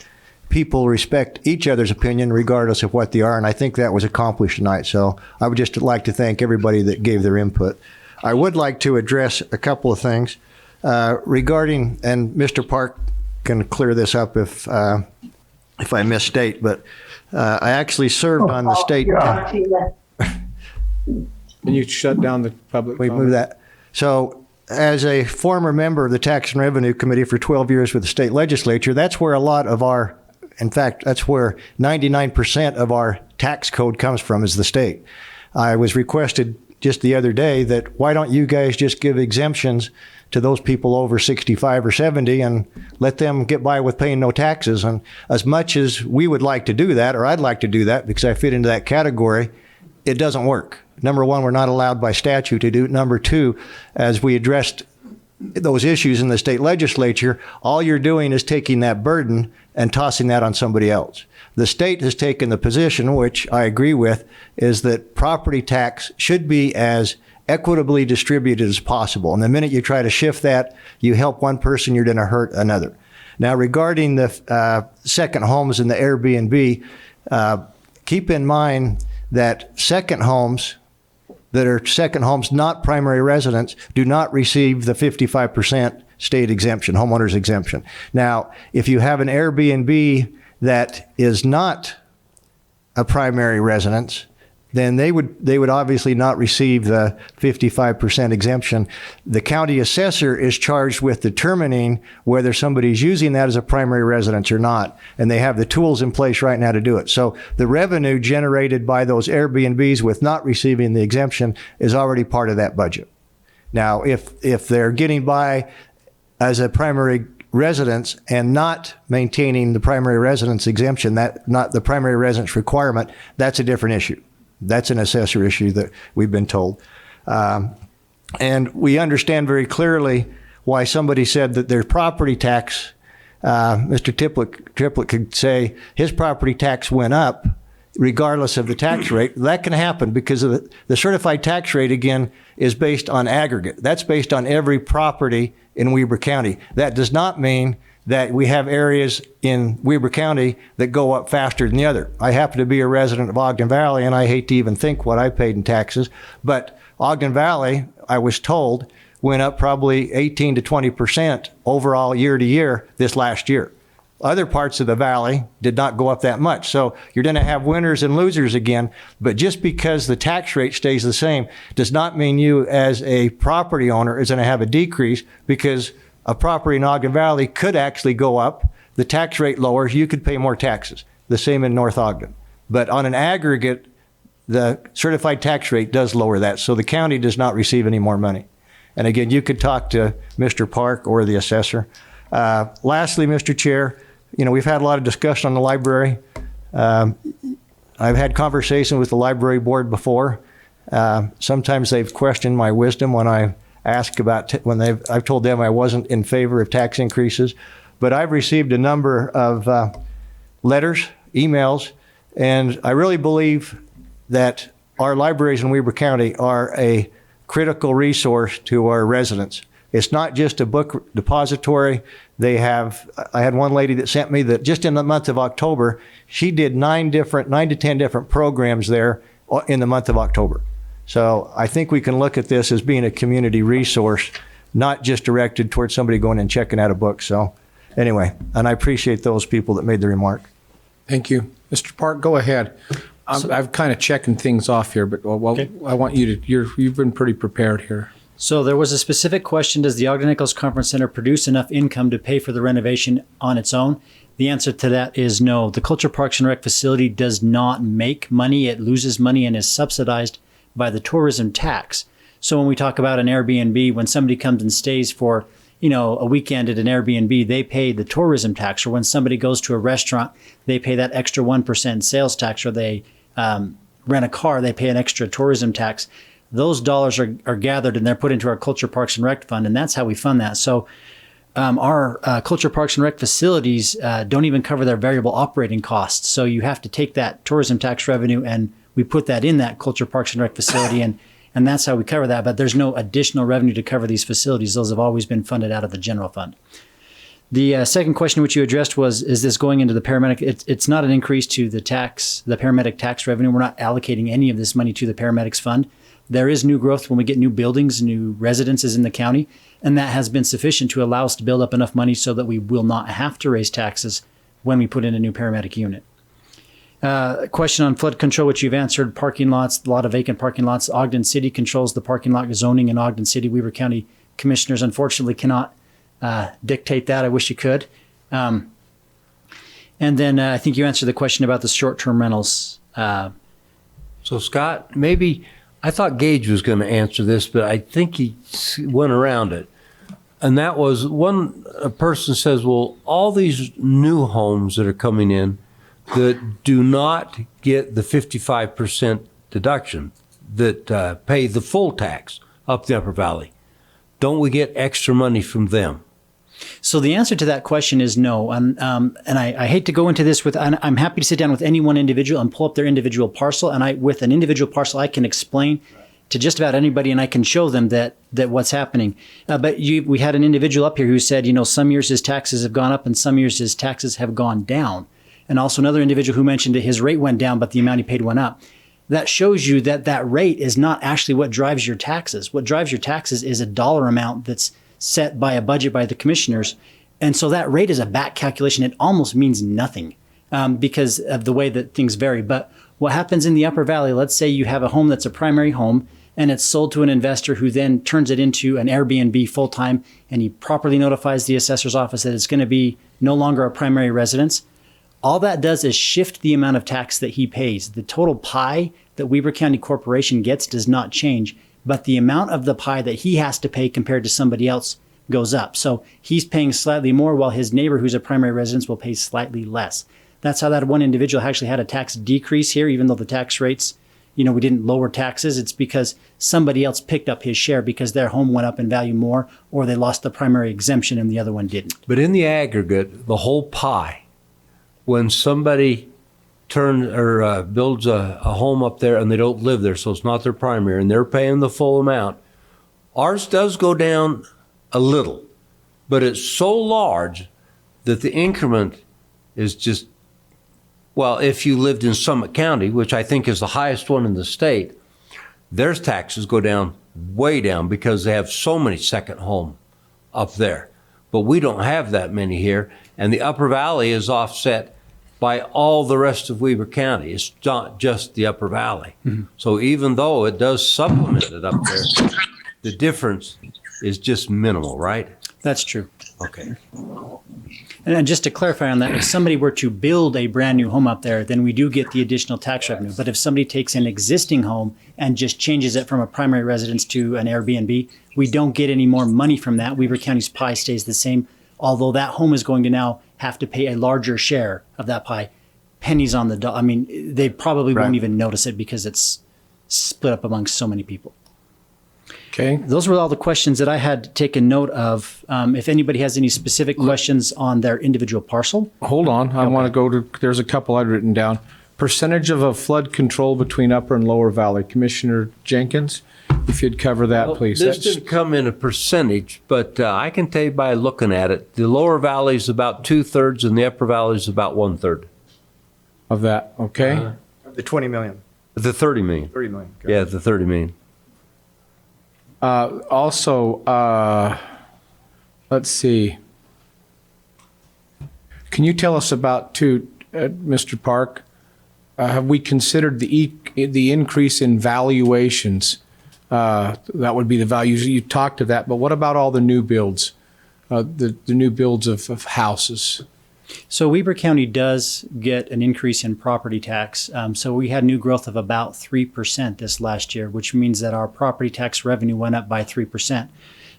people respect each other's opinion regardless of what they are, and I think that was accomplished tonight. So I would just like to thank everybody that gave their input. I would like to address a couple of things regarding, and Mr. Park can clear this up if I misstate, but I actually served on the state. Can you shut down the public? We move that. So as a former member of the Tax and Revenue Committee for 12 years with the state legislature, that's where a lot of our, in fact, that's where 99% of our tax code comes from, is the state. I was requested just the other day that why don't you guys just give exemptions to those people over 65 or 70 and let them get by with paying no taxes. And as much as we would like to do that, or I'd like to do that because I fit into that category, it doesn't work. Number one, we're not allowed by statute to do it. Number two, as we addressed those issues in the state legislature, all you're doing is taking that burden and tossing that on somebody else. The state has taken the position, which I agree with, is that property tax should be as equitably distributed as possible. And the minute you try to shift that, you help one person, you're going to hurt another. Now, regarding the second homes and the Airbnb, keep in mind that second homes that are second homes, not primary residents, do not receive the 55% state exemption, homeowners exemption. Now, if you have an Airbnb that is not a primary residence, then they would obviously not receive the 55% exemption. The county assessor is charged with determining whether somebody's using that as a primary residence or not, and they have the tools in place right now to do it. So the revenue generated by those Airbnbs with not receiving the exemption is already part of that budget. Now, if they're getting by as a primary residence and not maintaining the primary residence exemption, that not the primary residence requirement, that's a different issue. That's an assessor issue that we've been told. And we understand very clearly why somebody said that their property tax, Mr. Triplett could say his property tax went up regardless of the tax rate. That can happen because of the certified tax rate, again, is based on aggregate. That's based on every property in Weber County. That does not mean that we have areas in Weber County that go up faster than the other. I happen to be a resident of Ogden Valley, and I hate to even think what I paid in taxes, but Ogden Valley, I was told, went up probably 18 to 20% overall year to year this last year. Other parts of the valley did not go up that much. So you're going to have winners and losers again. But just because the tax rate stays the same does not mean you as a property owner is going to have a decrease, because a property in Ogden Valley could actually go up. The tax rate lowers, you could pay more taxes. The same in North Ogden. But on an aggregate, the certified tax rate does lower that. So the county does not receive any more money. And again, you could talk to Mr. Park or the assessor. Lastly, Mr. Chair, we've had a lot of discussion on the library. I've had conversation with the library board before. Sometimes they've questioned my wisdom when I ask about, I've told them I wasn't in favor of tax increases. But I've received a number of letters, emails, and I really believe that our libraries in Weber County are a critical resource to our residents. It's not just a book depository. I had one lady that sent me that just in the month of October, she did 9 to 10 different programs there in the month of October. So I think we can look at this as being a community resource, not just directed towards somebody going and checking out a book. So anyway, and I appreciate those people that made the remark. Thank you. Mr. Park, go ahead. I'm kind of checking things off here, but okay. I want you to, you've been pretty prepared here. So there was a specific question: does the Ogden Nichols Conference Center produce enough income to pay for the renovation on its own? The answer to that is no. The Culture Parks and Rec facility does not make money. It loses money and is subsidized by the tourism tax. So when we talk about an Airbnb, when somebody comes and stays for a weekend at an Airbnb, they pay the tourism tax. Or when somebody goes to a restaurant, they pay that extra 1% sales tax. Or they rent a car, they pay an extra tourism tax. Those dollars are gathered and they're put into our Culture Parks and Rec Fund, and that's how we fund that. So our Culture Parks and Rec facilities don't even cover their variable operating costs. So you have to take that tourism tax revenue and we put that in that Culture Parks and Rec facility, and that's how we cover that. But there's no additional revenue to cover these facilities. Those have always been funded out of the general fund. The second question which you addressed was, is this going into the paramedic? It's not an increase to the paramedic tax revenue. We're not allocating any of this money to the paramedics fund. There is new growth when we get new buildings, new residences in the county, and that has been sufficient to allow us to build up enough money so that we will not have to raise taxes when we put in a new paramedic unit. Question on flood control, which you've answered. Parking lots, a lot of vacant parking lots. Ogden City controls the parking lot zoning in Ogden City. Weber County commissioners unfortunately cannot dictate that. I wish you could. And then I think you answered the question about the short-term rentals. So Scott, maybe, I thought Gage was going to answer this, but I think he went around it. And that was a person says, well, all these new homes that are coming in that do not get the 55% deduction, that pay the full tax up the Upper Valley, don't we get extra money from them? So the answer to that question is no. And I hate to go into this I'm happy to sit down with any one individual and pull up their individual parcel. And with an individual parcel, I can explain to just about anybody and I can show them that what's happening. But we had an individual up here who said, some years his taxes have gone up and some years his taxes have gone down. And also another individual who mentioned that his rate went down, but the amount he paid went up. That shows you that rate is not actually what drives your taxes. What drives your taxes is a dollar amount that's set by a budget by the commissioners. And so that rate is a back calculation. It almost means nothing because of the way that things vary. But what happens in the Upper Valley, let's say you have a home that's a primary home and it's sold to an investor who then turns it into an Airbnb full-time, and he properly notifies the assessor's office that it's going to be no longer a primary residence. All that does is shift the amount of tax that he pays. The total pie that Weber County Corporation gets does not change, but the amount of the pie that he has to pay compared to somebody else goes up. So he's paying slightly more while his neighbor who's a primary residence will pay slightly less. That's how that one individual actually had a tax decrease here, even though the tax rates, we didn't lower taxes. It's because somebody else picked up his share because their home went up in value more, or they lost the primary exemption and the other one didn't. But in the aggregate, the whole pie, when somebody builds a home up there and they don't live there, so it's not their primary, and they're paying the full amount, ours does go down a little, but it's so large that the increment is just, well, if you lived in Summit County, which I think is the highest one in the state, their taxes go down, way down, because they have so many second home up there. but we don't have that many here. And the Upper Valley is offset by all the rest of Weber County. It's not just the Upper Valley. So even though it does supplement it up there, the difference is just minimal, right? That's true. Okay. And just to clarify on that, if somebody were to build a brand new home up there, then we do get the additional tax revenue. But if somebody takes an existing home and just changes it from a primary residence to an Airbnb, we don't get any more money from that. Weber County's pie stays the same, although that home is going to now have to pay a larger share of that pie. Pennies on the dollar. I mean, they probably won't even notice it because it's split up amongst so many people. Okay. Those were all the questions that I had taken note of. If anybody has any specific questions on their individual parcel. Hold on. I want to go to, there's a couple I'd written down. Percentage of a flood control between Upper and Lower Valley. Commissioner Jenkins, if you'd cover that, please. This didn't come in a percentage, but I can tell you by looking at it, the Lower Valley is about 2/3 and the Upper Valley is about 1/3. Of that, okay? The 20 million. The 30 million. 30 million. Yeah, the 30 million. Let's see. Can you tell us about, Mr. Park, have we considered the increase in valuations? That would be the values. You talked to that, but what about all the new builds, the new builds of houses? So Weber County does get an increase in property tax. So we had new growth of about 3% this last year, which means that our property tax revenue went up by 3%.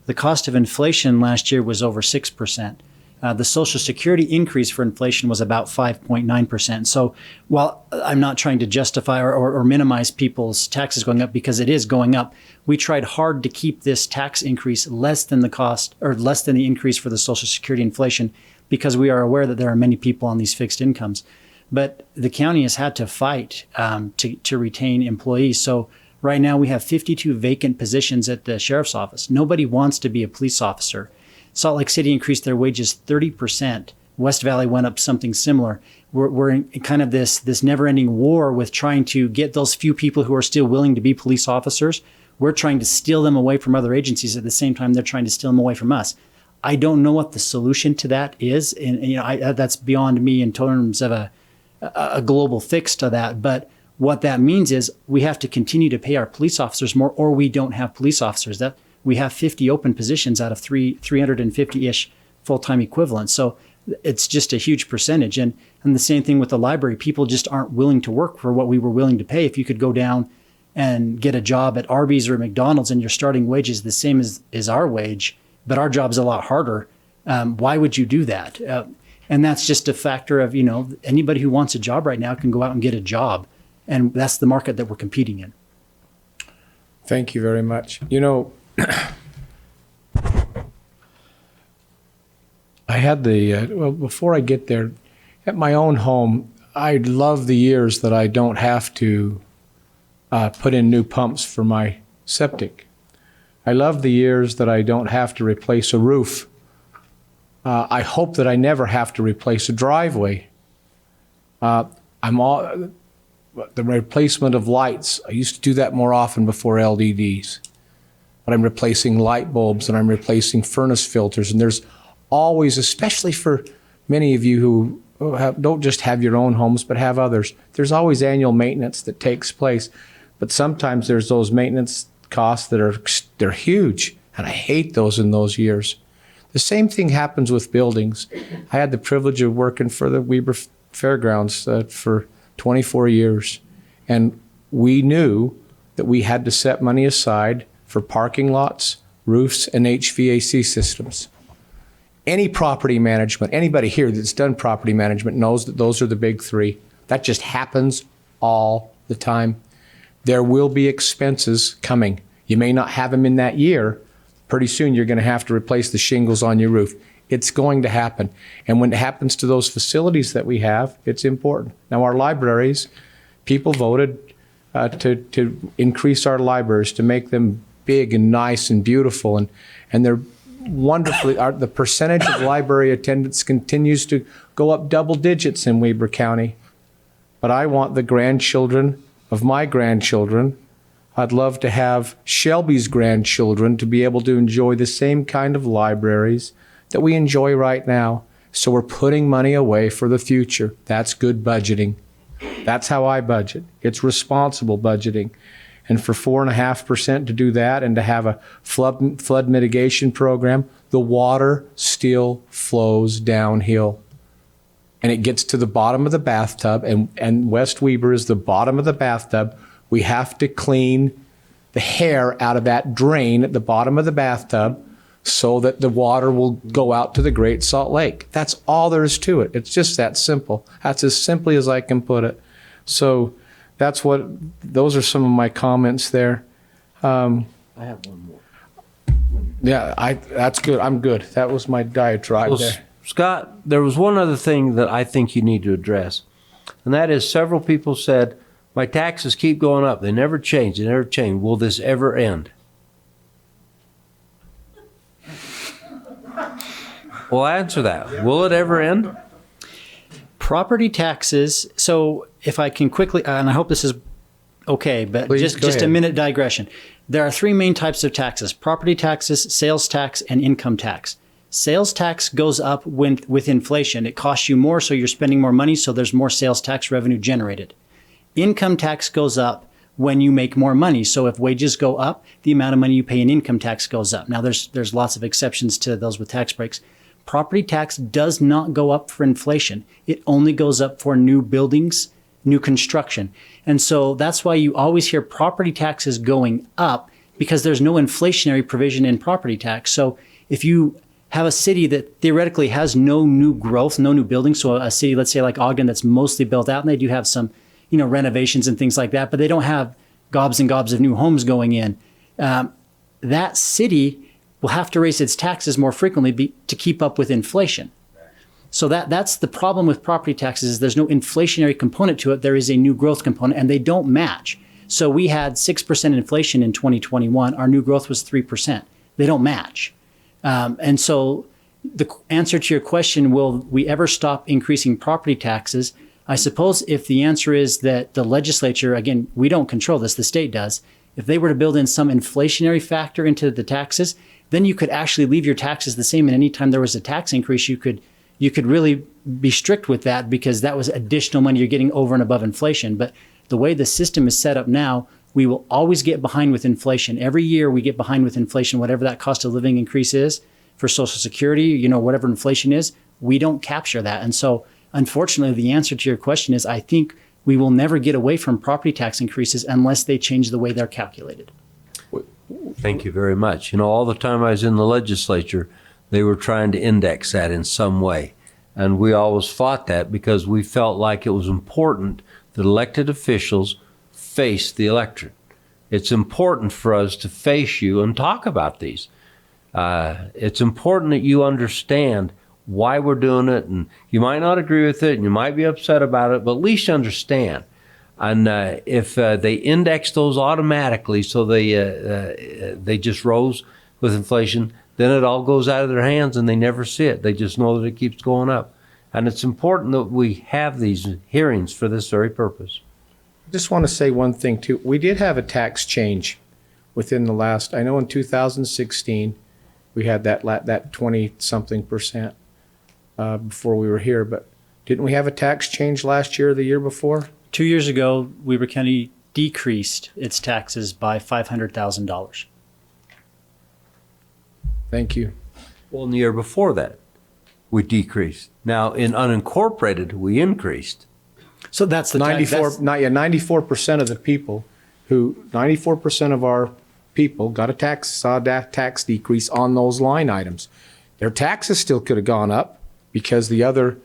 The cost of inflation last year was over 6%. The Social Security increase for inflation was about 5.9%. So while I'm not trying to justify or minimize people's taxes going up, because it is going up, we tried hard to keep this tax increase less than the cost or less than the increase for the Social Security inflation, because we are aware that there are many people on these fixed incomes. But the county has had to fight to retain employees. So right now we have 52 vacant positions at the sheriff's office. Nobody wants to be a police officer. Salt Lake City increased their wages 30%. West Valley went up something similar. We're in kind of this never-ending war with trying to get those few people who are still willing to be police officers. We're trying to steal them away from other agencies at the same time they're trying to steal them away from us. I don't know what the solution to that is, and that's beyond me in terms of a global fix to that. But what that means is we have to continue to pay our police officers more, or we don't have police officers. That we have 50 open positions out of 350-ish full-time equivalents. So it's just a huge percentage. And the same thing with the library. People just aren't willing to work for what we were willing to pay. If you could go down and get a job at Arby's or McDonald's and your starting wage is the same as our wage, but our job's a lot harder, why would you do that? And that's just a factor of, anybody who wants a job right now can go out and get a job. And that's the market that we're competing in. Thank you very much. I had before I get there, at my own home, I love the years that I don't have to put in new pumps for my septic. I love the years that I don't have to replace a roof. I hope that I never have to replace a driveway. The replacement of lights, I used to do that more often before LEDs. But I'm replacing light bulbs and I'm replacing furnace filters. And there's always, especially for many of you who don't just have your own homes but have others, there's always annual maintenance that takes place. But sometimes there's those maintenance costs that they're huge, and I hate those in those years. The same thing happens with buildings. I had the privilege of working for the Weber Fairgrounds for 24 years, and we knew that we had to set money aside for parking lots, roofs, and HVAC systems. Any property management, anybody here that's done property management knows that those are the big three. That just happens all the time. There will be expenses coming. You may not have them in that year. Pretty soon you're going to have to replace the shingles on your roof. It's going to happen. And when it happens to those facilities that we have, it's important. Now our libraries, people voted to increase our libraries, to make them big and nice and beautiful. And they're wonderfully, the percentage of library attendance continues to go up double digits in Weber County. But I want the grandchildren of my grandchildren. I'd love to have Shelby's grandchildren to be able to enjoy the same kind of libraries that we enjoy right now. So we're putting money away for the future. That's good budgeting. That's how I budget. It's responsible budgeting. And for 4.5% to do that and to have a flood mitigation program, the water still flows downhill. And it gets to the bottom of the bathtub, and West Weber is the bottom of the bathtub. We have to clean the hair out of that drain at the bottom of the bathtub so that the water will go out to the Great Salt Lake. That's all there is to it. It's just that simple. That's as simply as I can put it. So those are some of my comments there. I have one more. Yeah, that's good. I'm good. That was my diatribe Well, there. Scott, there was one other thing that I think you need to address, and that is several people said, my taxes keep going up. They never change. They never change. Will this ever end? Well, answer that. Will it ever end? Property taxes. So if I can quickly, and I hope this is okay, but Please, just go a ahead. minute digression. There are three main types of taxes: property taxes, sales tax, and income tax. Sales tax goes up with inflation. It costs you more, so you're spending more money, so there's more sales tax revenue generated. Income tax goes up when you make more money. So if wages go up, the amount of money you pay in income tax goes up. Now there's lots of exceptions to those with tax breaks. Property tax does not go up for inflation. It only goes up for new buildings, new construction. And so that's why you always hear property taxes going up, because there's no inflationary provision in property tax. So if you have a city that theoretically has no new growth, no new buildings, so a city, let's say like Ogden, that's mostly built out, and they do have some, renovations and things like that, but they don't have gobs and gobs of new homes going in. That city will have to raise its taxes more frequently to keep up with inflation. So that's the problem with property taxes, is there's no inflationary component to it. There is a new growth component, and they don't match. So we had 6% inflation in 2021. Our new growth was 3%. They don't match. And so the answer to your question, will we ever stop increasing property taxes? I suppose if the answer is that the legislature, again, we don't control this, the state does, if they were to build in some inflationary factor into the taxes, then you could actually leave your taxes the same, and anytime there was a tax increase, you could really be strict with that, because that was additional money you're getting over and above inflation. But the way the system is set up now, we will always get behind with inflation. Every year we get behind with inflation, whatever that cost of living increase is for Social Security, whatever inflation is, we don't capture that. And so unfortunately, the answer to your question is, I think we will never get away from property tax increases unless they change the way they're calculated. Thank you very much. All the time I was in the legislature, they were trying to index that in some way. And we always fought that because we felt like it was important that elected officials face the electorate. It's important for us to face you and talk about these. It's important that you understand why we're doing it, and you might not agree with it, and you might be upset about it, but at least you understand. And if they index those automatically, so they just rose with inflation, then it all goes out of their hands and they never see it. They just know that it keeps going up. And it's important that we have these hearings for this very purpose. I just want to say one thing too. We did have a tax change within the last, I know in 2016, we had that 20-something% before we were here, but didn't we have a tax change last year or the year before? 2 years ago, Weber County decreased its taxes by $500,000. Thank you. Well, in the year before that, we decreased. Now, in unincorporated, we increased. So that's the 94% of the people 94% of our people saw that tax decrease on those line items. Their taxes still could have gone up because the other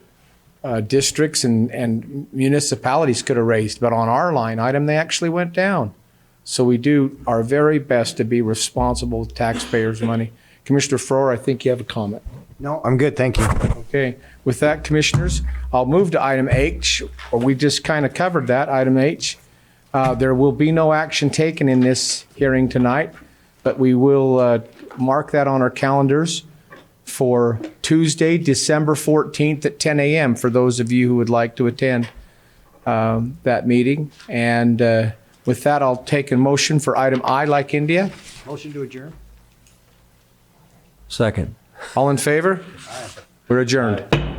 districts and municipalities could have raised, but on our line item, they actually went down. So we do our very best to be responsible with taxpayers' money. Commissioner Froer, I think you have a comment. No, I'm good, thank you. Okay, with that, commissioners, I'll move to item H, or we just kind of covered that, item H. There will be no action taken in this hearing tonight, but we will mark that on our calendars for Tuesday, December 14th at 10 a.m. for those of you who would like to attend that meeting. And with that, I'll take a motion for item I, like India. Motion to adjourn. Second. All in favor? We're adjourned.